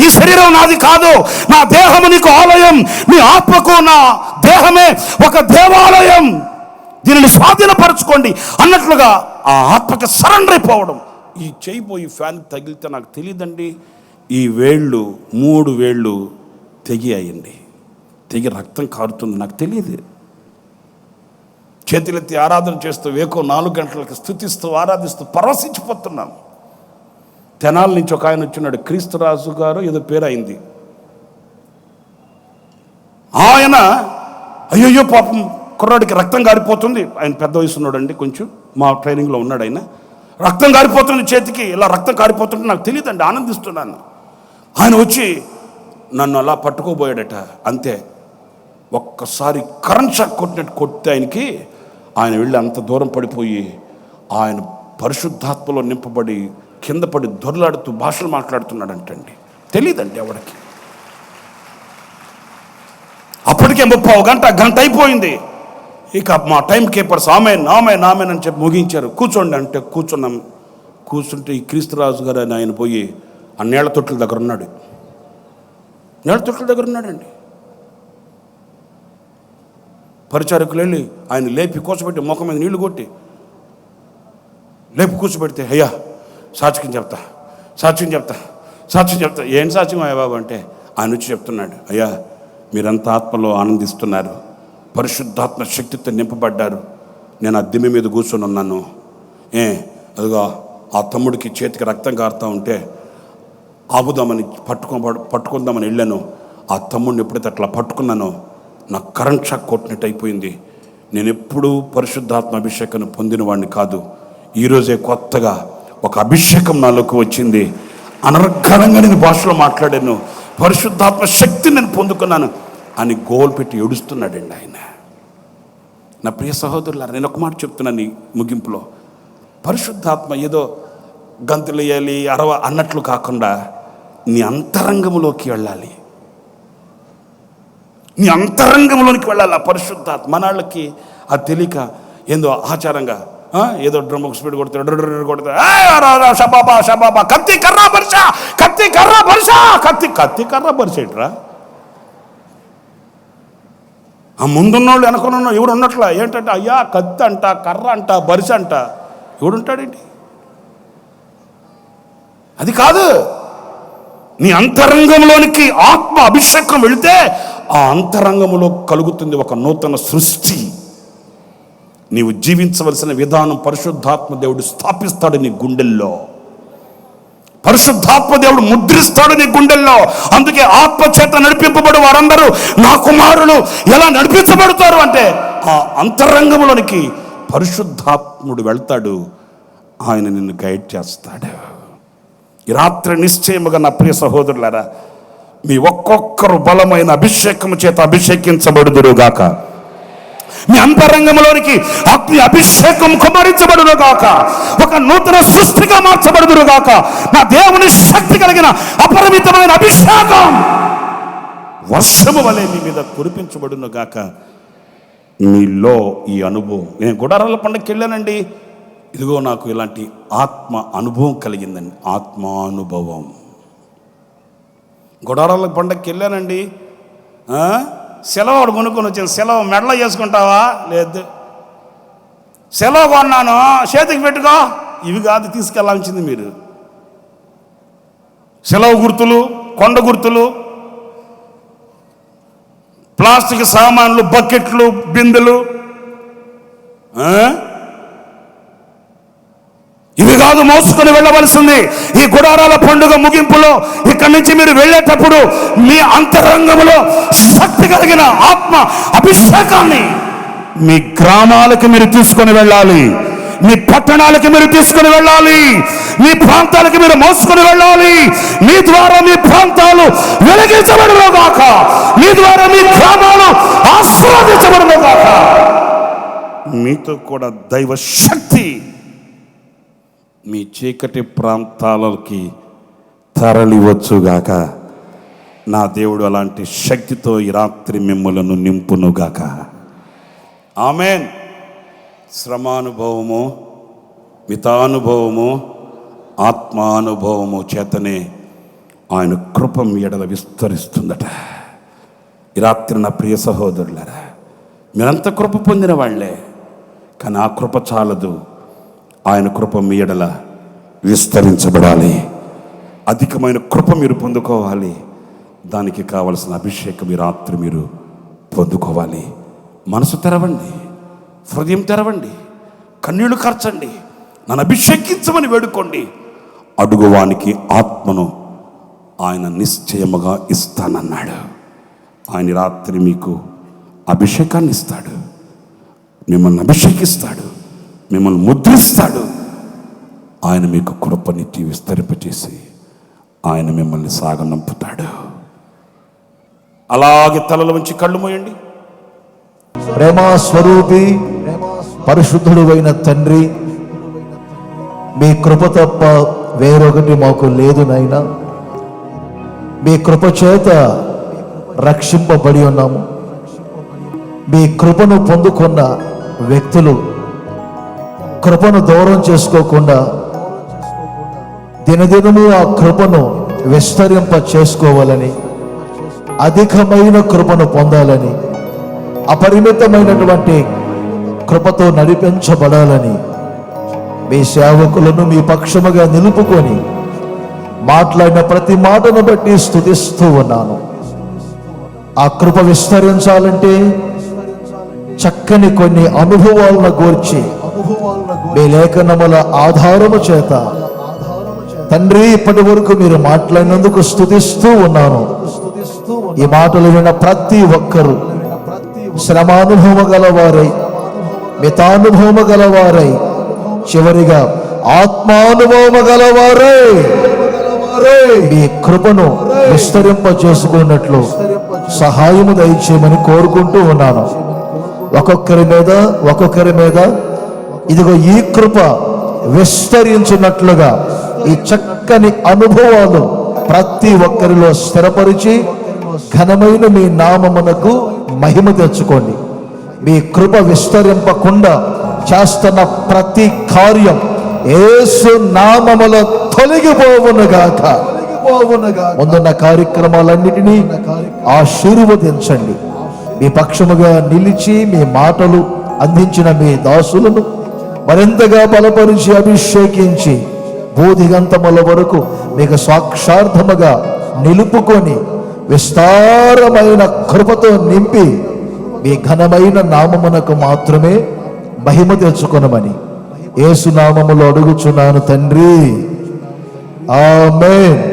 ఈ శరీరం నాది కాదు, నా దేహము నీకు ఆలయం, నీ ఆత్మకు నా దేహమే ఒక దేవాలయం, దీనిని స్వాధీనపరచుకోండి అన్నట్లుగా ఆ ఆత్మకి సరెండర్ అయిపోవడం. ఈ చేయి పోయి ఫ్యాన్ తగిలితే నాకు తెలియదండి. ఈ 3 వేళ్ళు తెగియండి, తెగి రక్తం కారుతుంది. నాకు తెలియదు. చేతులెత్తి ఆరాధన చేస్తూ వేకో 4 గంటలకి స్తుతిస్తూ ఆరాధిస్తూ పరవశించిపోతున్నాను. తెనాల నుంచి ఒక ఆయన వచ్చినాడు, క్రీస్తురాజు గారు ఏదో పేరు అయింది. ఆయన అయ్యో పాపం కుర్రాడికి రక్తం గారిపోతుంది. ఆయన పెద్ద వయసు ఉన్నాడండి, కొంచెం మా ట్రైనింగ్లో ఉన్నాడు. ఆయన రక్తం కారిపోతుంది, చేతికి ఇలా రక్తం కారిపోతుంటే నాకు తెలియదండి, ఆనందిస్తున్నాను. ఆయన వచ్చి నన్ను అలా పట్టుకోబోయాడట. అంతే, ఒక్కసారి కరెంట్ షాక్ కొట్టినట్టు కొడితే ఆయన వెళ్ళి అంత దూరం పడిపోయి ఆయన పరిశుద్ధాత్మలో నింపబడి కింద పడి దొర్లాడుతూ భాషలు మాట్లాడుతున్నాడంటండి. తెలియదండి ఎవరికి. అప్పటికే 30 గంట అయిపోయింది. ఇక మా టైం కీపర్స్ ఆమెన్ అని చెప్పి ముగించారు. కూర్చోండి అంటే కూర్చున్నాం. కూర్చుంటే ఈ క్రీస్తురాజు గారు అని ఆయన పోయి ఆ నీళ్ల తొట్టుల దగ్గర ఉన్నాడు. నీళ్ల తొట్టుల దగ్గర ఉన్నాడండి. పరిచారకులు వెళ్ళి ఆయన లేపి కూర్చోబెట్టి ముఖం మీద నీళ్లు కొట్టి లేపి కూర్చోబెడితే, అయ్యా సాక్ష్యం చెప్తా. ఏం సాక్ష్యం అయ్యా బాబు అంటే ఆయన వచ్చి చెప్తున్నాడు, అయ్యా మీరంతా ఆత్మలో ఆనందిస్తున్నారు, పరిశుద్ధాత్మ శక్తితో నింపబడ్డారు. నేను ఆ దిమ్మె మీద కూర్చొని ఉన్నాను. అదిగో ఆ తమ్ముడికి చేతికి రక్తం కారుతూ ఉంటే ఆపుదామని పట్టుకుందామని వెళ్ళాను. ఆ తమ్ముడిని ఎప్పుడైతే అట్లా పట్టుకున్నానో నాకు కరెంట్ షాక్ కొట్టినట్టు అయిపోయింది. నేను ఎప్పుడూ పరిశుద్ధాత్మ అభిషేకాన్ని పొందిన వాడిని కాదు. ఈరోజే కొత్తగా ఒక అభిషేకం నాలోకి వచ్చింది. అనర్గళంగా నేను భాషలో మాట్లాడాను, పరిశుద్ధాత్మ శక్తిని నేను పొందుకున్నాను అని గోల్ పెట్టి ఏడుస్తున్నాడండి ఆయన. నా ప్రియ సహోదరులారా, నేను ఒక మాట చెప్తున్నాను ఈ ముగింపులో. పరిశుద్ధాత్మ ఏదో గంతులు వేయాలి అన్నట్లు కాకుండా నీ అంతరంగంలోకి వెళ్ళాలి. నీ అంతరంగంలోనికి వెళ్ళాలి ఆ పరిశుద్ధాత్మ. మనాళ్ళకి అది తెలియక ఏందో ఆచారంగా ఏదో డ్రమ్ ఒక స్పీడ్ కొడతాడు, షబాబా కత్తి కర్ర బరిసేట్రా. ఆ ముందున్నోళ్ళు వెనకొన్న ఎవరు ఉన్నట్లా ఏంటంటే అయ్యా కత్తి అంట, కర్ర అంట, బరిస అంట. ఎవడుంటాడేంటి? అది కాదు. నీ అంతరంగంలోనికి ఆత్మ అభిషేకం వెళితే ఆ అంతరంగంలో కలుగుతుంది ఒక నూతన సృష్టి. నీవు జీవించవలసిన విధానం పరిశుద్ధాత్మ దేవుడు స్థాపిస్తాడు నీ గుండెల్లో. పరిశుద్ధాత్మ దేవుడు ముద్రిస్తాడు నీ గుండెల్లో. అందుకే ఆత్మ చేత నడిపింపబడి వారందరూ నా కుమారులు ఎలా నడిపించబడతారు అంటే, ఆ అంతరంగంలోనికి పరిశుద్ధాత్ముడు వెళ్తాడు, ఆయన నిన్ను గైడ్ చేస్తాడు. ఈ రాత్రి నిశ్చయముగా నా ప్రియ సహోదరులారా, మీ ఒక్కొక్కరు బలమైన అభిషేకము చేత అభిషేకించబడుదురుగాక. మీ అంతరంగంలోనికి అగ్ని అభిషేకం కుమరించబడునుగాక. ఒక నూతన సృష్టిగా మార్చబడుదురుగాక. నా దేవుని శక్తి కలిగిన అపరిమితమైన అభిషేకం వర్షము వలె మీ మీద కురిపించబడునుగాక. మీలో ఈ అనుభవం, నేను గుడారాల పండుగకి వెళ్ళానండి, ఇదిగో నాకు ఇలాంటి ఆత్మ అనుభవం కలిగిందండి. ఆత్మానుభవం. గుడారాల పండుగకి వెళ్ళానండి, సెలవు వాడు కొనుక్కొని వచ్చాను. సెలవు మెడలో చేసుకుంటావా? లేదు. సెలవు కొన్నాను, చేతికి పెట్టుకో. ఇవి కాదు తీసుకెళ్ళాల్సింది మీరు. సెలవు గుర్తులు, కొండ గుర్తులు, ప్లాస్టిక్ సామాన్లు, బకెట్లు, బిందెలు, ఇవి కాదు మోసుకొని వెళ్ళవలసింది. ఈ గుడారాల పండుగ ముగింపులో ఇక్కడి నుంచి మీరు వెళ్ళేటప్పుడు మీ అంతరంగంలో శక్తి కలిగిన ఆత్మ అభిషేకాన్ని మీ గ్రామాలకు మీరు తీసుకొని వెళ్ళాలి, మీ పట్టణాలకి మీరు తీసుకొని వెళ్ళాలి, మీ ప్రాంతాలకి మీరు మోసుకొని వెళ్ళాలి. మీ ద్వారా మీ ప్రాంతాలు వెలిగించబడునుగాక, మీ ద్వారా మీ గ్రామాలు ఆశీర్వదించబడునుగాక. మీతో కూడా దైవ శక్తి మీ చీకటి ప్రాంతాలకి తరలివచ్చుగాక. నా దేవుడు అలాంటి శక్తితో ఈ రాత్రి మిమ్మలను నింపునుగాక. ఆమేన్. శ్రమానుభవము, మితానుభవము, ఆత్మానుభవము చేతనే ఆయన కృప మీ ఎడల విస్తరిస్తుందట. ఈ రాత్రి నా ప్రియ సహోదరులారా, మీరంత కృప పొందిన వాళ్ళే, కానీ ఆ కృప చాలదు. ఆయన కృప మీ ఎడల విస్తరించబడాలి. అధికమైన కృప మీరు పొందుకోవాలి. దానికి కావలసిన అభిషేకం ఈ రాత్రి మీరు పొందుకోవాలి. మనసు తెరవండి, హృదయం తెరవండి, కన్నీళ్లు కార్చండి, నన్ను అభిషేకించమని వేడుకోండి. అడుగువానికి ఆత్మను ఆయన నిశ్చయముగా ఇస్తానన్నాడు. ఆయన రాత్రి మీకు అభిషేకాన్ని ఇస్తాడు, మిమ్మల్ని అభిషేకిస్తాడు, మిమ్మల్ని ముద్రిస్తాడు. ఆయన మీకు కృపనిచ్చి విస్తరింపచేసి ఆయన మిమ్మల్ని సాగనంపుతాడు. అలాగే తలల వంచి కళ్ళు మూయండి. ప్రేమ స్వరూపి పరిశుద్ధుడు అయిన తండ్రి, మీ కృప తప్ప వేరొకటి మాకు లేదు నాయనా. మీ కృప చేత రక్షింపబడి ఉన్నాము. మీ కృపను పొందుకున్న వ్యక్తులు కృపను దూరం చేసుకోకుండా దినదినము ఆ కృపను విస్తరింప చేసుకోవాలని, అధికమైన కృపను పొందాలని, అపరిమితమైనటువంటి కృపతో నడిపించబడాలని మీ సేవకులను మీ పక్షముగా నిలుపుకొని మాట్లాడిన ప్రతి మాటను బట్టి స్తుతిస్తూ ఉన్నాను. ఆ కృప విస్తరించాలంటే చక్కని కొన్ని అనుభవాలను గూర్చి మీ లేఖనముల ఆధారము చేత తండ్రి ఇప్పటి వరకు మీరు మాట్లాడినందుకు స్తుతిస్తూ ఉన్నాను. ఈ మాటలు విన్న ప్రతి ఒక్కరూ శ్రమానుభవం గలవారై, మితానుభవం గలవారై, చివరిగా ఆత్మానుభవం గలవారై మీ కృపను విస్తరింప చేసుకున్నట్లు సహాయము దయచేయమని కోరుకుంటూ ఉన్నాను. ఒక్కొక్కరి మీద ఇదిగో ఈ కృప విస్తరించినట్లుగా ఈ చక్కని అనుభవాలు ప్రతి ఒక్కరిలో స్థిరపరిచి ఘనమైన మీ నామమునకు మహిమ తెచ్చుకోండి. మీ కృప విస్తరింపకుండా చేస్తున్న ప్రతి కార్యం యేసు నామములో తొలగిపోవునుగాక. ముందున్న కార్యక్రమాలన్నిటినీ ఆశీర్వదించండి. మీ పక్షముగా నిలిచి మీ మాటలు అందించిన మీ దాసులను మరింతగా బలపరిచి అభిషేకించి బోధిగంతముల వరకు మీకు సాక్షార్థముగా నిలుపుకొని విస్తారమైన కృపతో నింపి మీ ఘనమైన నామమునకు మాత్రమే మహిమ తెచ్చుకొనమని యేసు నామములో అడుగుచున్నాను తండ్రి, ఆమేన్.